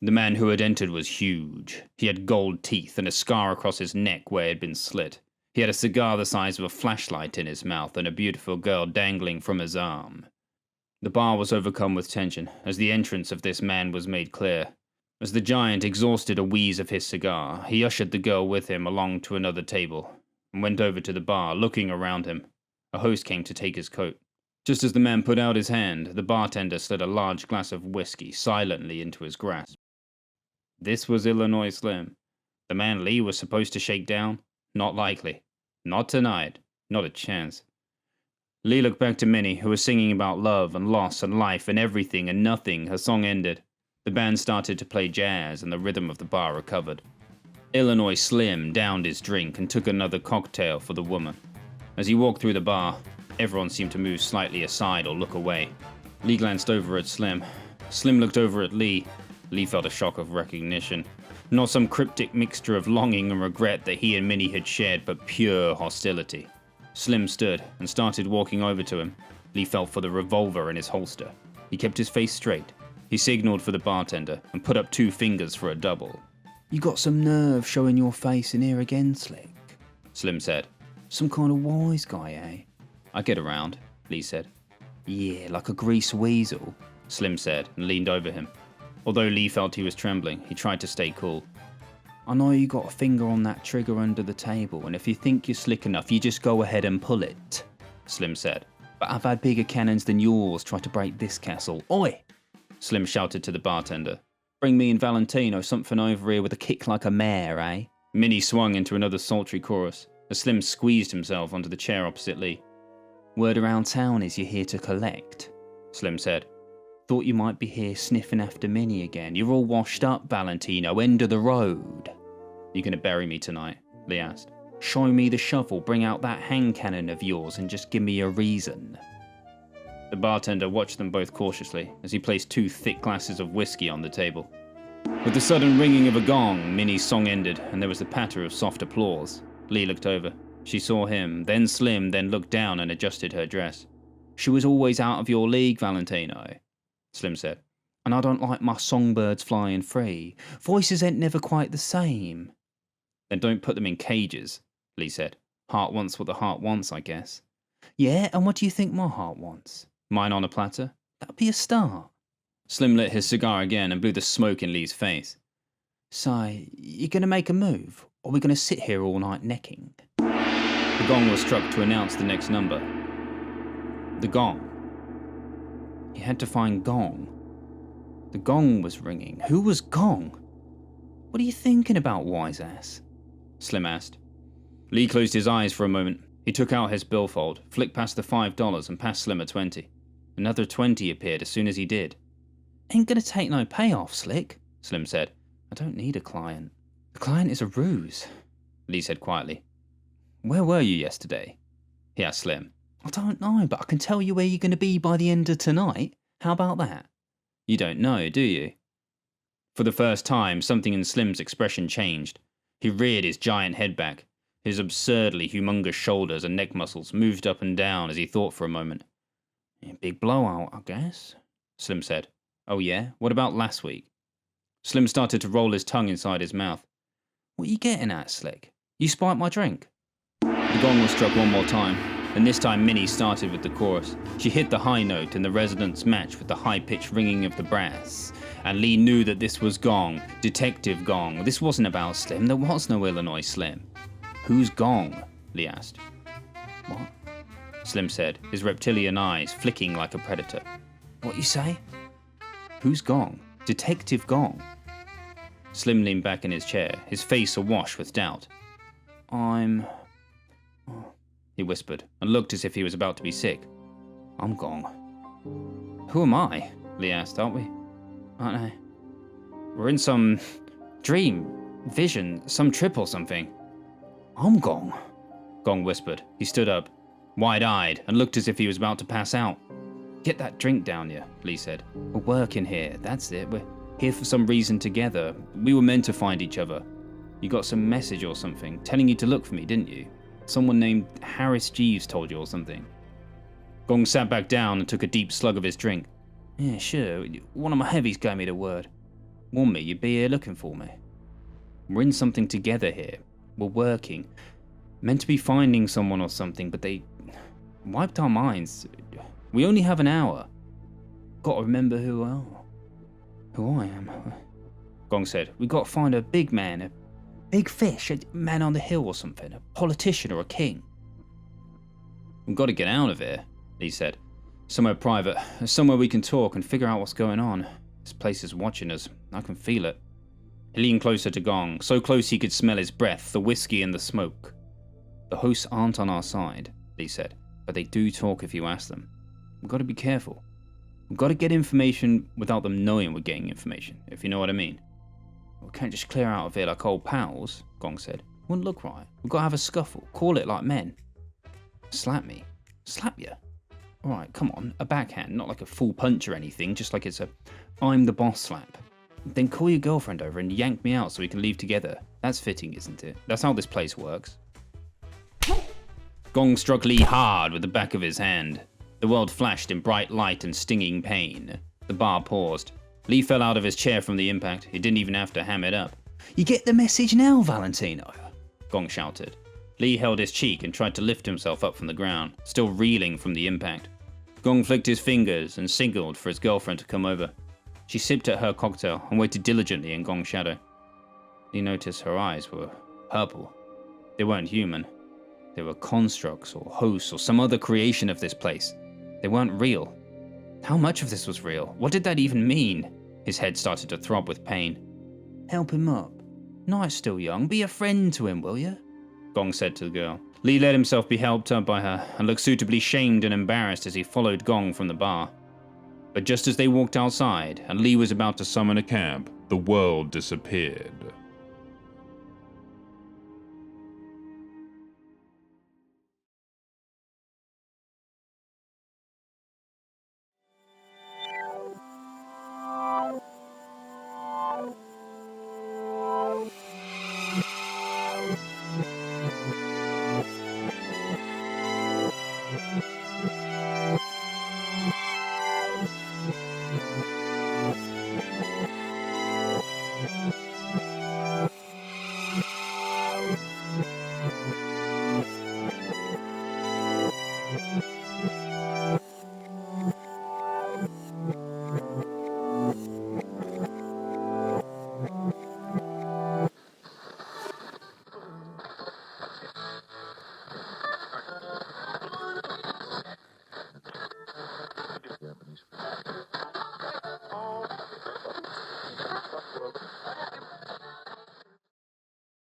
The man who had entered was huge. He had gold teeth and a scar across his neck where it had been slit. He had a cigar the size of a flashlight in his mouth and a beautiful girl dangling from his arm. The bar was overcome with tension as the entrance of this man was made clear. As the giant exhausted a wheeze of his cigar, he ushered the girl with him along to another table and went over to the bar, looking around him. A host came to take his coat. Just as the man put out his hand, the bartender slid a large glass of whiskey silently into his grasp. This was Illinois Slim. The man Lee was supposed to shake down? Not likely. Not tonight. Not a chance. Lee looked back to Minnie, who was singing about love and loss and life and everything and nothing. Her song ended. The band started to play jazz and the rhythm of the bar recovered. Illinois Slim downed his drink and took another cocktail for the woman. As he walked through the bar, everyone seemed to move slightly aside or look away. Lee glanced over at Slim. Slim looked over at Lee. Lee felt a shock of recognition. Not some cryptic mixture of longing and regret that he and Minnie had shared, but pure hostility. Slim stood and started walking over to him. Lee felt for the revolver in his holster. He kept his face straight. He signaled for the bartender and put up 2 fingers for a double. You got some nerve showing your face in here again, Slick, Slim said. Some kind of wise guy, eh? I get around, Lee said. Yeah, like a grease weasel, Slim said and leaned over him. Although Lee felt he was trembling, he tried to stay cool. I know you got a finger on that trigger under the table, and if you think you're slick enough, you just go ahead and pull it, Slim said. But I've had bigger cannons than yours try to break this castle. Oi! Slim shouted to the bartender. Bring me and Valentino something over here with a kick like a mare, eh? Minnie swung into another sultry chorus as Slim squeezed himself onto the chair opposite Lee. Word around town is you're here to collect, Slim said. Thought you might be here sniffing after Minnie again. You're all washed up, Valentino. End of the road. You gonna bury me tonight? Lee asked. Show me the shovel, bring out that hand cannon of yours, and just give me a reason. The bartender watched them both cautiously as he placed 2 thick glasses of whiskey on the table. With the sudden ringing of a gong, Minnie's song ended, and there was the patter of soft applause. Lee looked over. She saw him, then Slim, then looked down and adjusted her dress. She was always out of your league, Valentino, Slim said. And I don't like my songbirds flying free. Voices ain't never quite the same. Then don't put them in cages, Lee said. Heart wants what the heart wants, I guess. Yeah, and what do you think my heart wants? Mine on a platter? That'd be a start. Slim lit his cigar again and blew the smoke in Lee's face. So, you gonna make a move? Or are we gonna sit here all night necking? The gong was struck to announce the next number. The gong. He had to find Gong. The gong was ringing. Who was Gong? What are you thinking about, wise ass? Slim asked. Lee closed his eyes for a moment. He took out his billfold, flicked past the $5 and passed Slim a 20. Another 20 appeared as soon as he did. Ain't gonna take no payoff, Slick, Slim said. I don't need a client. The client is a ruse, Lee said quietly. Where were you yesterday? He asked Slim. I don't know, but I can tell you where you're gonna be by the end of tonight. How about that? You don't know, do you? For the first time, something in Slim's expression changed. He reared his giant head back. His absurdly humongous shoulders and neck muscles moved up and down as he thought for a moment. Big blowout, I guess, Slim said. Oh yeah? What about last week? Slim started to roll his tongue inside his mouth. What are you getting at, Slick? You spiked my drink. The gong was struck one more time, and this time Minnie started with the chorus. She hit the high note and the resonance matched with the high-pitched ringing of the brass. And Lee knew that this was Gong, Detective Gong. This wasn't about Slim. There was no Illinois Slim. Who's Gong? Lee asked. What? Slim said, his reptilian eyes flicking like a predator. What you say? Who's Gong? Detective Gong? Slim leaned back in his chair, his face awash with doubt. I'm... he whispered, and looked as if he was about to be sick. I'm Gong. Who am I? Lee asked, aren't we? Aren't I? We're in some dream, vision, some trip or something. I'm Gong, Gong whispered. He stood up, wide-eyed, and looked as if he was about to pass out. Get that drink down you, Lee said. We're working here, that's it. We're here for some reason together. We were meant to find each other. You got some message or something, telling you to look for me, didn't you? Someone named Harris Jeeves told you or something. Gong sat back down and took a deep slug of his drink. Yeah, sure. One of my heavies gave me the word. Warned me you'd be here looking for me. We're in something together here. We're working. Meant to be finding someone or something, but they wiped our minds. We only have an hour. Got to remember who I am. Gong said. We got to find a big man, a big fish, a man on the hill or something, a politician or a king. We've got to get out of here, Lee said. Somewhere private, somewhere we can talk and figure out what's going on. This place is watching us. I can feel it. He leaned closer to Gong, so close he could smell his breath, the whiskey and the smoke. The hosts aren't on our side, Lee said, but they do talk if you ask them. We've got to be careful. We've got to get information without them knowing we're getting information, if you know what I mean. We can't just clear out of here like old pals, Gong said. Wouldn't look right. We've got to have a scuffle. Call it like men. Slap me. Slap you? Alright, come on. A backhand, not like a full punch or anything, just like it's a I'm the boss slap. Then call your girlfriend over and yank me out so we can leave together. That's fitting, isn't it? That's how this place works. Gong struck Lee hard with the back of his hand. The world flashed in bright light and stinging pain. The bar paused. Lee fell out of his chair from the impact. He didn't even have to ham it up. You get the message now, Valentino? Gong shouted. Lee held his cheek and tried to lift himself up from the ground, still reeling from the impact. Gong flicked his fingers and signaled for his girlfriend to come over. She sipped at her cocktail and waited diligently in Gong's shadow. Lee noticed her eyes were purple. They weren't human. They were constructs or hosts or some other creation of this place. They weren't real. How much of this was real? What did that even mean? His head started to throb with pain. Help him up. Night's still young. Be a friend to him, will you? Gong said to the girl. Lee let himself be helped up by her and looked suitably shamed and embarrassed as he followed Gong from the bar. But just as they walked outside and Lee was about to summon a cab, The world disappeared.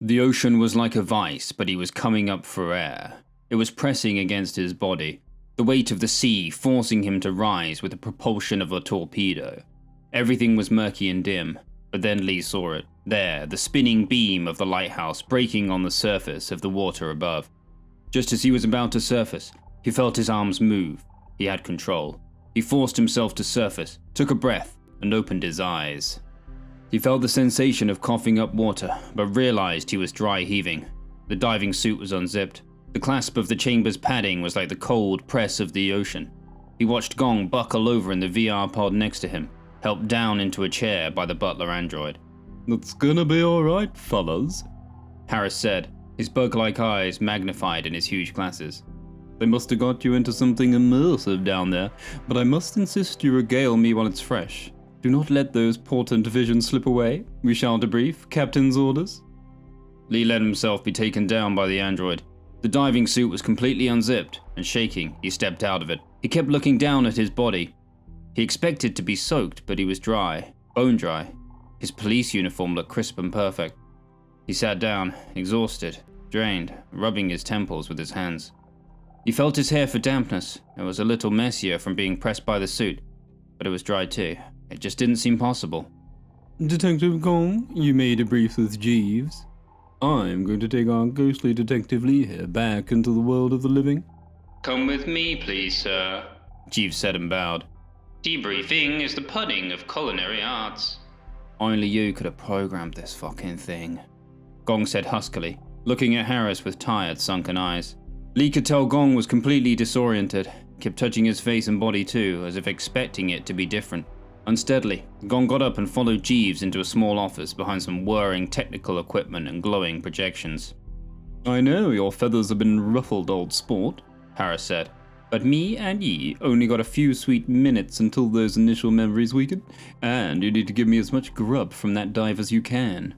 The ocean was like a vice, but he was coming up for air. It was pressing against his body, the weight of the sea forcing him to rise with the propulsion of a torpedo. Everything was murky and dim, but then Lee saw it. There, the spinning beam of the lighthouse breaking on the surface of the water above. Just as he was about to surface, he felt his arms move. He had control. He forced himself to surface, took a breath, and opened his eyes. He felt the sensation of coughing up water, but realized he was dry heaving. The diving suit was unzipped. The clasp of the chamber's padding was like the cold press of the ocean. He watched Gong buckle over in the VR pod next to him, helped down into a chair by the butler android. It's gonna be alright, fellas, Harris said, his bug-like eyes magnified in his huge glasses. They must have got you into something immersive down there, but I must insist you regale me while it's fresh. Do not let those portent visions slip away. We shall debrief. Captain's orders. Lee let himself be taken down by the android. The diving suit was completely unzipped, and shaking, he stepped out of it. He kept looking down at his body. He expected to be soaked, but he was dry, bone dry. His police uniform looked crisp and perfect. He sat down, exhausted, drained, rubbing his temples with his hands. He felt his hair for dampness. It was a little messier from being pressed by the suit, but it was dry too. It just didn't seem possible. Detective Gong, you may debrief with Jeeves. I'm going to take our ghostly Detective Lee here back into the world of the living. Come with me, please, sir, Jeeves said and bowed. Debriefing is the pudding of culinary arts. Only you could have programmed this fucking thing, Gong said huskily, looking at Harris with tired, sunken eyes. Lee could tell Gong was completely disoriented, kept touching his face and body too, as if expecting it to be different. Unsteadily, Gong got up and followed Jeeves into a small office behind some whirring technical equipment and glowing projections. I know your feathers have been ruffled, old sport, Harris said. But me and ye only got a few sweet minutes until those initial memories weaken, and you need to give me as much grub from that dive as you can.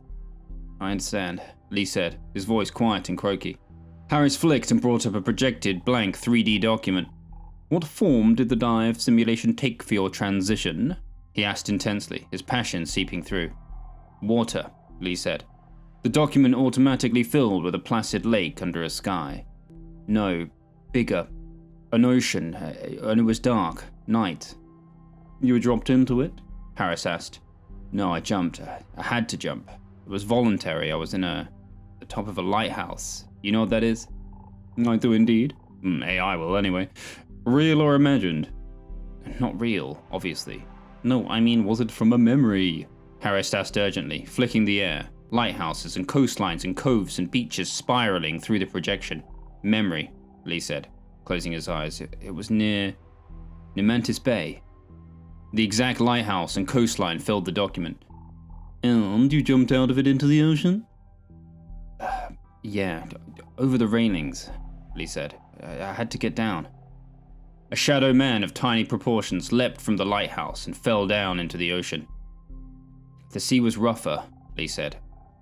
I understand, Lee said, his voice quiet and croaky. Harris flicked and brought up a projected blank 3D document. What form did the dive simulation take for your transition? He asked intensely, his passion seeping through. Water, Lee said. The document automatically filled with a placid lake under a sky. No, bigger. An ocean, and it was dark. Night. You were dropped into it? Harris asked. No, I jumped. I had to jump. It was voluntary. I was in the top of a lighthouse. You know what that is? I do indeed. AI will anyway. Real or imagined? Not real, obviously. No, I mean, was it from a memory? Harris asked urgently, flicking the air. Lighthouses and coastlines and coves and beaches spiraling through the projection. Memory, Lee said, closing his eyes. It was near Mantis Bay. The exact lighthouse and coastline filled the document. And you jumped out of it into the ocean? Yeah, over the railings, Lee said. I had to get down. A shadow man of tiny proportions leapt from the lighthouse and fell down into the ocean. The sea was rougher, Lee said,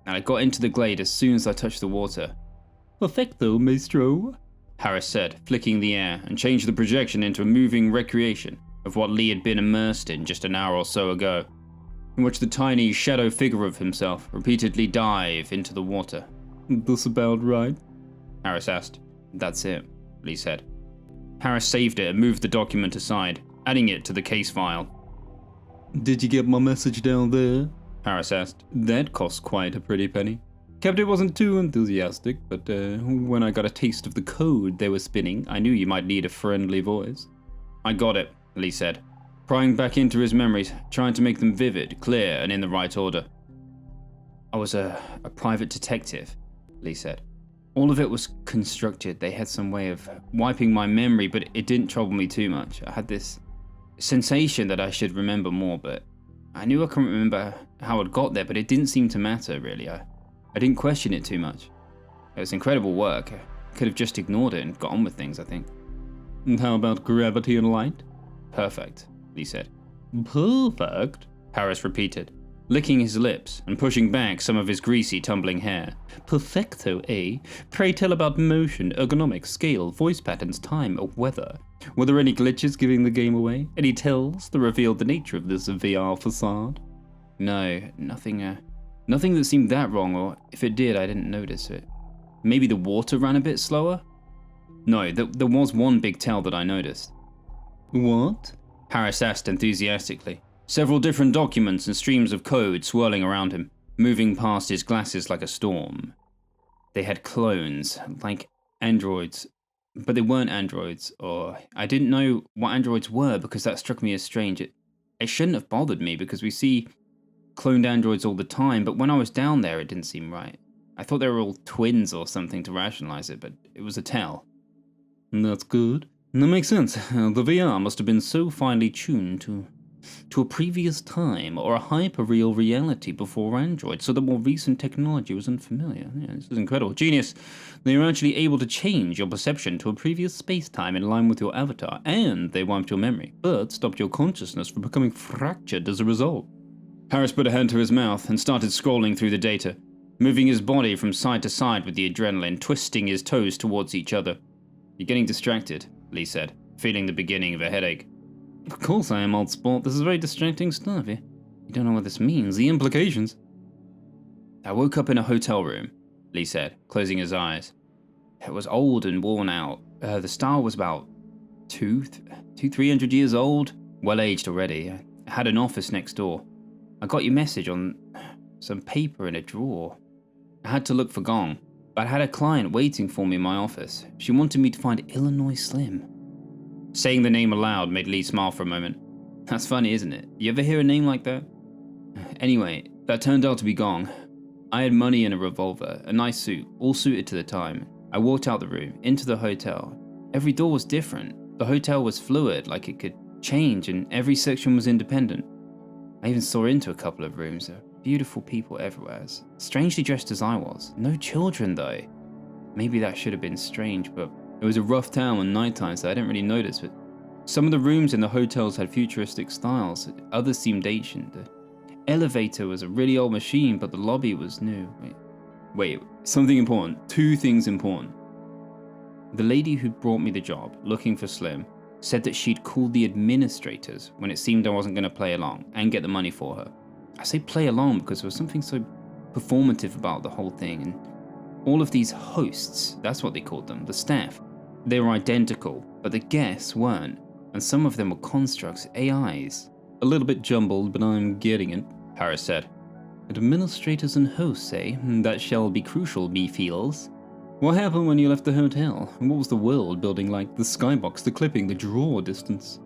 and I got into the glade as soon as I touched the water. Perfecto, maestro, Harris said, flicking the air, and changed the projection into a moving recreation of what Lee had been immersed in just an hour or so ago, in which the tiny shadow figure of himself repeatedly dive into the water. This about right? Harris asked. That's it, Lee said. Harris saved it and moved the document aside, adding it to the case file. Did you get my message down there? Harris asked. That cost quite a pretty penny. Captain wasn't too enthusiastic, but when I got a taste of the code they were spinning, I knew you might need a friendly voice. I got it, Lee said, prying back into his memories, trying to make them vivid, clear, and in the right order. I was a private detective, Lee said. All of it was constructed. They had some way of wiping my memory, but it didn't trouble me too much. I had this sensation that I should remember more, but I knew I couldn't remember how I'd got there, but it didn't seem to matter, really. I didn't question it too much. It was incredible work. I could have just ignored it and got on with things, I think. And how about gravity and light? Perfect, Lee said. Perfect? Harris repeated, licking his lips and pushing back some of his greasy, tumbling hair. Perfecto, eh? Pray tell about motion, ergonomics, scale, voice patterns, time, or weather. Were there any glitches giving the game away? Any tells that revealed the nature of this VR facade? No, nothing that seemed that wrong, or if it did, I didn't notice it. Maybe the water ran a bit slower? No, there was one big tell that I noticed. What? Harris asked enthusiastically. Several different documents and streams of code swirling around him, moving past his glasses like a storm. They had clones, like androids, but they weren't androids, or I didn't know what androids were because that struck me as strange. It shouldn't have bothered me because we see cloned androids all the time, but when I was down there it didn't seem right. I thought they were all twins or something to rationalize it, but it was a tell. That's good. That makes sense. The VR must have been so finely tuned to a previous time or a hyper-real reality before Android, so the more recent technology was unfamiliar. Yeah, this is incredible. Genius. They were actually able to change your perception to a previous space-time in line with your avatar, and they wiped your memory, but stopped your consciousness from becoming fractured as a result. Harris put a hand to his mouth and started scrolling through the data, moving his body from side to side with the adrenaline, twisting his toes towards each other. You're getting distracted, Lee said, feeling the beginning of a headache. Of course I am, old sport. This is very distracting stuff. You don't know what this means, the implications. I woke up in a hotel room, Lee said, closing his eyes. It was old and worn out. The style was about 300 years old, well-aged already. I had an office next door. I got your message on some paper in a drawer. I had to look for Gong, but I had a client waiting for me in my office. She wanted me to find Illinois Slim. Saying the name aloud made Lee smile for a moment. That's funny, isn't it? You ever hear a name like that? Anyway, that turned out to be Gong. I had money and a revolver, a nice suit, all suited to the time. I walked out the room, into the hotel. Every door was different. The hotel was fluid, like it could change, and every section was independent. I even saw into a couple of rooms. Beautiful people everywhere, strangely dressed as I was. No children, though. Maybe that should have been strange, but it was a rough town on nighttime, so I didn't really notice it. Some of the rooms in the hotels had futuristic styles, others seemed ancient. The elevator was a really old machine, but the lobby was new. Wait, something important. Two things important. The lady who brought me the job, looking for Slim, said that she'd called the administrators when it seemed I wasn't going to play along and get the money for her. I say play along because there was something so performative about the whole thing, and all of these hosts, that's what they called them, the staff, they were identical, but the guests weren't, and some of them were constructs, AIs. A little bit jumbled, but I'm getting it, Harris said. Administrators and hosts, eh? That shall be crucial, me feels. What happened when you left the hotel? What was the world building like? The skybox, the clipping, the draw distance?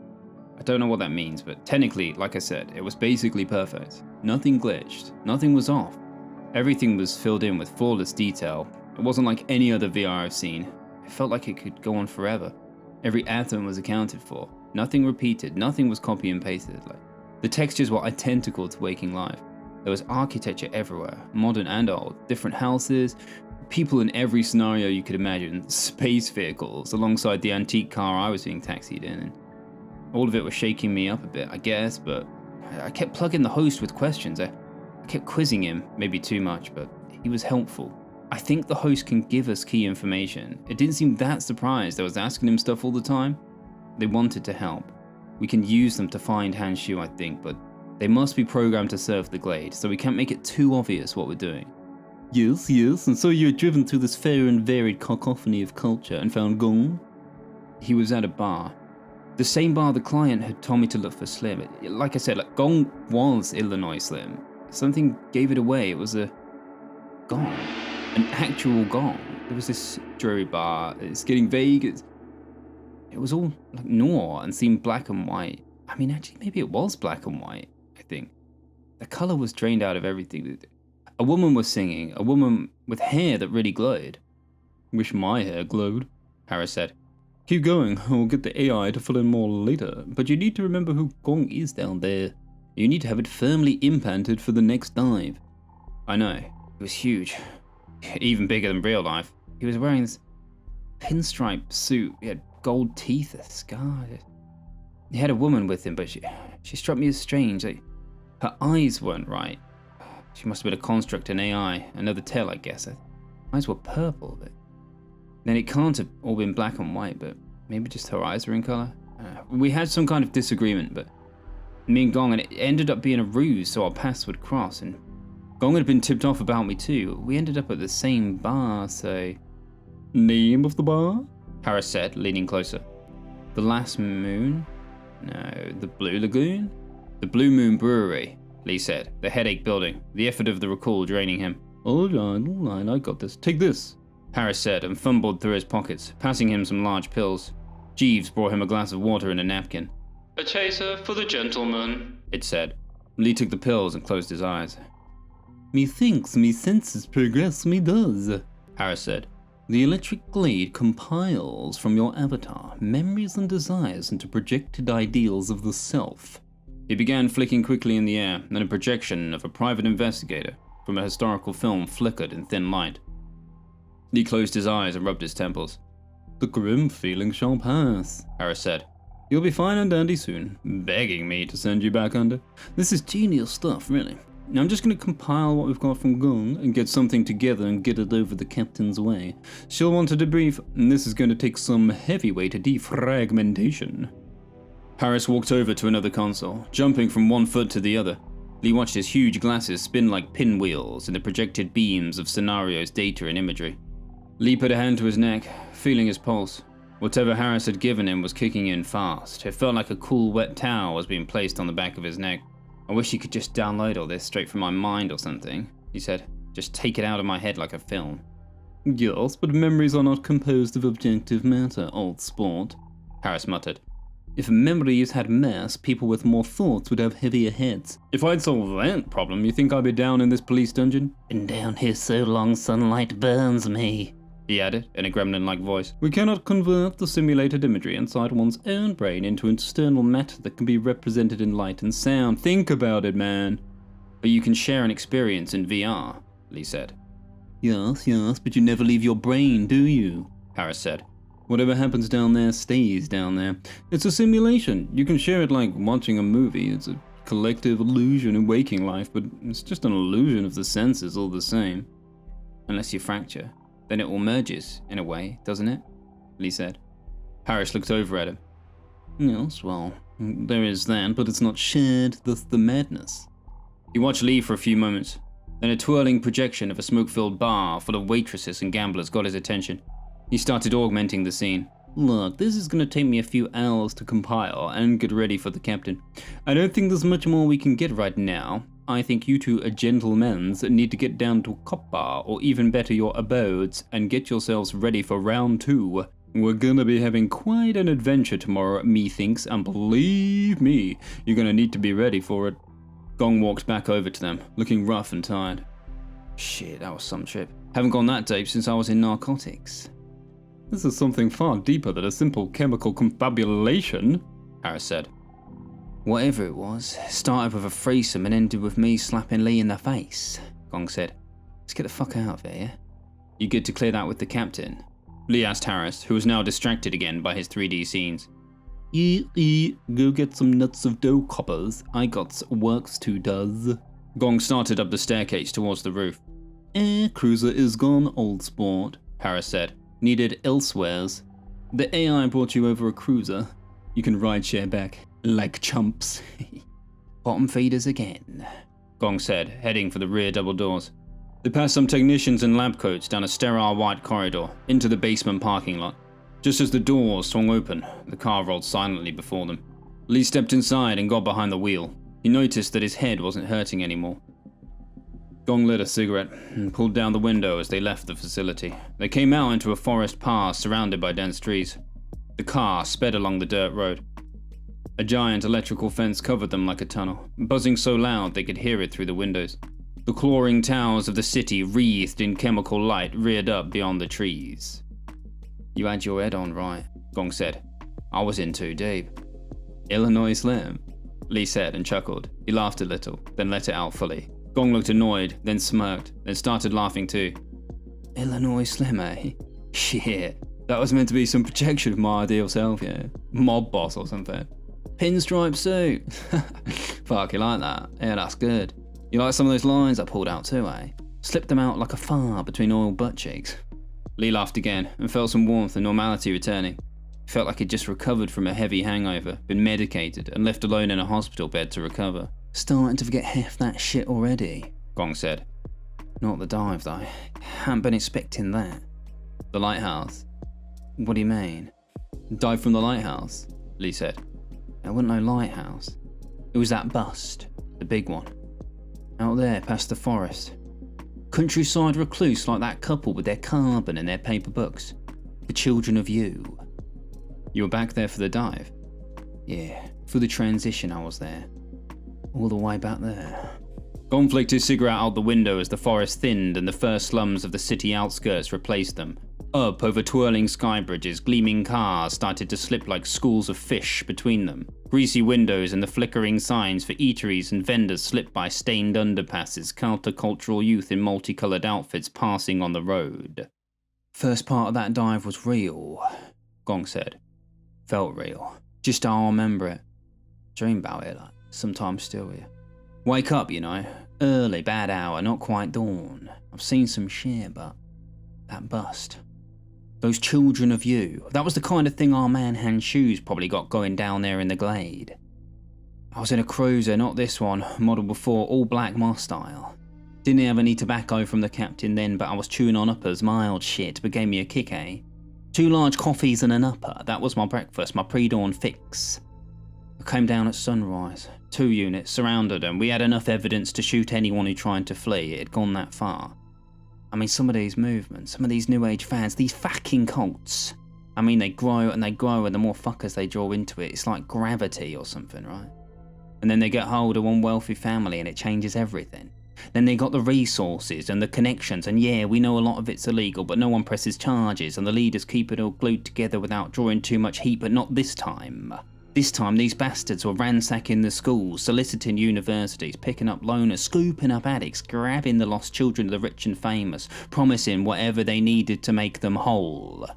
I don't know what that means, but technically, like I said, it was basically perfect. Nothing glitched, nothing was off. Everything was filled in with flawless detail. It wasn't like any other VR I've seen. It felt like it could go on forever. Every atom was accounted for. Nothing repeated, nothing was copy and pasted. Like, the textures were identical to waking life. There was architecture everywhere, modern and old, different houses, people in every scenario you could imagine, space vehicles alongside the antique car I was being taxied in. And all of it was shaking me up a bit, I guess, but I kept plugging the host with questions. I kept quizzing him, maybe too much, but he was helpful. I think the host can give us key information. It didn't seem that surprised I was asking him stuff all the time. They wanted to help. We can use them to find Han's shoe, I think, but they must be programmed to serve the Glade, so we can't make it too obvious what we're doing. Yes, and so you're driven through this fair and varied cacophony of culture and found Gong? He was at a bar. The same bar the client had told me to look for Slim. Like I said, Gong was Illinois Slim. Something gave it away. It was a gong. An actual gong. There was this dreary bar. It's getting vague. It was all like noir and seemed black and white. I mean, actually, maybe it was black and white, I think. The color was drained out of everything. A woman was singing, a woman with hair that really glowed. Wish my hair glowed, Harris said. Keep going, I'll get the AI to fill in more later, but you need to remember who Gong is down there. You need to have it firmly implanted for the next dive. I know, it was huge. Even bigger than real life. He was wearing this pinstripe suit, he had gold teeth, a scar. He had a woman with him, but she struck me as strange. Her eyes weren't right. She must have been a construct in AI, another tell, I guess. Her eyes were purple, but then it can't have all been black and white, but maybe just her eyes were in color. We had some kind of disagreement, but me and Gong, and it ended up being a ruse so our paths would cross, and Gong had been tipped off about me too. We ended up at the same bar, so... Name of the bar? Harris said, leaning closer. The Last Moon? No, the Blue Lagoon? The Blue Moon Brewery, Lee said, the headache building, the effort of the recall draining him. All right, I got this. Take this, Harris said and fumbled through his pockets, passing him some large pills. Jeeves brought him a glass of water and a napkin. A chaser for the gentleman, it said. Lee took the pills and closed his eyes. Methinks me senses progress me does, Harris said. The Electric Glade compiles from your avatar memories and desires into projected ideals of the self. He began flicking quickly in the air, and a projection of a private investigator from a historical film flickered in thin light. He closed his eyes and rubbed his temples. The grim feeling shall pass, Harris said. You'll be fine and dandy soon, begging me to send you back under. This is genius stuff, really. Now I'm just going to compile what we've got from Gong and get something together and get it over the captain's way. She'll want to debrief, and this is going to take some heavyweight defragmentation. Harris walked over to another console, jumping from one foot to the other. Lee watched his huge glasses spin like pinwheels in the projected beams of scenarios, data, and imagery. Lee put a hand to his neck, feeling his pulse. Whatever Harris had given him was kicking in fast. It felt like a cool wet towel was being placed on the back of his neck. I wish he could just download all this straight from my mind or something, he said. Just take it out of my head like a film. Yes, but memories are not composed of objective matter, old sport, Harris muttered. If memories had mass, people with more thoughts would have heavier heads. If I'd solved that problem, you think I'd be down in this police dungeon? Been down here so long sunlight burns me, he added, in a gremlin-like voice. We cannot convert the simulated imagery inside one's own brain into external matter that can be represented in light and sound. Think about it, man. But you can share an experience in VR, Lee said. Yes, but you never leave your brain, do you? Harris said. Whatever happens down there stays down there. It's a simulation. You can share it like watching a movie. It's a collective illusion in waking life, but it's just an illusion of the senses all the same. Unless you fracture. Then it all merges, in a way, doesn't it? Lee said. Harris looked over at him. Yes, well, there is that, but it's not shared, thus the madness. He watched Lee for a few moments. Then a twirling projection of a smoke-filled bar full of waitresses and gamblers got his attention. He started augmenting the scene. Look, this is going to take me a few hours to compile and get ready for the captain. I don't think there's much more we can get right now. I think you two are gentlemen that need to get down to a cop bar, or even better your abodes, and get yourselves ready for round 2. We're gonna be having quite an adventure tomorrow, methinks, and believe me, you're gonna need to be ready for it. Gong walked back over to them, looking rough and tired. Shit, that was some trip. Haven't gone that deep since I was in narcotics. This is something far deeper than a simple chemical confabulation, Harris said. Whatever it was, started with a threesome and ended with me slapping Lee in the face, Gong said. Let's get the fuck out of here, yeah? You good to clear that with the captain? Lee asked Harris, who was now distracted again by his 3D scenes. Go get some nuts of dough coppers. I got works to does. Gong started up the staircase towards the roof. Cruiser is gone, old sport, Harris said. Needed elsewheres. The AI brought you over a cruiser. You can ride share back, like chumps. Bottom feeders again, Gong said, heading for the rear double doors. They passed some technicians in lab coats down a sterile white corridor, into the basement parking lot. Just as the doors swung open, the car rolled silently before them. Lee stepped inside and got behind the wheel. He noticed that his head wasn't hurting anymore. Gong lit a cigarette and pulled down the window as they left the facility. They came out into a forest path surrounded by dense trees. The car sped along the dirt road. A giant electrical fence covered them like a tunnel, buzzing so loud they could hear it through the windows. The clawing towers of the city, wreathed in chemical light, reared up beyond the trees. You had your head on right, Gong said. I was in too deep. Illinois Slim, Lee said and chuckled. He laughed a little, then let it out fully. Gong looked annoyed, then smirked, then started laughing too. Illinois Slim, eh? Shit, that was meant to be some projection of my ideal self, yeah? Mob boss or something. Pinstripe suit. Fuck, you like that? Yeah, that's good. You like some of those lines I pulled out too, eh? Slipped them out like a far between oiled butt cheeks. Lee laughed again and felt some warmth and normality returning. He felt like he'd just recovered from a heavy hangover, been medicated and left alone in a hospital bed to recover. Starting to forget half that shit already, Gong said. Not the dive though. Hadn't been expecting that. The lighthouse? What do you mean? Dive from the lighthouse, Lee said. It wasn't no lighthouse. It was that bust, the big one. Out there past the forest. Countryside recluse like that couple with their carbon and their paper books. The children of you. You were back there for the dive? Yeah, for the transition I was there. All the way back there. Gon flicked his cigarette out the window as the forest thinned and the first slums of the city outskirts replaced them. Up over twirling sky bridges, gleaming cars started to slip like schools of fish between them. Greasy windows and the flickering signs for eateries and vendors slipped by stained underpasses, countercultural youth in multicolored outfits passing on the road. First part of that dive was real, Gong said. Felt real. Just how I remember it. Dream about it, like, sometimes still, yeah. Wake up, you know. Early, bad hour, not quite dawn. I've seen some shit, but that bust. Those children of you, that was the kind of thing our man Han Shu's probably got going down there in the Glade. I was in a cruiser, not this one, model before, all black Moss style. Didn't have any tobacco from the captain then, but I was chewing on uppers, mild shit, but gave me a kick, eh? 2 large coffees and an upper, that was my breakfast, my pre-dawn fix. I came down at sunrise, 2 units, surrounded them. We had enough evidence to shoot anyone who tried to flee, it had gone that far. I mean, some of these movements, some of these new age fads, these fucking cults. I mean, they grow and the more fuckers they draw into it. It's like gravity or something, right? And then they get hold of one wealthy family and it changes everything. Then they got the resources and the connections, and yeah, we know a lot of it's illegal, but no one presses charges and the leaders keep it all glued together without drawing too much heat, but not this time. This time, these bastards were ransacking the schools, soliciting universities, picking up loners, scooping up addicts, grabbing the lost children of the rich and famous, promising whatever they needed to make them whole.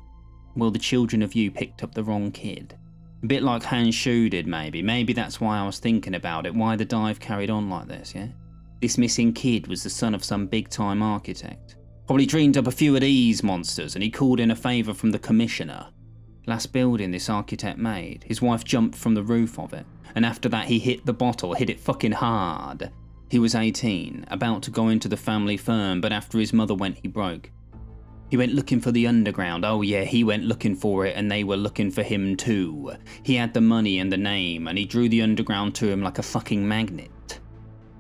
Well, the children of you picked up the wrong kid. A bit like Han Shu did, maybe. Maybe that's why I was thinking about it, why the dive carried on like this, yeah? This missing kid was the son of some big-time architect. Probably dreamed up a few of these monsters, and he called in a favour from the commissioner. Last building this architect made, his wife jumped from the roof of it, and after that he hit the bottle, hit it fucking hard. He was 18, about to go into the family firm, but after his mother went, he broke. He went looking for the underground, oh yeah, he went looking for it, and they were looking for him too. He had the money and the name, and he drew the underground to him like a fucking magnet.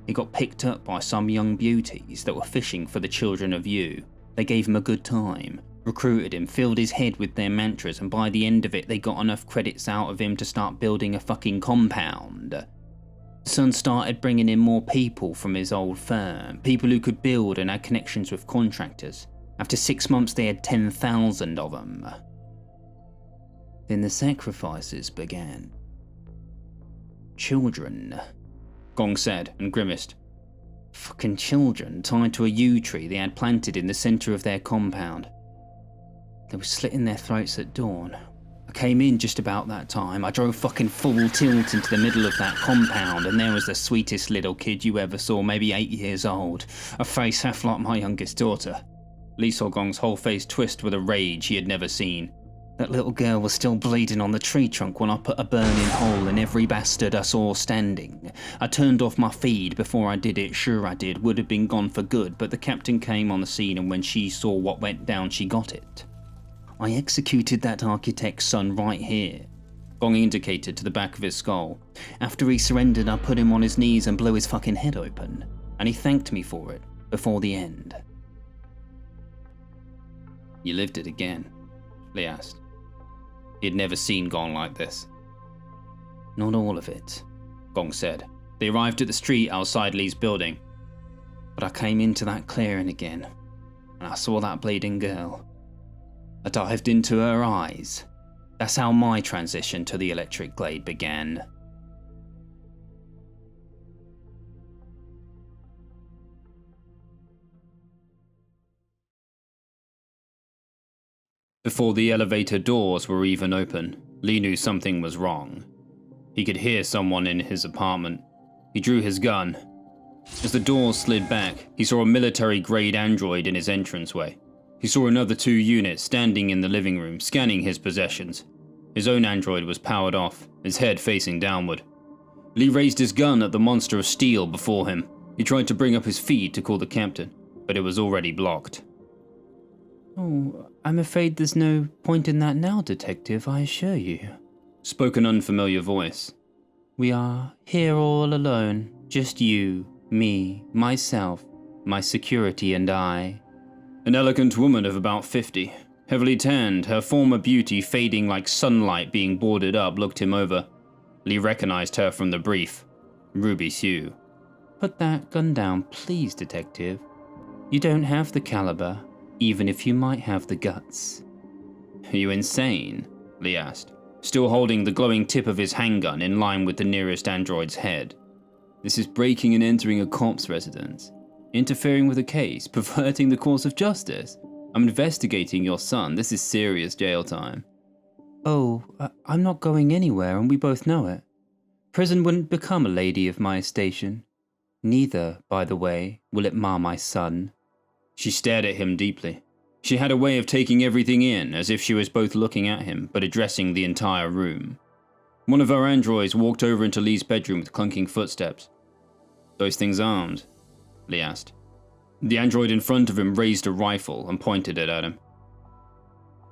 He got picked up by some young beauties that were fishing for the children of you. They gave him a good time, Recruited him, filled his head with their mantras, and by the end of it they got enough credits out of him to start building a fucking compound. The son started bringing in more people from his old firm, people who could build and had connections with contractors. After 6 months they had 10,000 of them. Then the sacrifices began. Children, Gong said and grimaced. Fucking children tied to a yew tree they had planted in the centre of their compound. They were slitting their throats at dawn. I came in just about that time. I drove fucking full tilt into the middle of that compound, and there was the sweetest little kid you ever saw, maybe 8 years old. A face half like my youngest daughter. Lee saw Gong's whole face twist with a rage he had never seen. That little girl was still bleeding on the tree trunk when I put a burning hole in every bastard I saw standing. I turned off my feed before I did it, sure I did, would have been gone for good, but the captain came on the scene, and when she saw what went down, she got it. I executed that architect's son right here. Gong indicated to the back of his skull. After he surrendered, I put him on his knees and blew his fucking head open, and he thanked me for it before the end. You lived it again? Lee asked. He had never seen Gong like this. Not all of it, Gong said. They arrived at the street outside Lee's building. But I came into that clearing again, and I saw that bleeding girl. I dived into her eyes. That's how my transition to the Electric Glade began. Before the elevator doors were even open, Lee knew something was wrong. He could hear someone in his apartment. He drew his gun. As the doors slid back, he saw a military-grade android in his entranceway. He saw another 2 units standing in the living room, scanning his possessions. His own android was powered off, his head facing downward. Lee raised his gun at the monster of steel before him. He tried to bring up his feed to call the captain, but it was already blocked. Oh, I'm afraid there's no point in that now, Detective, I assure you, spoke an unfamiliar voice. We are here all alone, just you, me, myself, my security and I. An elegant woman of about 50, heavily tanned, her former beauty fading like sunlight being boarded up, looked him over. Lee recognized her from the brief. Ruby Sue. Put that gun down, please, Detective. You don't have the caliber, even if you might have the guts. Are you insane? Lee asked, still holding the glowing tip of his handgun in line with the nearest android's head. This is breaking and entering a cop's residence. Interfering with a case, perverting the course of justice. I'm investigating your son. This is serious jail time. Oh, I'm not going anywhere, and we both know it. Prison wouldn't become a lady of my station. Neither, by the way, will it mar my son. She stared at him deeply. She had a way of taking everything in, as if she was both looking at him, but addressing the entire room. One of her androids walked over into Lee's bedroom with clunking footsteps. Those things armed? Lee asked. The android in front of him raised a rifle and pointed it at him.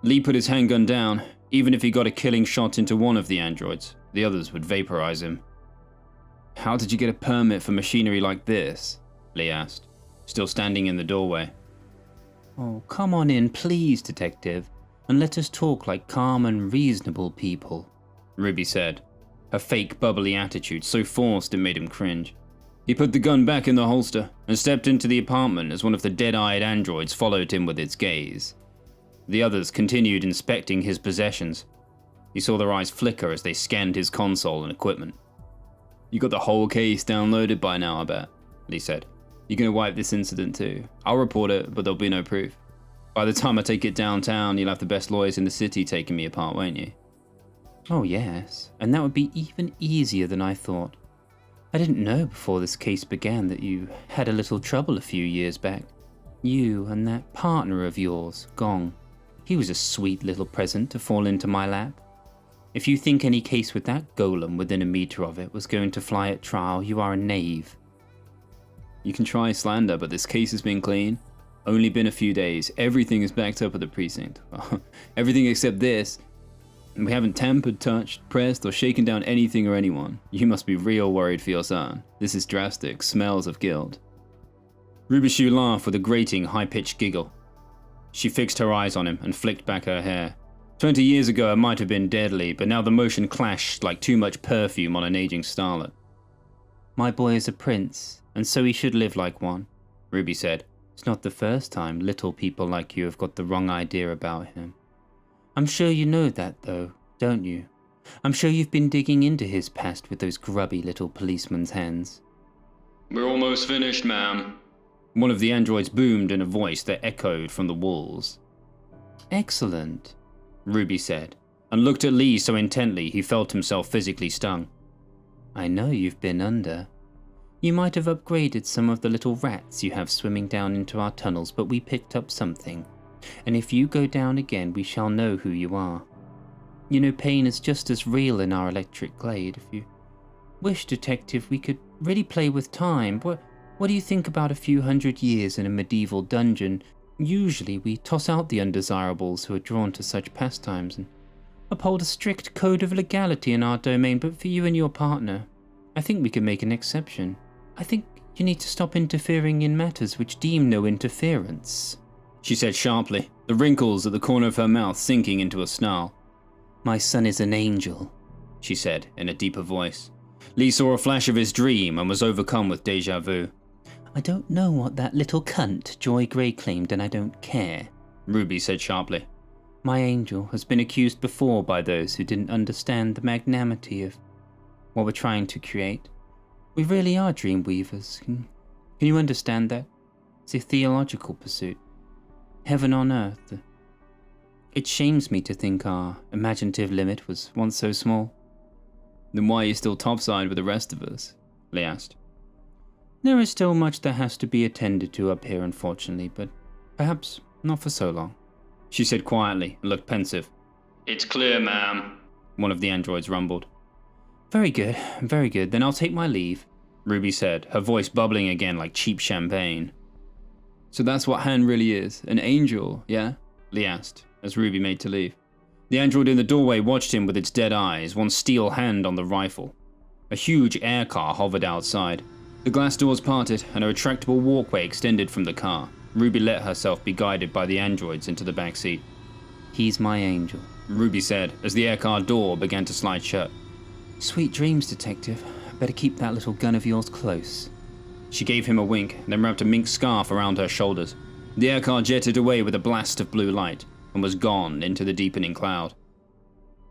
Lee put his handgun down. Even if he got a killing shot into one of the androids, the others would vaporize him. How did you get a permit for machinery like this? Lee asked, still standing in the doorway. Oh, come on in, please, Detective, and let us talk like calm and reasonable people, Ruby said, her fake bubbly attitude so forced it made him cringe. He put the gun back in the holster and stepped into the apartment as one of the dead-eyed androids followed him with its gaze. The others continued inspecting his possessions. He saw their eyes flicker as they scanned his console and equipment. You got the whole case downloaded by now, I bet, Lee said. You're gonna wipe this incident too. I'll report it, but there'll be no proof. By the time I take it downtown, you'll have the best lawyers in the city taking me apart, won't you? Oh yes, and that would be even easier than I thought. I didn't know before this case began that you had a little trouble a few years back. You and that partner of yours, Gong. He was a sweet little present to fall into my lap. If you think any case with that golem within a meter of it was going to fly at trial, you are a knave. You can try slander, but this case has been clean. Only been a few days. Everything is backed up at the precinct. Everything except this. We haven't tampered, touched, pressed, or shaken down anything or anyone. You must be real worried for your son. This is drastic. Smells of guilt. Rubishu laughed with a grating, high-pitched giggle. She fixed her eyes on him and flicked back her hair. 20 years ago it might have been deadly, but now the motion clashed like too much perfume on an aging starlet. My boy is a prince, and so he should live like one, Ruby said. It's not the first time little people like you have got the wrong idea about him. I'm sure you know that though, don't you? I'm sure you've been digging into his past with those grubby little policeman's hands. We're almost finished, ma'am. One of the androids boomed in a voice that echoed from the walls. Excellent, Ruby said, and looked at Lee so intently he felt himself physically stung. I know you've been under. You might have upgraded some of the little rats you have swimming down into our tunnels, but we picked up something. And if you go down again, we shall know who you are. You know, pain is just as real in our Electric Glade. If you wish, Detective, we could really play with time. What do you think about a few hundred years in a medieval dungeon? Usually we toss out the undesirables who are drawn to such pastimes and uphold a strict code of legality in our domain, but for you and your partner, I think we can make an exception. I think you need to stop interfering in matters which deem no interference, she said sharply, the wrinkles at the corner of her mouth sinking into a snarl. My son is an angel, she said in a deeper voice. Lee saw a flash of his dream and was overcome with déjà vu. I don't know what that little cunt Joy Grey claimed, and I don't care, Ruby said sharply. My angel has been accused before by those who didn't understand the magnanimity of what we're trying to create. We really are dream weavers. Can you understand that? It's a theological pursuit. Heaven on earth. It shames me to think our imaginative limit was once so small. Then why are you still topside with the rest of us? Lee asked. There is still much that has to be attended to up here, unfortunately, but perhaps not for so long, she said quietly and looked pensive. It's clear, ma'am, one of the androids rumbled. Very good, then I'll take my leave, Ruby said, her voice bubbling again like cheap champagne. So that's what Han really is, an angel, yeah? Lee asked, as Ruby made to leave. The android in the doorway watched him with its dead eyes, one steel hand on the rifle. A huge air car hovered outside. The glass doors parted and a retractable walkway extended from the car. Ruby let herself be guided by the androids into the back seat. He's my angel, Ruby said as the aircar door began to slide shut. Sweet dreams, Detective. Better keep that little gun of yours close. She gave him a wink, then wrapped a mink scarf around her shoulders. The aircar jetted away with a blast of blue light and was gone into the deepening cloud.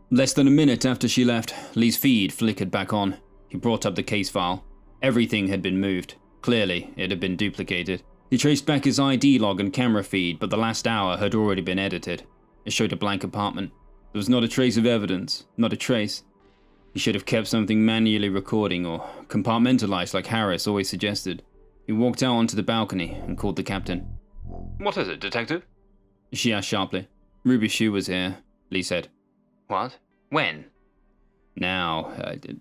Less than a minute after she left, Lee's feed flickered back on. He brought up the case file. Everything had been moved. Clearly, it had been duplicated. He traced back his ID log and camera feed, but the last hour had already been edited. It showed a blank apartment. There was not a trace of evidence, not a trace. He should have kept something manually recording or compartmentalized like Harris always suggested. He walked out onto the balcony and called the captain. What is it, Detective? She asked sharply. Ruby Shue was here, Lee said. What? When? Now,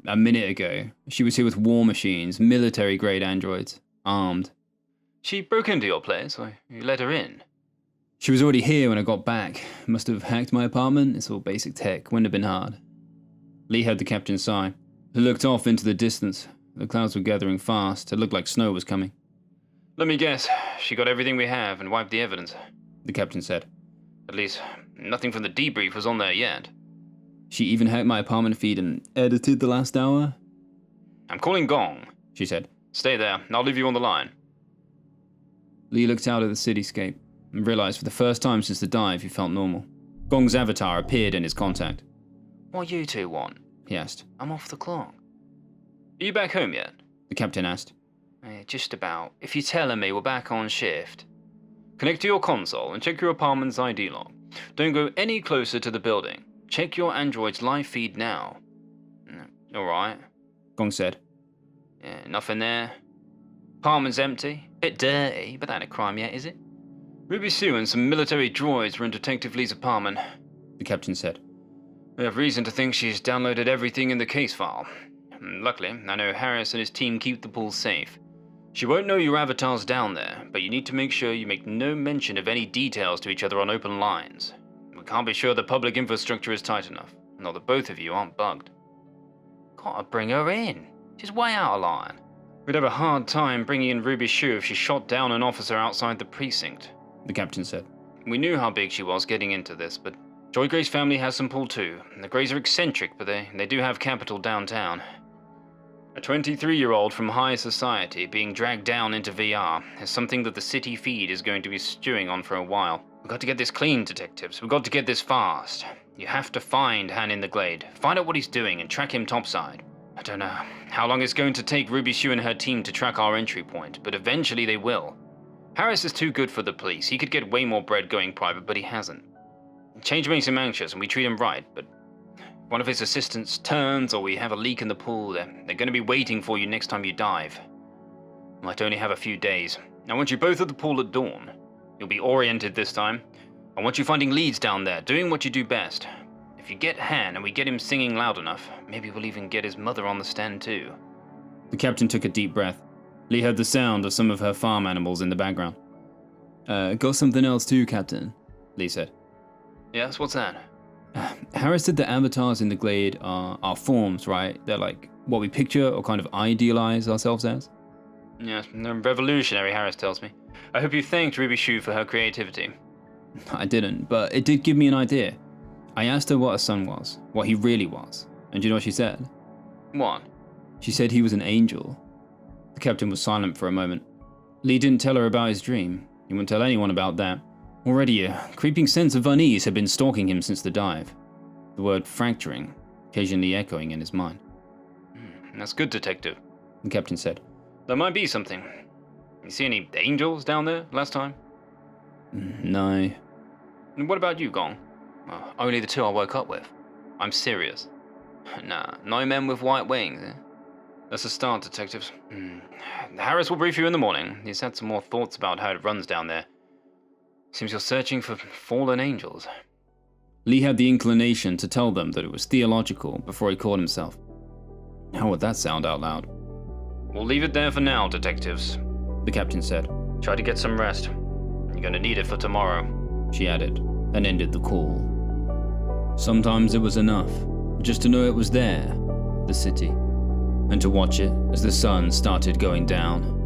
a minute ago. She was here with war machines, military-grade androids, armed. She broke into your place, or you let her in? She was already here when I got back. Must have hacked my apartment. It's all basic tech. Wouldn't have been hard. Lee heard the captain sigh. He looked off into the distance. The clouds were gathering fast. It looked like snow was coming. Let me guess. She got everything we have and wiped the evidence, the captain said. At least, nothing from the debrief was on there yet. She even hacked my apartment feed and edited the last hour? I'm calling Gong, she said. Stay there. I'll leave you on the line. Lee looked out at the cityscape and realized for the first time since the dive he felt normal. Gong's avatar appeared in his contact. What you two want? He asked. I'm off the clock. Are you back home yet? The captain asked. Just about. If you're telling me we're back on shift. Connect to your console and check your apartment's ID log. Don't go any closer to the building. Check your android's live feed now. Alright, Gong said. Nothing there. Apartment's empty. Bit dirty, but that ain't a crime yet, is it? Ruby Sue and some military droids were in Detective Lee's apartment, the captain said. We have reason to think she's downloaded everything in the case file. Luckily, I know Harris and his team keep the pool safe. She won't know your avatar's down there, but you need to make sure you make no mention of any details to each other on open lines. We can't be sure the public infrastructure is tight enough, not that both of you aren't bugged. Gotta bring her in. She's way out of line. We'd have a hard time bringing in Ruby Shue if she shot down an officer outside the precinct, the captain said. We knew how big she was getting into this, but Joy Gray's family has some pull too. The Grays are eccentric, but they do have capital downtown. A 23-year-old from high society being dragged down into VR is something that the city feed is going to be stewing on for a while. We've got to get this clean, detectives. We've got to get this fast. You have to find Han in the Glade, find out what he's doing, and track him topside. I don't know how long it's going to take Ruby Sue and her team to track our entry point, but eventually they will. Harris is too good for the police. He could get way more bread going private, but he hasn't. Change makes him anxious, and we treat him right, but if one of his assistants turns or we have a leak in the pool, they're going to be waiting for you next time you dive. Might only have a few days. I want you both at the pool at dawn. You'll be oriented this time. I want you finding leads down there, doing what you do best. If you get Han and we get him singing loud enough, maybe we'll even get his mother on the stand too. The captain took a deep breath. Lee heard the sound of some of her farm animals in the background. Got something else too, Captain, Lee said. Yes, what's that? Harris said the avatars in the Glade are forms, right? They're like what we picture or kind of idealize ourselves as? Yes, they're revolutionary, Harris tells me. I hope you thanked Ruby Sue for her creativity. I didn't, but it did give me an idea. I asked her what her son was, what he really was, and do you know what she said? What? She said he was an angel. The captain was silent for a moment. Lee didn't tell her about his dream. He wouldn't tell anyone about that. Already a creeping sense of unease had been stalking him since the dive. The word fracturing occasionally echoing in his mind. That's good, Detective, the captain said. There might be something. You see any angels down there last time? No. And what about you, Gong? Only the two I woke up with. I'm serious. Nah, no men with white wings, eh? That's a start, detectives. Harris will brief you in the morning. He's had some more thoughts about how it runs down there. Seems you're searching for fallen angels. Lee had the inclination to tell them that it was theological before he caught himself. How would that sound out loud? We'll leave it there for now, detectives, the captain said. Try to get some rest. You're gonna need it for tomorrow, she added, and ended the call. Sometimes it was enough just to know it was there, the city, and to watch it as the sun started going down.